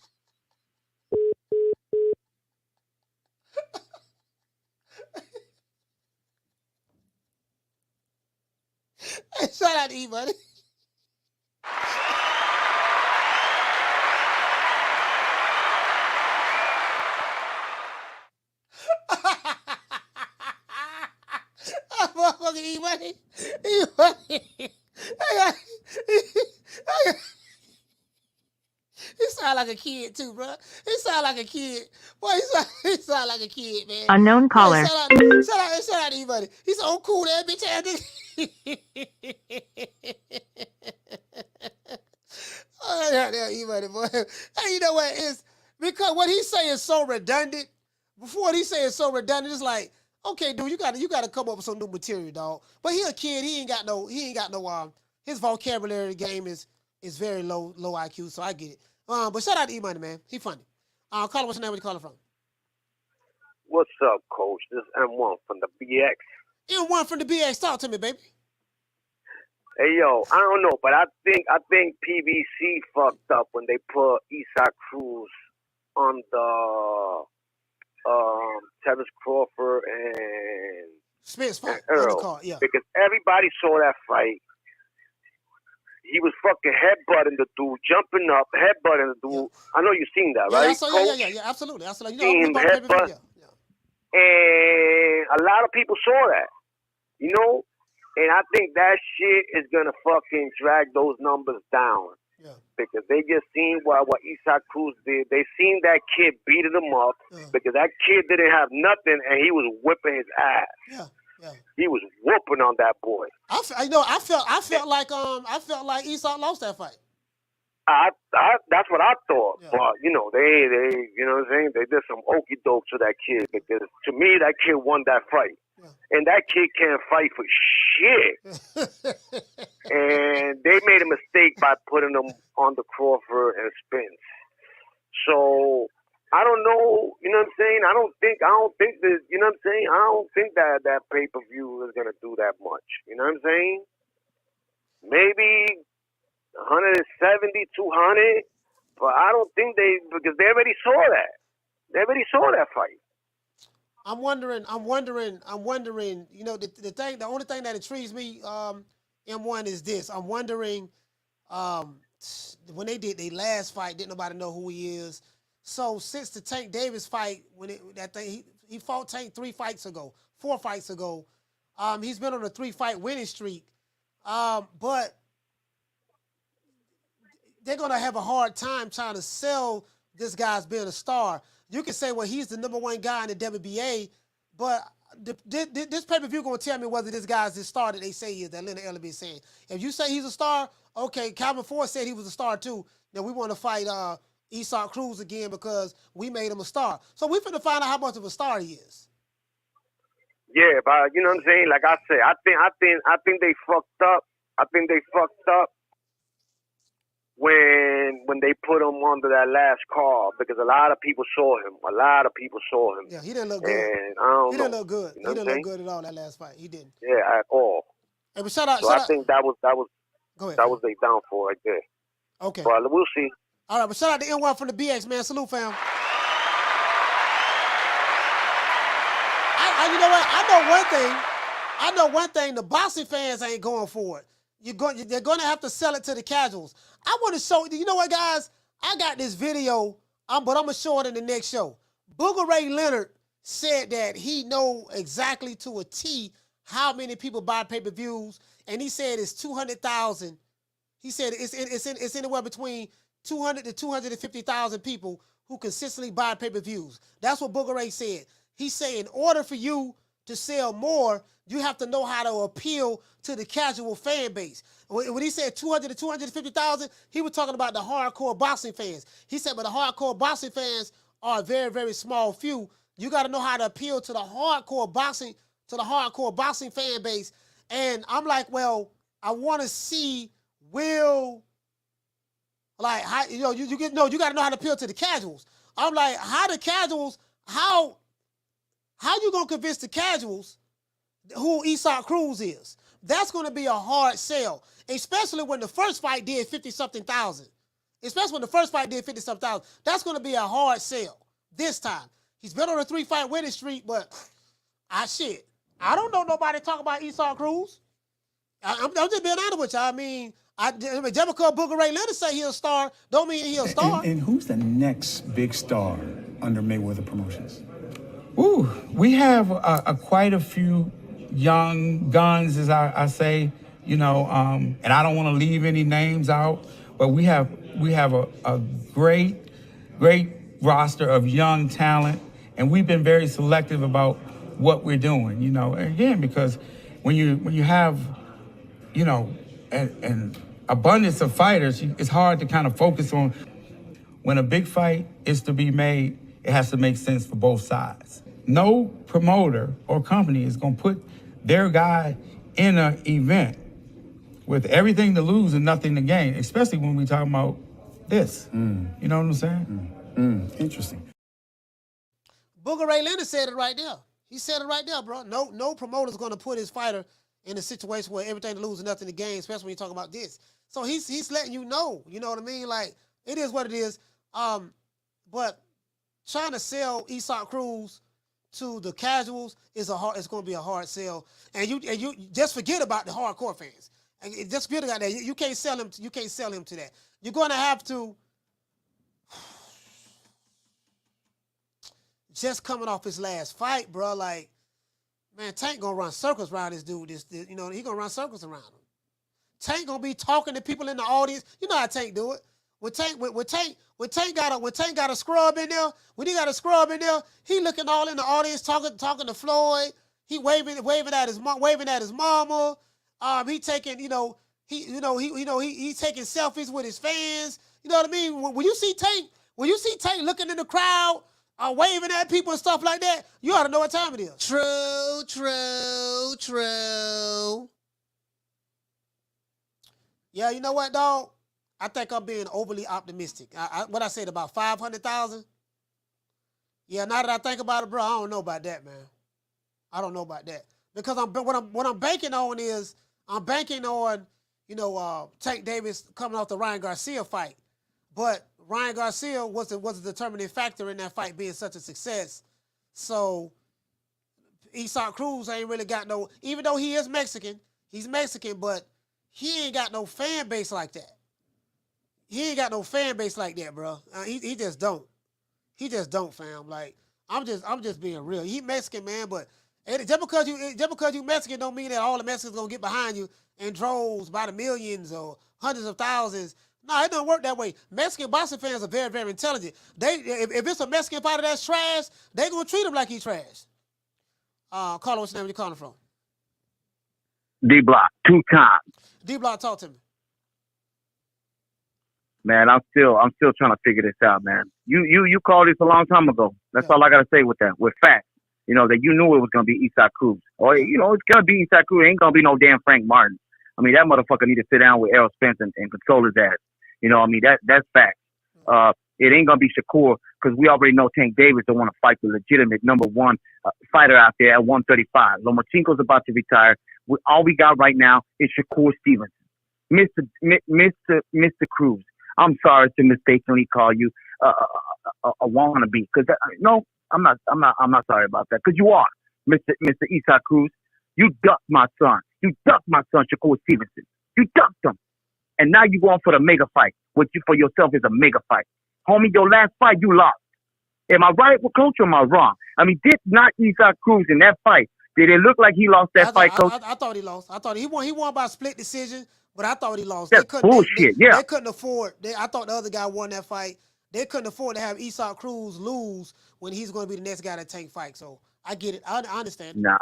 Hey, shout out to E-Money. Motherfucking E-Money. E-Money. He sound like a kid too, bro. He sound like a kid. Boy, he sound like a kid, man. Unknown caller. Hey, shout out to E-Money. He's so cool, that bitch ass nigga. Oh, yeah, E-Money, boy. Hey, you know what? It's because what he's saying is so redundant. Before what he's saying is so redundant, it's like, okay, dude, you gotta come up with some new material, dog. But he a kid. He ain't got no. His vocabulary game is very low IQ. So I get it. But shout out to E-Money, man. He funny. Caller, what's your name? Where you calling from? What's up, Coach? This is M1 from the BX. M1 from the BX. Talk to me, baby. Hey, yo, I don't know, but I think PVC fucked up when they put Isaac Cruz on the Travis Crawford and Spence fight. Earl. Yeah. Because everybody saw that fight. He was fucking headbutting the dude, jumping up, headbutting the dude. Yeah. I know you've seen that, right? Yeah, absolutely. You know, headbutt. And a lot of people saw that, you know? And I think that shit is going to fucking drag those numbers down. Yeah. Because they just seen what Isaac Cruz did. They seen that kid beating him up because that kid didn't have nothing and he was whipping his ass. Yeah. Yeah. He was whooping on that boy. I felt like Isaac lost that fight. That's what I thought. Yeah. But you know, they you know what I'm saying? They did some okey doke to that kid because to me that kid won that fight. Yeah. And that kid can't fight for shit. And they made a mistake by putting him on the Crawford and Spence. So I don't know, you know what I'm saying? I don't think that, you know what I'm saying? I don't think that pay-per-view is going to do that much. You know what I'm saying? Maybe 170, 200, but I don't think because they already saw that. They already saw that fight. I'm wondering, you know, the only thing that intrigues me, M1, is this. I'm wondering, when they did their last fight, didn't nobody know who he is. So since the Tank Davis fight, he fought Tank 4 fights ago. He's been on a 3-fight winning streak. But they're gonna have a hard time trying to sell this guy's being a star. You can say, well, he's the #1 guy in the WBA, but this pay-per-view gonna tell me whether this guy's the star that they say he is, that Leonard Ellerby is saying. If you say he's a star, okay, Calvin Ford said he was a star too. Now we want to fight Isaac Cruz again because we made him a star. So we finna find out how much of a star he is. Yeah, but you know what I'm saying? Like I said, I think they fucked up. I think they fucked up when they put him under that last card because a lot of people saw him. Yeah, he didn't look good. And I don't know. He didn't look good. You know he didn't look good at all that last fight. He didn't. Yeah, at all. Hey, but shout out. I think that was go ahead, that was their downfall right there. Okay. But we'll see. All right, but shout out to N1 from the BX, man. Salute, fam. You know what? I know one thing. The boxing fans ain't going for it. They're going to have to sell it to the casuals. I want to show you know what, guys? I got this video, but I'm going to show it in the next show. Booger Ray Leonard said that he know exactly to a T how many people buy pay-per-views, and he said it's 200,000. He said it's anywhere between 200 to 250,000 people who consistently buy pay-per-views. That's what Booger Ray said. He said in order for you to sell more, you have to know how to appeal to the casual fan base. When he said 200 to 250,000, he was talking about the hardcore boxing fans. He said, but the hardcore boxing fans are a very, very small few. You got to know how to appeal to the hardcore boxing fan base. And I'm like, well, I want to see Will, like, how, you got to know how to appeal to the casuals. I'm like, how you going to convince the casuals who Isaac Cruz is? That's going to be a hard sell, especially when the first fight did 50-something thousand. Especially when the first fight did 50-something thousand. That's going to be a hard sell this time. He's been on a 3-fight winning streak, but I don't know nobody talk about Isaac Cruz. I'm just being honest with you. I mean, just because Booker Ray Leonard say he'll star, don't mean he'll star. And who's the next big star under Mayweather Promotions? Ooh, we have quite a few young guns, as I say, and I don't want to leave any names out, but we have a great roster of young talent, and we've been very selective about what we're doing, again, because when you have, an abundance of fighters, it's hard to kind of focus on. When a big fight is to be made, it has to make sense for both sides. No promoter or company is going to put their guy in an event with everything to lose and nothing to gain, especially when we talking about this. You know what I'm saying? Interesting. Booker Ray Leonard said it right there. He said it right there, bro. No promoter's going to put his fighter in a situation where everything to lose and nothing to gain, especially when you talk about this. So he's letting you know what I mean? Like, it is what it is. But trying to sell Isaac Cruz to the casuals it's going to be a hard sell. And you just forget about the hardcore fans. And just forget about that. You can't sell him. You can't sell him to that. You're going to have to. Just coming off his last fight, bro. Like, man, Tank gonna run circles around this dude. He gonna run circles around him. Tank gonna be talking to people in the audience. You know how Tank do it. When Tank got a scrub in there, he looking all in the audience, talking to Floyd. He waving at his mama. He taking, he's taking selfies with his fans. You know what I mean? When you see Tank looking in the crowd, waving at people and stuff like that, you ought to know what time it is. True. Yeah, you know what, dog? I think I'm being overly optimistic. What I said about 500,000? Yeah, now that I think about it, bro, I don't know about that, man. I don't know about that. Because what I'm banking on is, Tank Davis coming off the Ryan Garcia fight. But Ryan Garcia was a determining factor in that fight being such a success. So Isaac Cruz ain't really got no, even though he is Mexican, he's Mexican, but he ain't got no fan base like that. He ain't got no fan base like that, bro. He just don't. He just don't, fam. Like, I'm just being real. He Mexican, man, but just because you Mexican don't mean that all the Mexicans gonna get behind you in droves by the millions or hundreds of thousands. No, it don't work that way. Mexican boxing fans are very, very intelligent. If it's a Mexican fighter that's trash, they gonna treat him like he's trash. Carlo, what's your name? Where you calling from? D-Block, 2 times. D-Block, talk to me. Man, I'm still trying to figure this out, man. You called this a long time ago. That's all I gotta say with that. With facts. That you knew it was gonna be Isaac Cruz. Or it's gonna be Isaac Cruz. It ain't gonna be no damn Frank Martin. I mean, that motherfucker need to sit down with Errol Spence and control his ass. That's facts. It ain't gonna be Shakur because we already know Tank Davis don't want to fight the legitimate number one fighter out there at 135. Lomachenko's about to retire. All we got right now is Shakur Stevenson, Mr. Cruz. I'm sorry to mistakenly call you a wannabe because no, I'm not sorry about that because you are Mr. Isaac Cruz. You ducked my son. You ducked my son Shakur Stevenson. You ducked him. And now you're going for the mega fight, which you for yourself is a mega fight. Homie, your last fight, you lost. Am I right with Coach or am I wrong? I mean, did not Isaac Cruz in that fight, did it look like he lost that fight, Coach? I thought he lost. I thought he won by split decision, but I thought he lost. That's bullshit, yeah. They couldn't afford, I thought the other guy won that fight. They couldn't afford to have Isaac Cruz lose when he's going to be the next guy to Tank fight. So I get it. I understand. Nah.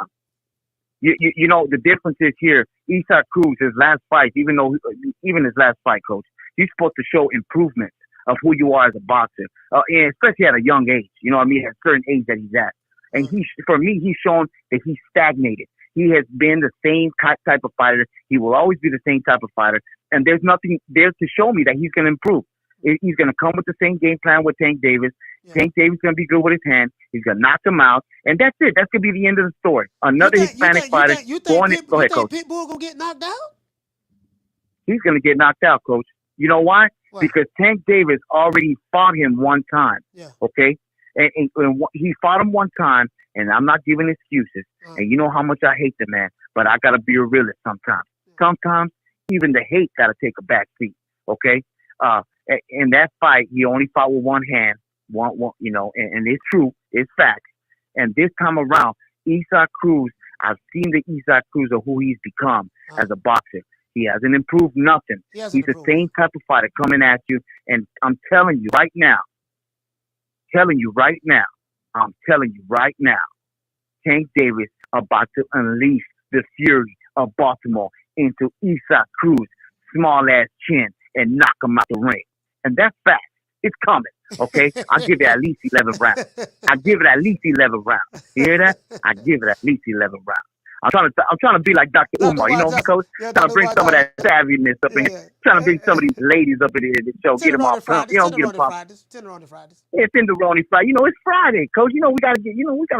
You know, the difference is here, Isaac Cruz, his last fight, even his last fight, Coach, he's supposed to show improvement of who you are as a boxer, and especially at a young age, you know what I mean, at a certain age that he's at. And for me, he's shown that he's stagnated. He has been the same type of fighter. He will always be the same type of fighter. And there's nothing there to show me that he's going to improve. He's going to come with the same game plan with Tank Davis. Yeah. Tank Davis is going to be good with his hand. He's going to knock him out. And that's it. That's going to be the end of the story. Another Hispanic fighter. Go ahead, Coach. Pitbull going to get knocked out? He's going to get knocked out, Coach. You know why? What? Because Tank Davis already fought him one time. Yeah. Okay? And he fought him one time, and I'm not giving excuses. And you know how much I hate the man, but I got to be a realist sometimes. Sometimes even the hate got to take a back seat. Okay? In that fight, he only fought with one hand. You know, and it's true. It's fact. And this time around, Isaac Cruz, I've seen the Isaac Cruz of who he's become as a boxer. He hasn't improved nothing. He's the same type of fighter coming at you. And I'm telling you right now, Tank Davis about to unleash the fury of Baltimore into Isaac Cruz, small ass chin, and knock him out the ring. And that's fact. It's coming. Okay? I'll give it at least 11 rounds. You hear that? I give it at least 11 rounds. I'm trying to be like Dr. Umar, you know, because trying to bring some of that savviness up in here. Trying to bring some of these ladies up in here to show, get them off pump. You know, get them off. Tenderoni Fridays. Yeah, Tenderoni Friday. You know, it's Friday, Coach. You know, we gotta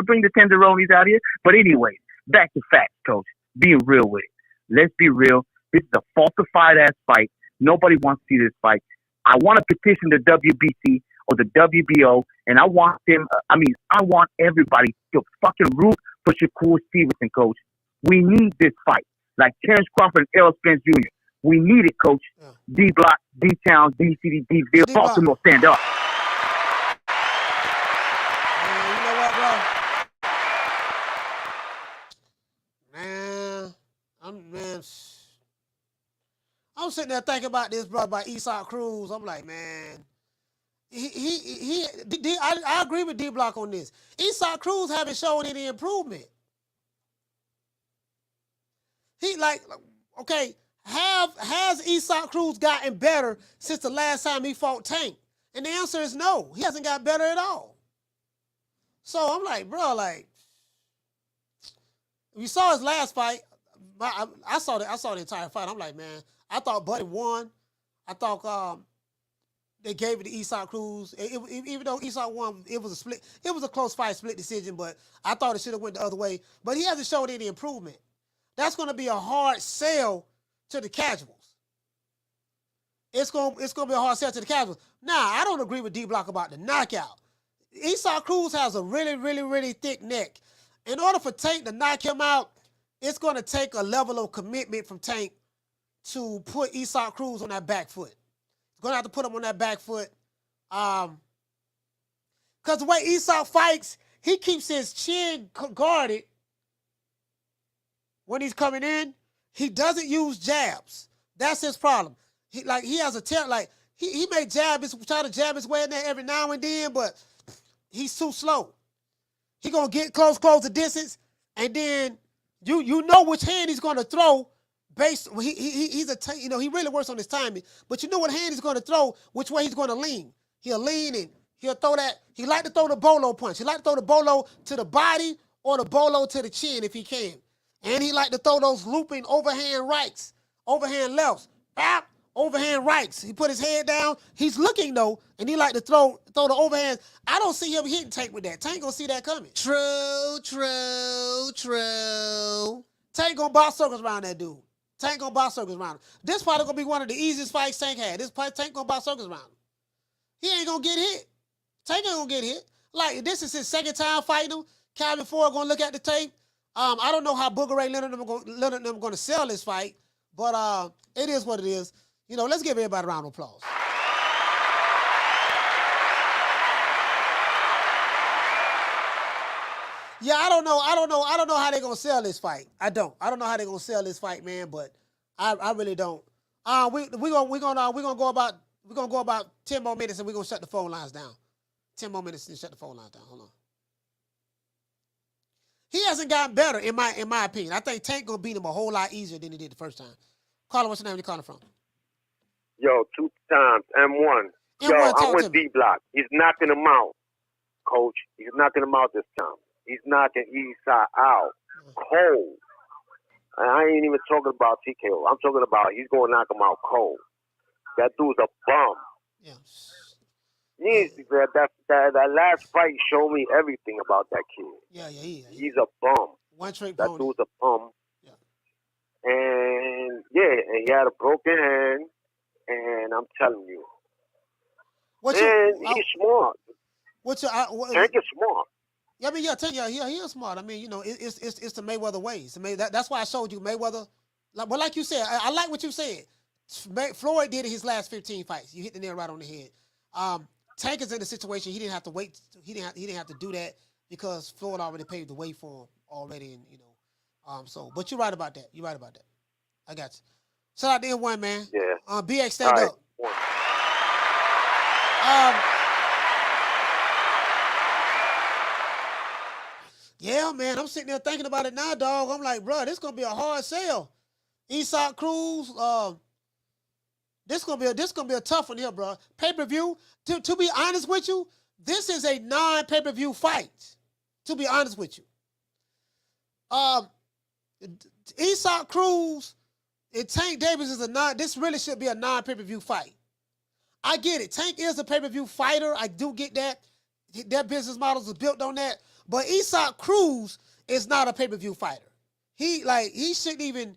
bring the tenderonis out here. But anyway, back to facts, Coach. Being real with it. Let's be real. This is a falsified ass fight. Nobody wants to see this fight. I want to petition the WBC or the WBO, and I want them. I want everybody to fucking root for Shakur Stevenson, Coach. We need this fight. Like Terrence Crawford and Errol Spence Jr. We need it, Coach. Yeah. D-Block, D-Town, D-City, D-Ville, Baltimore, stand up. You know what, bro? I'm sitting there thinking about this, bro, about Isaac Cruz. I'm like, man, I agree with D-Block on this. Isaac Cruz haven't shown any improvement. Has Isaac Cruz gotten better since the last time he fought Tank? And the answer is no. He hasn't got better at all. So I'm like, bro, we saw his last fight. I saw the entire fight. I'm like, man, I thought Buddy won. I thought they gave it to Isaac Cruz. Even though Isaac won, it was a split. It was a close fight, split decision. But I thought it should have went the other way. But he hasn't showed any improvement. That's going to be a hard sell to the casuals. It's going to be a hard sell to the casuals. Now, I don't agree with D-Block about the knockout. Isaac Cruz has a really, really, really thick neck. In order for Tank to knock him out, it's going to take a level of commitment from Tank to put Isaac Cruz on that back foot. He's going to have to put him on that back foot. Because the way Isaac fights, he keeps his chin guarded when he's coming in. He doesn't use jabs. That's his problem. He has a he may try to jab his way in there every now and then, but he's too slow. He gonna get close the distance, and then you know which hand he's gonna throw. He really works on his timing, but you know what hand he's gonna throw, which way he's gonna lean. He'll lean and he'll throw that. He like to throw the bolo punch. He like to throw the bolo to the body or the bolo to the chin if he can. And he like to throw those looping overhand rights, overhand lefts, overhand rights. He put his head down. He's looking though, and he like to throw the overhand. I don't see him hitting Tank with that. Tank gonna see that coming. True. Tank gonna box circles around that dude. Tank gonna box circles around him. This probably gonna be one of the easiest fights Tank had. Tank gonna box circles around him. He ain't gonna get hit. Tank ain't gonna get hit. Like, this is his second time fighting him. Calvin Ford gonna look at the tape. I don't know how Booger Ray Leonard and them going to sell this fight, but it is what it is. You know, let's give everybody a round of applause. Yeah, I don't know how they're going to sell this fight. I don't know how they're going to sell this fight, man, but I really don't. We're going to go about 10 more minutes and we're going to shut the phone lines down. 10 more minutes and shut the phone lines down. Hold on. He hasn't gotten better, in my opinion. I think Tank gonna beat him a whole lot easier than he did the first time. Caller, what's your name? Where you calling from? Yo, 2 times, M1. I'm with D-Block. He's knocking him out, Coach. He's knocking him out this time. He's knocking Isaac out. Cold. I ain't even talking about TKO. I'm talking about he's going to knock him out cold. That dude's a bum. Yeah. That last fight showed me everything about that kid. Yeah, He's a bum. One trick that pony. dude's a bum. Yeah. And he had a broken hand, and I'm telling you. He's smart. Tank is smart. Yeah, I mean, Tank, he is smart. I mean, it's the Mayweather ways. That's why I showed you Mayweather. Like you said, I like what you said. Floyd did in his last 15 fights. You hit the nail right on the head. Tank is in the situation he didn't have to wait. He didn't have to do that because Floyd already paved the way for him already, and but you're right about that. I got you. Shout out to N1, man. Yeah. BX, stand up. Yeah, man, I'm sitting there thinking about it now, dog. I'm like, bro, this gonna be a hard sell. Isaac Cruz, this gonna be a tough one here, bro. Pay-per-view. To be honest with you, this is a non-pay-per-view fight. To be honest with you, Isaac Cruz and Tank Davis is this really should be a non-pay-per-view fight. I get it. Tank is a pay-per-view fighter. I do get that. Their business models are built on that. But Isaac Cruz is not a pay-per-view fighter. He shouldn't even,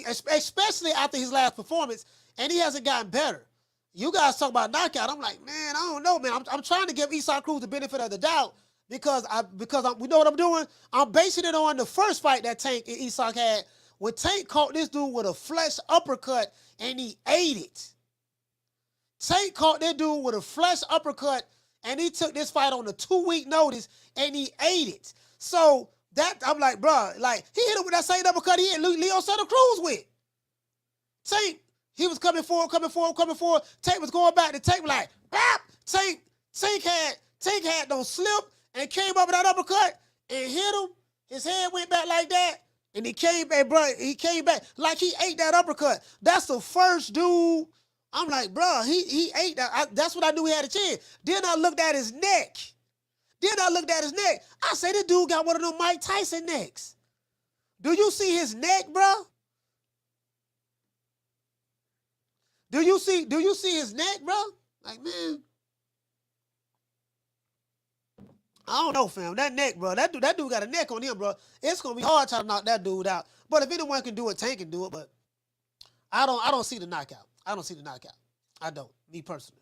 especially after his last performance, and he hasn't gotten better. You guys talk about knockout. I'm like, man, I don't know, man. I'm trying to give Isaac Cruz the benefit of the doubt because we know what I'm doing. I'm basing it on the first fight that Tank and Isaac had when Tank caught this dude with a flush uppercut and he ate it. Tank caught that dude with a flush uppercut and he took this fight on a 2-week notice and he ate it. So that I'm like, bro, like he hit him with that same uppercut he hit Leo Santa Cruz with. Tank, he was coming forward. Tank was going back. The Tank was like, bap! Tank had no slip and came up with that uppercut and hit him. His head went back like that. And he came back, bro. He came back like he ate that uppercut. That's the first dude. I'm like, bro, he ate that. That's what I knew he had a chance. Then I looked at his neck. I said, this dude got one of them Mike Tyson necks. Do you see his neck, bro? Do you see his neck, bro? Like, man. I don't know, fam. That neck, bro. That dude got a neck on him, bro. It's gonna be hard trying to knock that dude out. But if anyone can do it, Tank can do it. But I don't see the knockout. I don't. Me personally.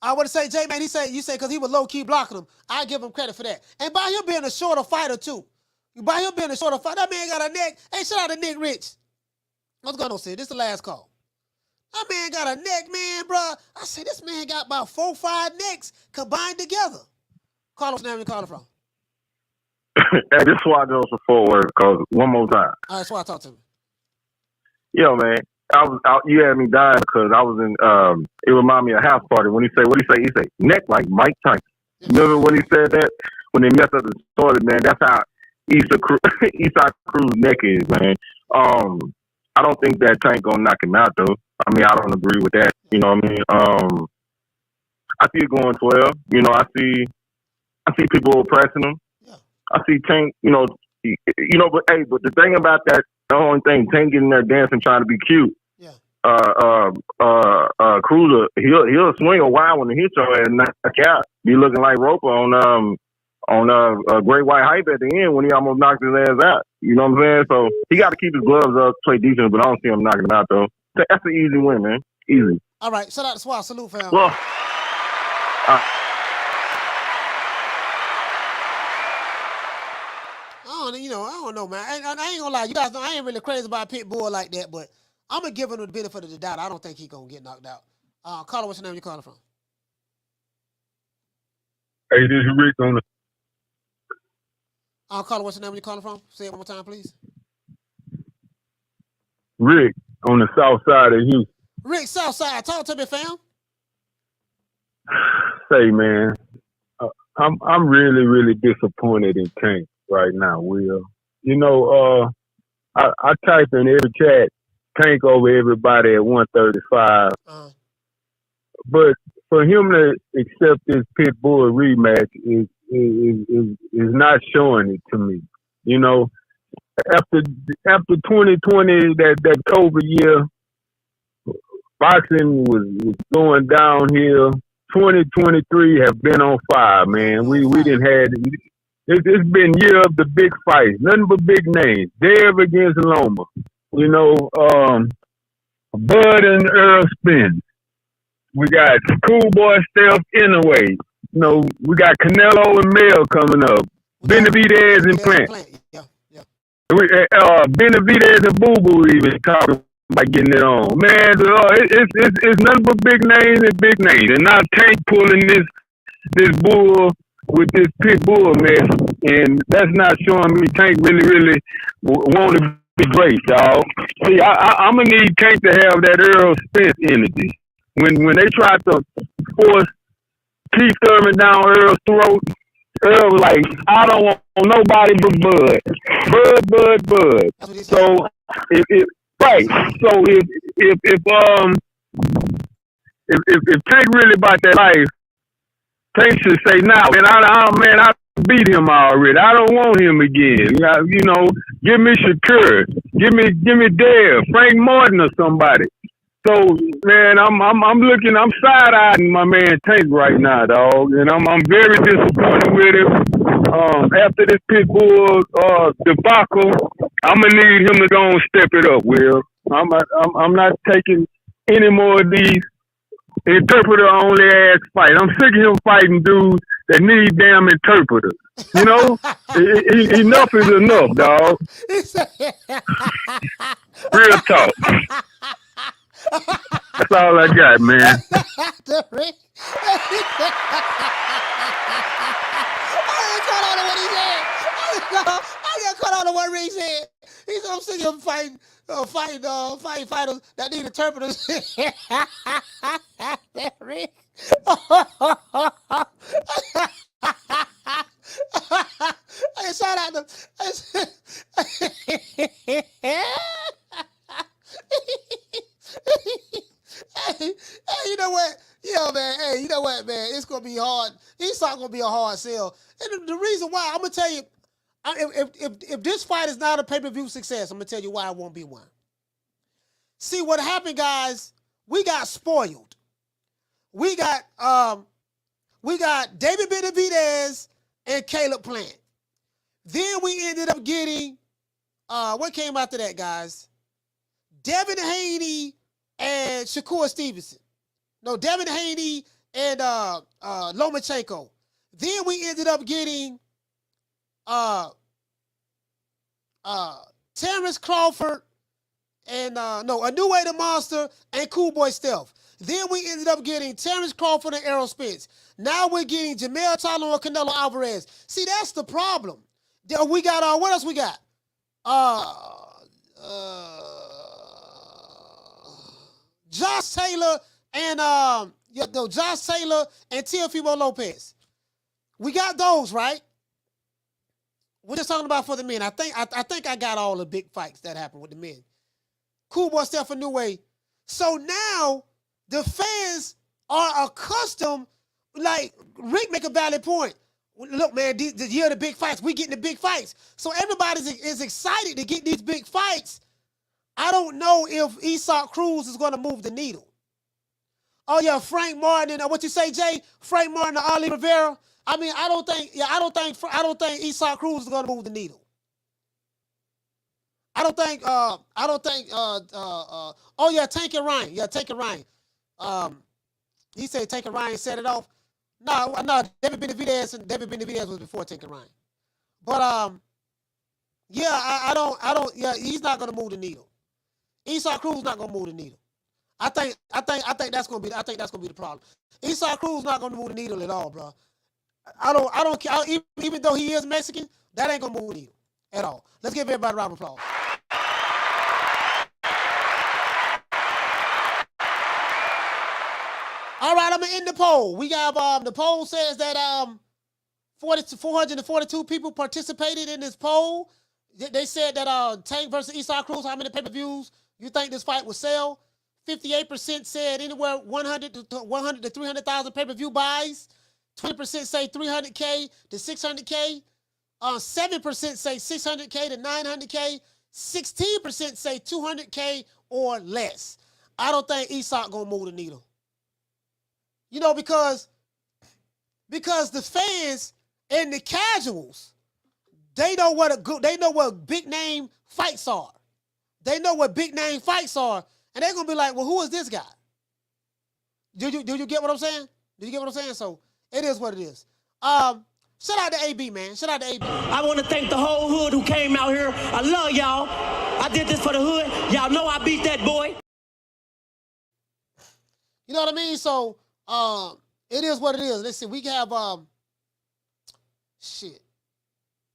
I would say, Jay, man, you say because he was low key blocking him. I give him credit for that. And by him being a shorter fighter too. That man got a neck. Hey, shout out to Nick Rich. What's going on, Sid? This is the last call. That man got a neck, man, bro. I said, this man got about 4 or 5 necks combined together. Call us now. Where you calling from? Hey, this is why I go to Fort Worth, because one more time. All right, that's why I talk to him. Yo, man, you had me dying because I was in, it reminded me of House Party. When he say, what he say, neck like Mike Tyson. Remember when he said that? When they messed up the story, man, that's how Isaac Cruz neck is, man. I don't think that Tank gonna knock him out, though. I mean, I don't agree with that. You know what I mean? I see it going 12. You know, I see people oppressing him. Yeah. I see Tank, but the thing about that, the only thing, Tank getting there dancing, trying to be cute. Yeah. Cruz, he'll swing a wild one and hit your ass and knock out. Be looking like Roper on Great White Hype at the end when he almost knocked his ass out. You know what I'm saying? So he got to keep his gloves up, play defense, but I don't see him knocking him out though. That's an easy win, man. Easy. All right, shout out to Swat. Salute, fam. Well, I don't know, man. I ain't gonna lie. You guys know I ain't really crazy about Pitbull like that, but I'm gonna give him the benefit of the doubt. I don't think he's gonna get knocked out. Caller, what's your name? You calling from? Hey, this is Rick on the. Caller, what's your name? You calling from? Say it one more time, please. Rick on the south side of Houston. Rick, south side. Talk to me, fam. Say, man, I'm really, really disappointed in Tank right now, Will. You know, I type in every chat, Tank over everybody at 135. But for him to accept this Pitbull rematch is not showing it to me. You know, after 2020, that COVID year, boxing was going downhill. 2023 have been on fire, man. We didn't had it's been year of the big fights, nothing but big names. Dev against Loma, Bud and Earl Spence. We got Cool Boy Steph Inouye. We got Canelo and Mel coming up. Benavidez and Plant. Benavidez and Boo Boo even talking about getting it on. Man, it's nothing but big names and big names. And now Tank pulling this bull with this pit bull mess. And that's not showing me Tank really want to be great, dog. See, I'm going to need Tank to have that Earl Spence energy. When they tried to force Keith Thurman down Earl's throat, Earl was like, I don't want nobody but Bud. Bud. So if Tank really about that life, Tank should say, "Now, man, I beat him already. I don't want him again. Give me Shakur, give me Dale, Frank Martin or somebody." So, man, I'm side-eyeing my man Tank right now, dog, and I'm very disappointed with him. After this Pitbull debacle, I'm gonna need him to go and step it up, Will. I'm not taking any more of these interpreter-only ass fights. I'm sick of him fighting dudes that need damn interpreters. Enough is enough, dog. Real talk. That's all I got, man. I didn't cut out on what he said. He said, I'm sick of him fighting fighters that need interpreters. Rick. Hey, shout out to hey, you know what? Yeah, man. Hey, you know what, man? It's gonna be hard. It's not gonna be a hard sell. And the reason why, I'm gonna tell you, if this fight is not a pay-per-view success, I'm gonna tell you why it won't be one. See what happened, guys? We got spoiled. We got David Benavidez and Caleb Plant. Then we ended up getting what came after that, guys? Devin Haney and Shakur Stevenson. No, Devin Haney and Lomachenko. Then we ended up getting Terrence Crawford and A New Way to Monster and Cool Boy Stealth. Then we ended up getting Terrence Crawford and Errol Spence. Now we're getting Jamel Tyler and Canelo Alvarez. See, that's the problem. We got what else we got? Josh Taylor and Josh Taylor and Teofimo Lopez. We got those, right? We're just talking about for the men. I think I got all the big fights that happened with the men. Cool Boy Steph a New Way. So now the fans are accustomed, like Rick make a valid point. Look, man, the year of the big fights, we getting the big fights. So everybody is excited to get these big fights. I don't know if Isaac Cruz is going to move the needle. Oh yeah, Frank Martin and what you say, Jay? Frank Martin and Ali Rivera. I mean, I don't think Isaac Cruz is going to move the needle. Tank and Ryan. Yeah, Tank and Ryan. He said Tank and Ryan set it off. No, David Benavidez was before Tank and Ryan. But he's not going to move the needle. Isaac Cruz not going to move the needle. I think that's going to be the problem. Isaac Cruz not going to move the needle at all, bro. I don't care. Even though he is Mexican, that ain't going to move the needle at all. Let's give everybody a round of applause. All right, I'm going to end the poll. We got the poll says that 442 people participated in this poll. They said that Tank versus Isaac Cruz, how many pay-per-views you think this fight will sell? 58% said anywhere 100 to 300,000 pay-per-view buys. 20% say 300K to 600K. 7% say 600K to 900K. 16% say 200K or less. I don't think Isaac gonna move the needle. You know, because the fans and the casuals, they know what big name fights are. They know what big name fights are, and they're gonna be like, well, who is this guy? Do you get what I'm saying? Do you get what I'm saying? So it is what it is. Shout out to AB, man. Shout out to AB. I want to thank the whole hood who came out here. I love y'all. I did this for the hood. Y'all know I beat that boy. You know what I mean? So it is what it is. Listen, we have all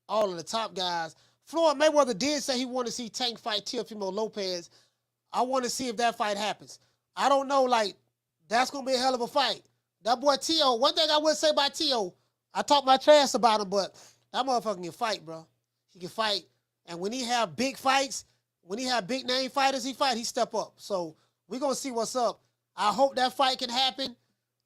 of the top guys. Floyd Mayweather did say he wanted to see Tank fight Teofimo Lopez. I want to see if that fight happens. I don't know, like, that's going to be a hell of a fight. That boy Tio, one thing I would say about Tio, I talk my trash about him, but that motherfucker can fight, bro. He can fight. And when he have big fights, when he have big name fighters he step up. So we're going to see what's up. I hope that fight can happen.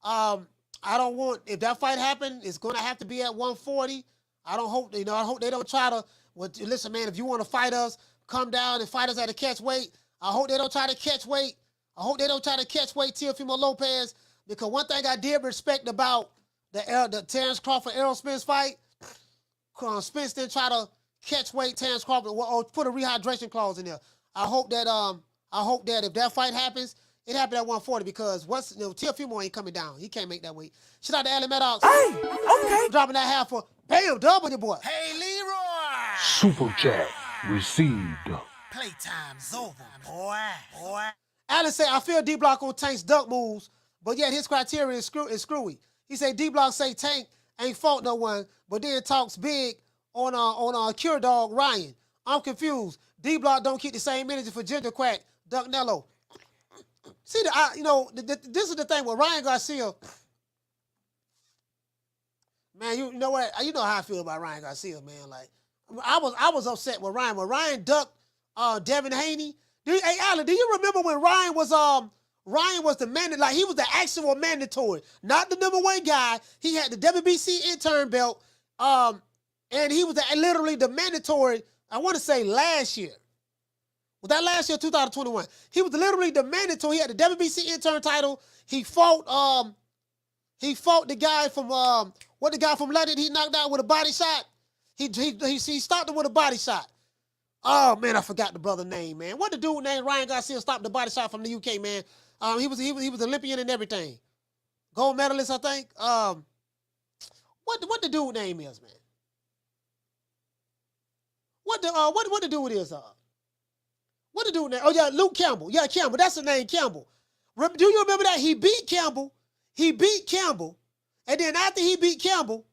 If that fight happen, it's going to have to be at 140. I hope they don't try to, listen, man, if you want to fight us, come down and fight us at a catch weight. I hope they don't try to catch weight. I hope they don't try to catch weight Teofimo Lopez, because one thing I did respect about the Terrence Crawford Errol Spence fight, Spence didn't try to catch weight Terrence Crawford or put a rehydration clause in there. I hope that if that fight happens, it happened at 140, because Teofimo ain't coming down. He can't make that weight. Shout out to Ali Maddox. Hey, okay. Dropping that half for bam, double your boy. Hey, Leroy. Super chat received. Playtime's over, boy. Allen said, I feel D-Block on Tank's duck moves, but yet his criteria is screwy. He said D-Block say Tank ain't fought no one, but then talks big on Cure Dog Ryan. I'm confused. D-Block don't keep the same energy for Ginger Quack, Duck Nello. See, this is the thing with Ryan Garcia. Man, you know what? You know how I feel about Ryan Garcia, man. Like, I was upset with Ryan. When Ryan ducked Devin Haney. Hey, Alan, do you remember when Ryan was the mandatory, like he was the actual mandatory, not the number one guy. He had the WBC intern belt, and he was literally the mandatory, I want to say last year. Was that last year, 2021? He was literally the mandatory. He had the WBC intern title. He fought the guy from London he knocked out with a body shot. He stopped him with a body shot. Oh man, I forgot the brother name, man. What the dude named Ryan Garcia stopped the body shot from the UK, man. He was Olympian and everything. Gold medalist, I think. What the dude name is, man? What the dude is? What the dude name? Oh yeah, Luke Campbell. Yeah, Campbell. That's the name, Campbell. Do you remember that? He beat Campbell. And then after he beat Campbell,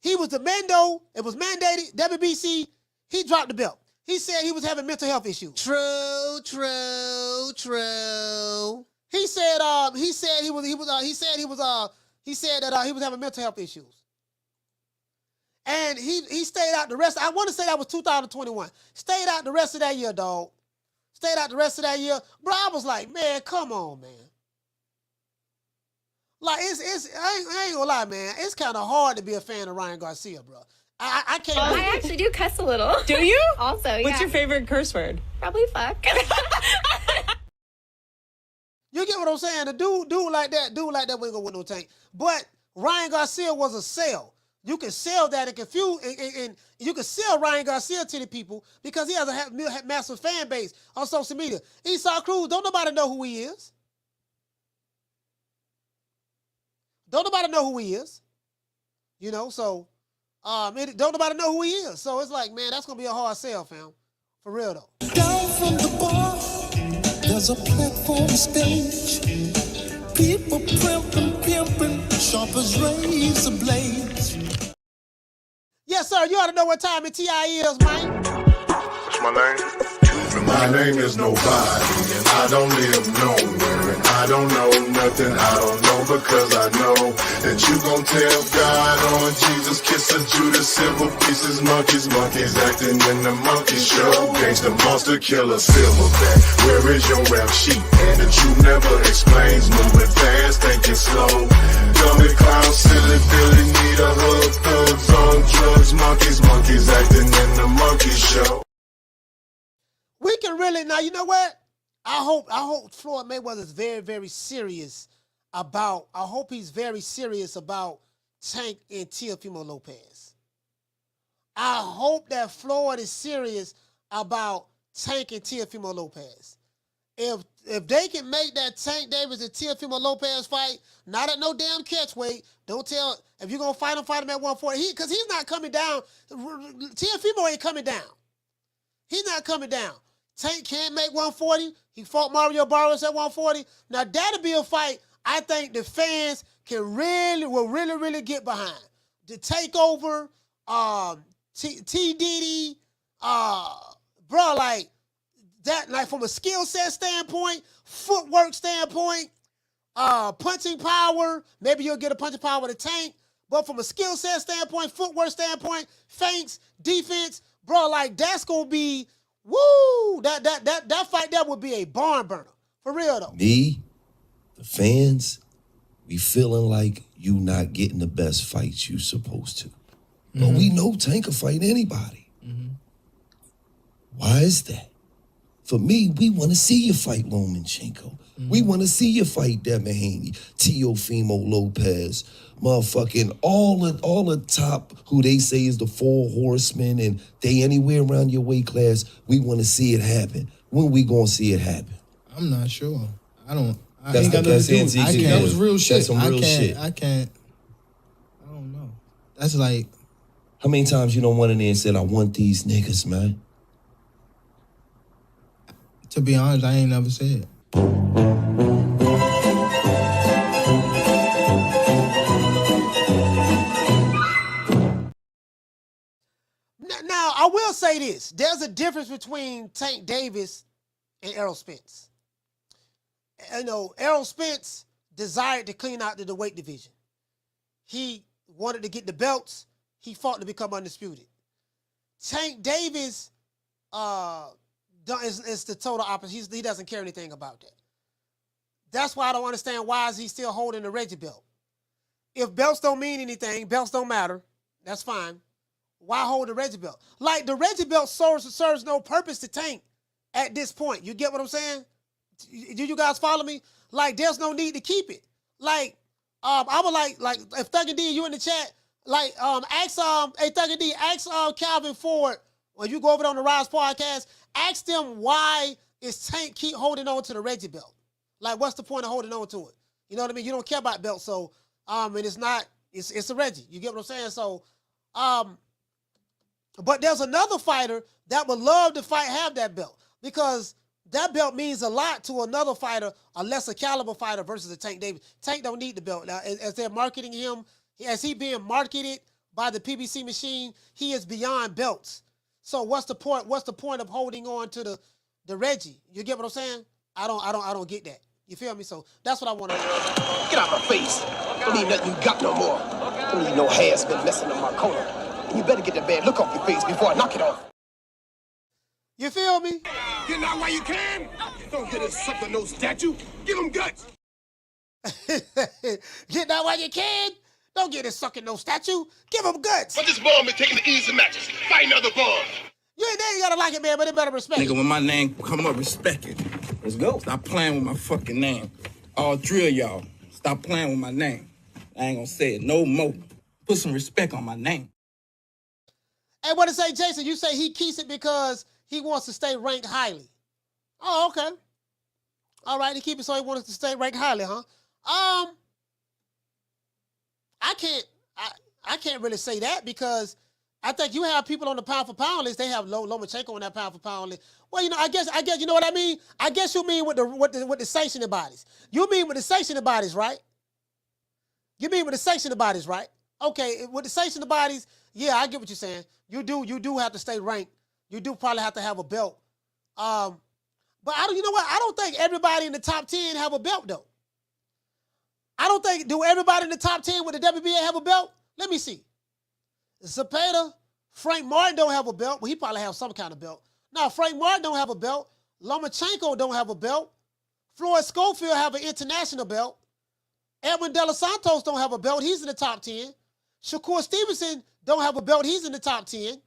he was the Mando. It was mandated, WBC. He dropped the belt. He said he was having mental health issues. True. He said that he was having mental health issues. And he stayed out the rest. I want to say that was 2021. Stayed out the rest of that year, dog. Stayed out the rest of that year. Bro, I was like, man, come on, man. Like, I ain't gonna lie, man. It's kind of hard to be a fan of Ryan Garcia, bro. I can't. I actually do cuss a little. Do you? Also, yeah. What's your favorite curse word? Probably fuck. You get what I'm saying? The dude like that ain't gonna win no Tank. But Ryan Garcia was a sell. You can sell that and confuse, and you can sell Ryan Garcia to the people because he has a massive fan base on social media. Isaac Cruz, don't nobody know who he is. Don't nobody know who he is. You know, so don't nobody know who he is. So it's like, man, that's gonna be a hard sell, fam. For real though. Down from the bar, there's a platform stage. People pimping, sharp as razor blades. Yes, sir. You ought to know what time it TI is, man. What's my name? My name is nobody, and I don't live nowhere, and I don't know nothing. I don't know because I know that you gon' tell God on Jesus, kiss a Judas, silver pieces, monkeys acting in the monkey show. Gangsta monster killer, silverback. Where is your rap sheet? That you never explains, moving fast, thinking slow. Dummy clown, silly Billy, need a hug, thugs on drugs, monkeys. really, now, you know what? I hope Floyd Mayweather is very, very serious about, I hope he's very serious about Tank and Teofimo Lopez. I hope that Floyd is serious about Tank and Teofimo Lopez. If they can make that Tank Davis and Teofimo Lopez fight, not at no damn catch weight, don't tell, if you're going to fight him at 140, because he's not coming down. Teofimo ain't coming down. He's not coming down. Tank can't make 140. He fought Mario Barrios at 140. Now, that'll be a fight I think the fans will really get behind. The takeover, T. Diddy, bro, like that, like from a skill set standpoint, footwork standpoint, punching power, maybe you'll get a punching power with a Tank, but from a skill set standpoint, footwork standpoint, feints, defense, bro, like that's gonna be woo. That fight there would be a barn burner. For real though. Me, the fans, we feeling like you not getting the best fights you supposed to. But we know Tank can fight anybody. Why is that? For me, we want to see you fight Lomachenko. We want to see you fight Devin Haney, Teofimo Lopez, motherfucking all the top who they say is the 4 horsemen and they anywhere around your weight class. We want to see it happen. When we gonna see it happen? I'm not sure. I ain't got that's nothing to do. That was real shit. That's some real shit. I don't know. That's like, how many times you don't went in there and said, I want these niggas, man? To be honest, I ain't never said. Now, I will say this. There's a difference between Tank Davis and Errol Spence. You know, Errol Spence desired to clean out the weight division. He wanted to get the belts. He fought to become undisputed. Tank Davis is the total opposite. He doesn't care anything about that. That's why I don't understand why is he still holding the Reggie belt. If belts don't mean anything, belts don't matter, that's fine. Why hold the Reggie belt? Like, the Reggie belt serves no purpose to Tank at this point. You get what I'm saying? Do you guys follow me? Like, there's no need to keep it. Like, I would like if Thugger D, you in the chat, like, ask hey Thugger D, ask Calvin Ford, when you go over there on the Rise podcast, ask them why is Tank keep holding on to the Reggie belt. Like, what's the point of holding on to it? You know what I mean? You don't care about belts, so and it's a Reggie. You get what I'm saying? So, but there's another fighter that would love to have that belt, because that belt means a lot to another fighter, a lesser caliber fighter versus a Tank Davis. Tank don't need the belt. Now, as they're marketing him, as he being marketed by the PBC machine, he is beyond belts. So what's the point? What's the point of holding on to the Reggie? You get what I'm saying? I don't get that. You feel me? So that's what I want to do. Get out my face. Don't need nothing you got no more. Don't need no hair's been messing up my corner. And you better get that bad look off your face before I knock it off. You feel me? Get out while you can. Don't get it sucked on no statue. Give him guts. Get that while you can. Don't get it sucking no statue. Give him guts. But this ball been taking the easy matches. Fighting other balls. You ain't gotta like it, man, but it better respect it. Nigga, when my name come up, respect it. Let's go. Stop playing with my fucking name. All three of y'all, stop playing with my name. I ain't gonna say it no more. Put some respect on my name. Hey, what to say, Jason? You say he keeps it because he wants to stay ranked highly. Oh, okay. All right, he keep it so he wants to stay ranked highly, huh? I can't really say that, because I think you have people on the pound for pound list. They have Lomachenko on that pound for pound list. Well, you know, I guess you know what I mean. I guess you mean with the sanctioning bodies. You mean with the sanctioning bodies, right? You mean with the sanctioning bodies, right? Okay, with the sanctioning bodies, yeah, I get what you're saying. You do have to stay ranked. You do probably have to have a belt. But you know what? I don't think everybody in the top 10 have a belt though. Do everybody in the top 10 with the WBA have a belt? Let me see. Zepeda, Frank Martin don't have a belt. Well, he probably have some kind of belt. No, Frank Martin don't have a belt. Lomachenko don't have a belt. Floyd Schofield have an international belt. Edwin De Los Santos don't have a belt. He's in the top 10. Shakur Stevenson don't have a belt. He's in the top 10.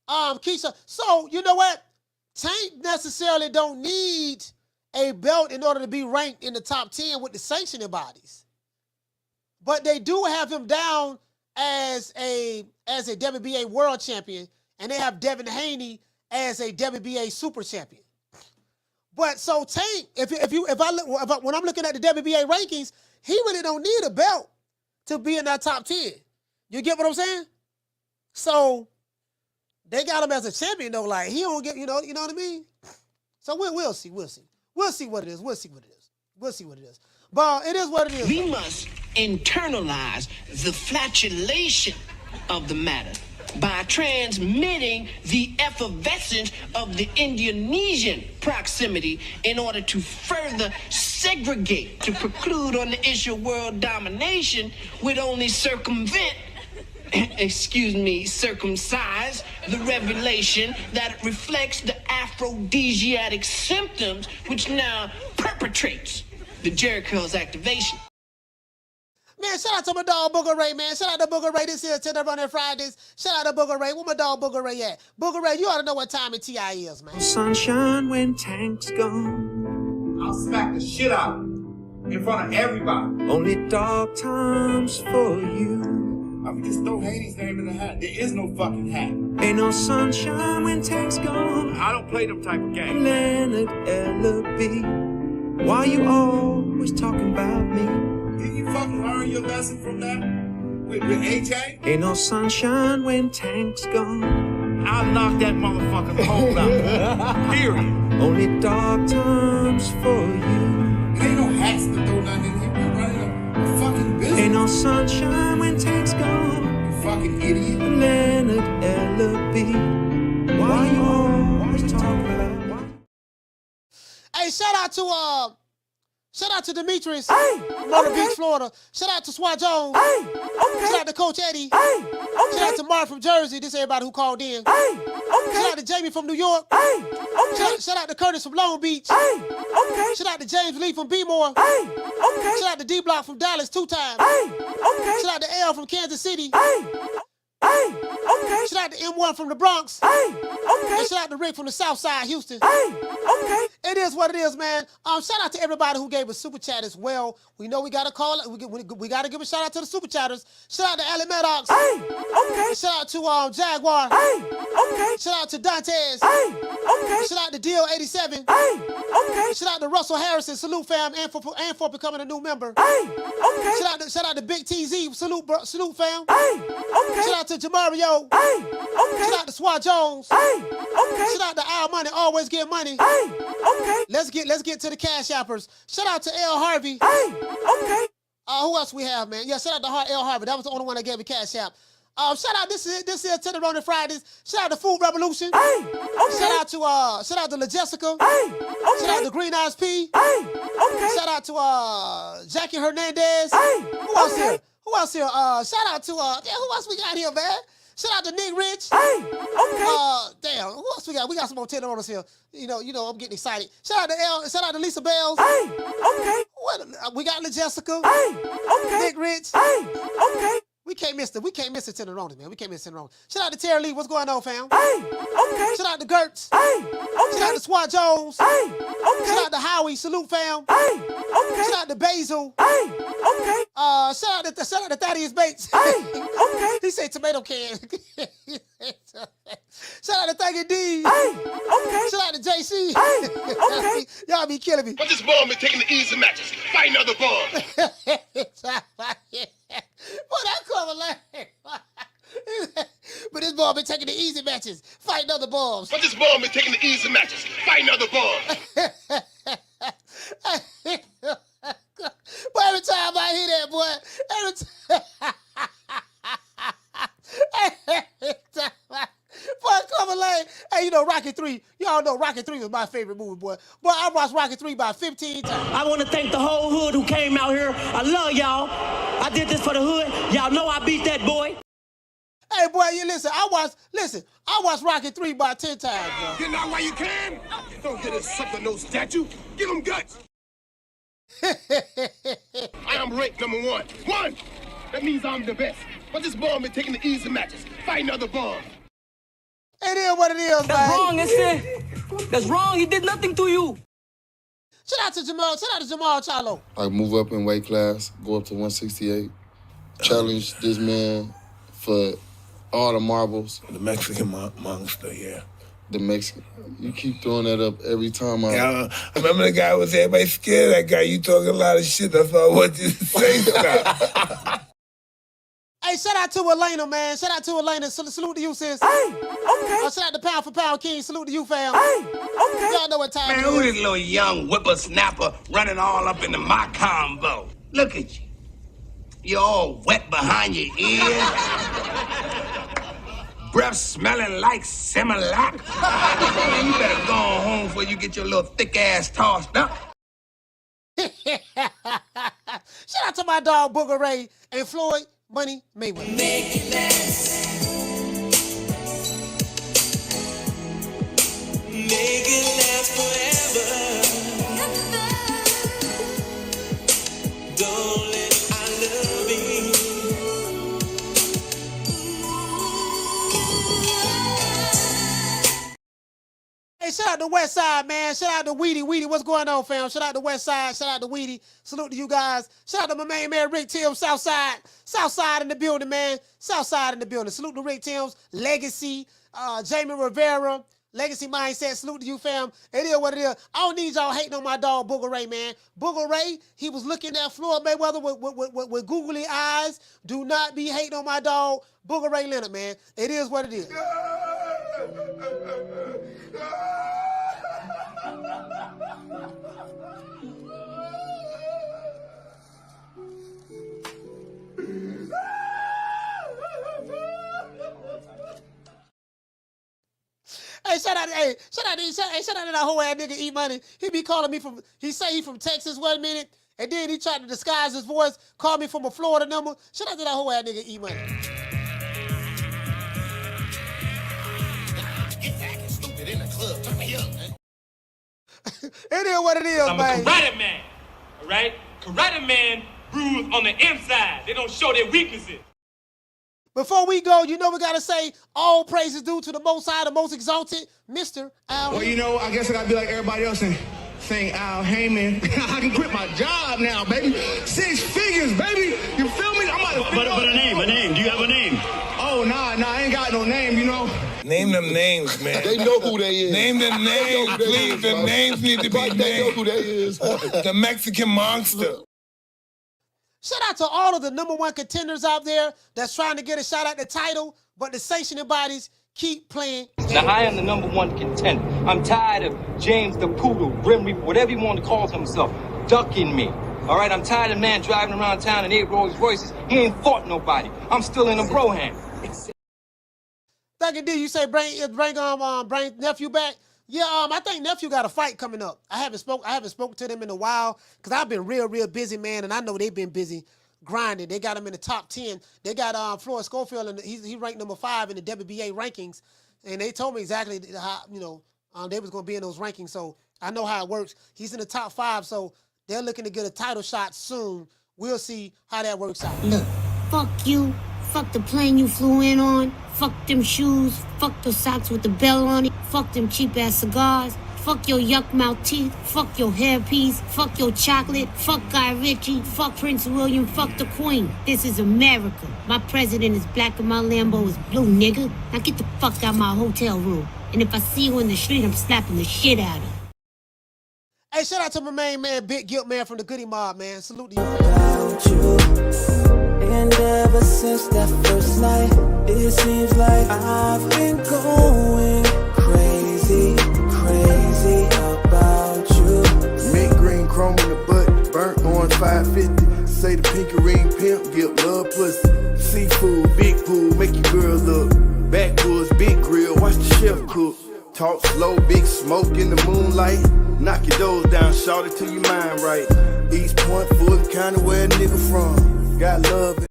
Keisha. So, you know what? Tank necessarily don't need a belt in order to be ranked in the top 10 with the sanctioning bodies. But they do have him down as a WBA world champion, and they have Devin Haney as a WBA super champion. But so Tank, when I'm looking at the WBA rankings, he really don't need a belt to be in that top 10. You get what I'm saying? So they got him as a champion though. Like he don't get, you know what I mean? So we'll see. We'll see what it is. But it is what it is. We must internalize the flatulation of the matter by transmitting the effervescence of the Indonesian proximity in order to further segregate, to preclude on the issue of world domination would only circumcise the revelation that reflects the aphrodisiac symptoms which now perpetrates the Jericho's activation. Man, shout out to my dog Booger Ray, man. Shout out to Booger Ray. This here, Tender Running Fridays. Shout out to Booger Ray. Where my dog Booger Ray at? Booger Ray, you ought to know what time in TI is, man. Sunshine when Tank's gone. I'll smack the shit out of him in front of everybody. Only dark times for you. I mean, just throw Haney's name in the hat. There is no fucking hat. Ain't no sunshine when Tank's gone. I don't play them type of games. Leonard L.B. Why you always talking about me? Didn't you fucking learn your lesson from that? With AJ? Ain't no sunshine when Tank's gone. I'll knock that motherfucker's hole out. Period. Only dark times for you. Ain't no hats to throw nothing in here. We're running a fucking business. Ain't no sunshine when Tank's gone. You fucking idiot. Leonard L.B. Why you always talking about? Hey, shout out to Demetrius, Myrtle Beach, Florida. Shout out to Swat Jones. Shout out to Coach Eddie. Shout out to Mark from Jersey. This is everybody who called in. Shout out to Jamie from New York. Shout out to Curtis from Long Beach. Shout out to James Lee from B-More. Shout out to D-Block from Dallas 2 times. Shout out to L from Kansas City. Shout out to M1 from the Bronx. And shout out to Rick from the South Side, Houston. It is what it is, man. Shout out to everybody who gave us super chat as well. We know we gotta call it. We gotta give a shout out to the super chatters. Shout out to Ali Maddox. Shout out to Jaguar. Shout out to Dantes. Shout out to Deal 87. Shout out to Russell Harrison. Salute fam, and for becoming a new member. Shout out to Big TZ. Salute fam. Shout out to Jamario. Shout out to Swat Jones. Shout out to Al Money. Always get money. Let's get to the cash shoppers. Shout out to L Harvey. Who else we have, man? Yeah, shout out to L Harvey. That was the only one that gave me cash app. Shout out this is Tender Running Fridays. Shout out to Food Revolution. Shout out to La Jessica. Shout out to Green Eyes P. Shout out to Jackie Hernandez. Who else here? Shout out to who else we got here, man? Shout out to Nick Rich. Damn, who else we got? We got some more Tender Runners here. You know, I'm getting excited. Shout out to Lisa Bells. We got La Jessica. Nick Rich. We can't miss the Tender Runners, man. We can't miss the Tender Runners. Shout out to Terry Lee. What's going on, fam? Shout out to Gertz. Shout out to Swat Jones. Shout out to Howie. Salute, fam. Shout out to Basil. Shout out to Thaddeus Bates. He said tomato can. Shout out to Thank D. Shout out to JC. Y'all be killing me. But this ball been taking the easy matches, fighting other balls. Boy, that clever line. But this ball been taking the easy matches, fighting other balls. But this ball been taking the easy matches, fighting other balls. Boy, every time I hear that, boy, boy, Clever Lane. Hey, you know Rocky 3. Y'all know Rocky 3 was my favorite movie, boy. Boy, I watched Rocky 3 about 15 times. I want to thank the whole hood who came out here. I love y'all. I did this for the hood. Y'all know I beat that boy. Hey, boy, you listen. I watched Rocky 3 about 10 times, bro. Get out while you can. Don't get us something, no statue. Give them guts. I am ranked number 1. 1. That means I'm the best. But this ball been taking the easy matches, fighting other balls. It is what it is, man. That's wrong, isn't it? That's wrong. He did nothing to you. Shout out to Jamal. Shout out to Jamal Charlo. Like move up in weight class, go up to 168, challenge this man for all the marbles. The Mexican monster, yeah. The Mexican. You keep throwing that up every time I remember the guy was everybody scared of that guy. You talking a lot of shit. That's all I want you to say about. Hey, shout out to Elena, man. Shout out to Elena. Salute to you, sis. Hey, okay. Shout out to Pound for Pound King. Salute to you, fam. Hey, okay. Y'all know what time it is. Man, who this little young whippersnapper running all up into my combo? Look at you. You're all wet behind your ears. Breath smelling like Similac. Man, you better go on home before you get your little thick ass tossed up. Shout out to my dog Booger Ray and Floyd Money Mayweather. Make it last. Make it last forever. Don't let I love you. Hey, shout out to West Side, man. Shout out to Weedy. Weedy, what's going on, fam? Shout out to West Side. Shout out to Weedy. Salute to you guys. Shout out to my main man, Rick Timms, Southside. Southside in the building, man. Southside in the building. Salute to Rick Timms, Legacy, Jamie Rivera, Legacy Mindset. Salute to you, fam. It is what it is. I don't need y'all hating on my dog, Booger Ray, man. Booger Ray, he was looking at Floyd Mayweather with googly eyes. Do not be hating on my dog, Booger Ray Leonard, man. It is what it is. Hey, shout out to that whole ass nigga E Money. He be calling me from, he say he from Texas 1 minute, and then he tried to disguise his voice, call me from a Florida number. Shout out to that whole ass nigga E Money. It is what it is, I'm man. a karate man, all right? Karate man bruise on the inside. They don't show their weaknesses. Before we go, you know we gotta say all praises due to the Most High, the Most Exalted, Mr. Al. Well, you know, I guess I gotta be like everybody else and sing Al Heyman. I can quit my job now, baby. 6 figures, baby. You feel me? I'm about to But a name. Do you have a name? Oh, nah, I ain't got no name, you know. Name them names, man. They know who they is. Name them names, please. Them names need to be named. They know who they is. The Mexican monster. Shout out to all of the #1 contenders out there that's trying to get a shot at the title, but the sanctioning bodies keep playing. Now, I am the #1 contender. I'm tired of James the Poodle, Grim Reaper, whatever you want to call himself, ducking me. All right, I'm tired of man driving around town in 8 Rolls Royces. He ain't fought nobody. I'm still in a broham. Thank you, D. You say bring nephew back. Yeah, I think nephew got a fight coming up. I haven't spoken to them in a while because I've been real busy, man, and I know they've been busy grinding. They got him in the top 10. They got Floyd Schofield, and he ranked #5 in the WBA rankings, and they told me exactly how they was gonna be in those rankings. So I know how it works. He's in the top 5, so they're looking to get a title shot soon. We'll see how that works out. Look, fuck you. Fuck the plane you flew in on. Fuck them shoes. Fuck those socks with the bell on it. Fuck them cheap-ass cigars. Fuck your yuck-mouth teeth. Fuck your hairpiece. Fuck your chocolate. Fuck Guy Ritchie. Fuck Prince William. Fuck the Queen. This is America. My president is black and my Lambo is blue, nigga. Now get the fuck out of my hotel room. And if I see you in the street, I'm slapping the shit out of you. Hey, shout out to my main man, Big Guilt Man from the Goody Mob, man. Salute to you. Without you. And ever since that first night, it seems like I've been going crazy about you. Mint green chrome in the butt, burnt orange 550. Say the pinky ring pimp, give love pussy. Seafood, big pool, make your girl look. Backwoods, big grill, watch the chef cook. Talk slow, big smoke in the moonlight. Knock your doors down, shout it till your mind right. East Point, Fulton County, where a nigga from. Got love.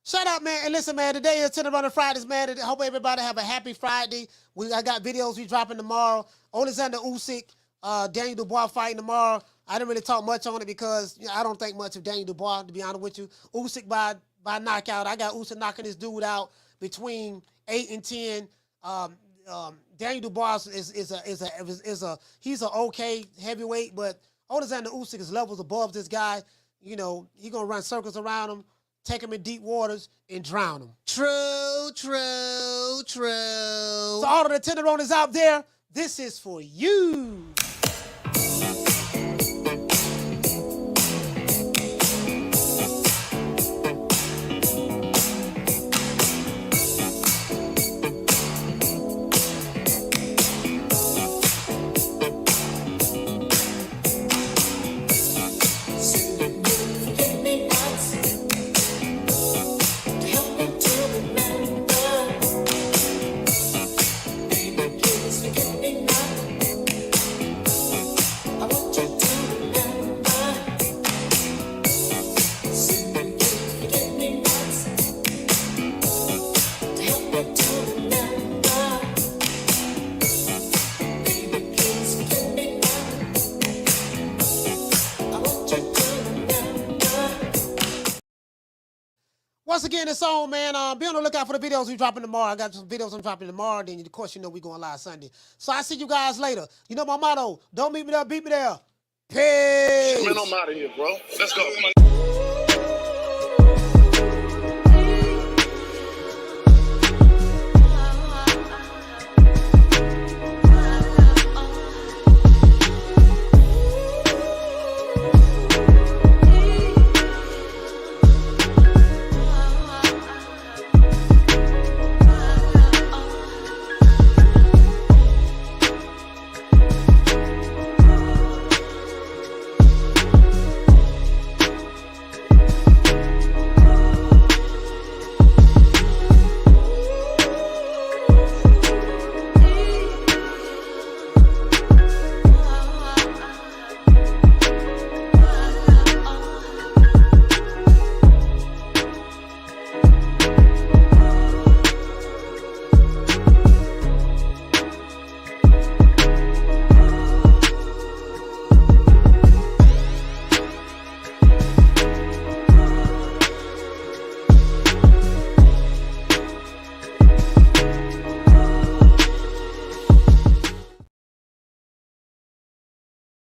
Shout out, man. And listen, man, today is Tender Runner Fridays, man. I hope everybody have a happy Friday. I got videos we dropping tomorrow. Alexander Usyk, Daniel Dubois fighting tomorrow. I didn't really talk much on it because I don't think much of Daniel Dubois, to be honest with you. Usyk by knockout. I got Usyk knocking this dude out between 8 and 10. Daniel Dubois is a he's an okay heavyweight, but Alexander Usyk is levels above this guy. You know, he gonna run circles around him, take him in deep waters, and drown him. True, true, true. So all of the tenderonis out there, this is for you. Once again, it's on, man. Be on the lookout for the videos we dropping tomorrow. I got some videos I'm dropping tomorrow. Then, of course, you know we going live Sunday. So I see you guys later. You know my motto: don't meet me there, beat me there. Peace. Man, I'm out of here, bro. Let's go.